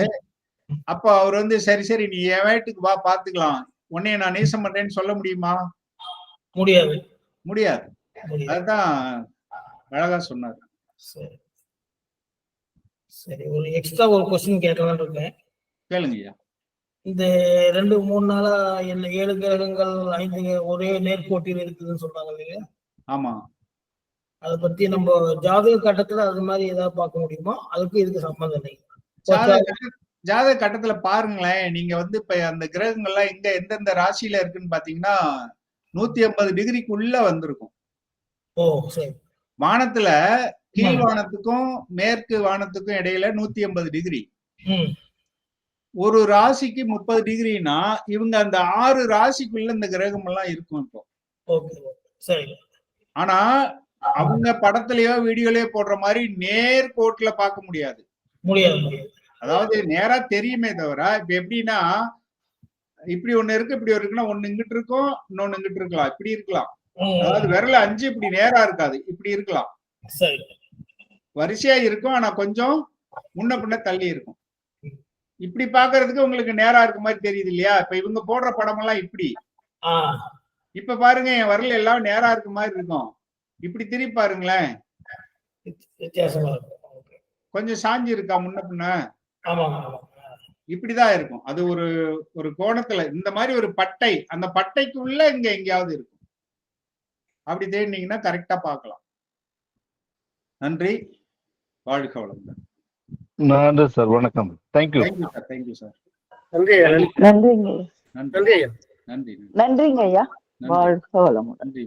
அப்ப அவர் வந்து சரி நீ என் வீட்டுக்கு வா பாத்துக்கலாம், உன்னைய நான் நீசம் பண்றேன்னு சொல்ல முடியுமா? முடியாது. அதுதான் அழகா சொன்னாரு. சரி, ஒரு எக்ஸ்ட்ரா ஒரு கொஸ்டின் கேட்கலான்னு இருக்கேன். கேளுங்கய்யா. இந்த 2-3 நாளா 7 கிரகங்கள் 5 ஒரே நேர்கோட்டில் இருக்குதுன்னு சொல்றாங்க இல்லையா? ஆமா. அதை பத்தி நம்ம ஜாதக கட்டத்துல அது மாதிரி ஏதாவது பார்க்க முடியுமா? அதுக்கு இதுக்கு சம்பந்தம் இல்லை. ஜாதக கட்டத்துல பாருங்களேன். நீங்க வந்து இப்ப அந்த கிரகங்கள்லாம் எங்க எந்தெந்த ராசியில இருக்குன்னு பாத்தீங்கன்னா 180 டிகிரிக்குள்ள வந்திருக்கும். சரி. வானத்துல கீழ் வானத்துக்கும் மேற்கு வானத்துக்கும் இடையில 180 டிகிரி. ஒரு ராசிக்கு 30 டிகிரினா இவங்க அந்த 6 ராசிக்குள்ள இந்த கிரகம் எல்லாம் இருக்கும் இப்போ. ஆனா அவங்க படத்திலயோ வீடியோலயோ போடுற மாதிரி நேர்கோட்டுல பார்க்க முடியாது. அதாவது நேரா தெரியுமே தவிர, இப்ப எப்படின்னா இப்படி ஒண்ணு இருக்கு, இப்படி ஒரு இருக்குன்னா ஒண்ணு இங்கிட்டு இருக்கும், இன்னொன்னு இங்கிட்டு இருக்கலாம், இப்படி இருக்கலாம். அதாவது விரல 5 இப்படி நேரா இருக்காது, இப்படி இருக்கலாம். வரிசையா இருக்கும், ஆனா கொஞ்சம் முன்ன பின்ன தள்ளி இருக்கும். இப்படி பாக்குறதுக்கு உங்களுக்கு நேரா இருக்க மாதிரி தெரியுது இல்லையா? இப்ப இவங்க போடுற படம் எல்லாம் இப்படி. இப்ப பாருங்க என் வரல எல்லாம் நேரா இருக்க மாதிரி இருக்கும். இப்படி திருப்பி பாருங்களேன், வித்தியாசமா இருக்கும். கொஞ்சம் சாஞ்சி இருக்கா முன்ன பின்ன. ஆமாங்க ஆமாங்க. இப்படிதான் இருக்கும். அது ஒரு ஒரு கோணத்துல இந்த மாதிரி ஒரு பட்டை, அந்த பட்டைக்குள்ள இங்க எங்கேயாவது இருக்கும். அப்படி தேடினீங்கன்னா கரெக்டா பார்க்கலாம். நன்றி, வாழ்க வளமுடன். நன்றி சார், வணக்கம். Thank you. Thank you sir, thank you sir. நன்றி ஐயா. நன்றிங்க நன்றி நன்றி ஐயா. நன்றி நன்றிங்க ஐயா. வாழ்க வளமுடன். நன்றி.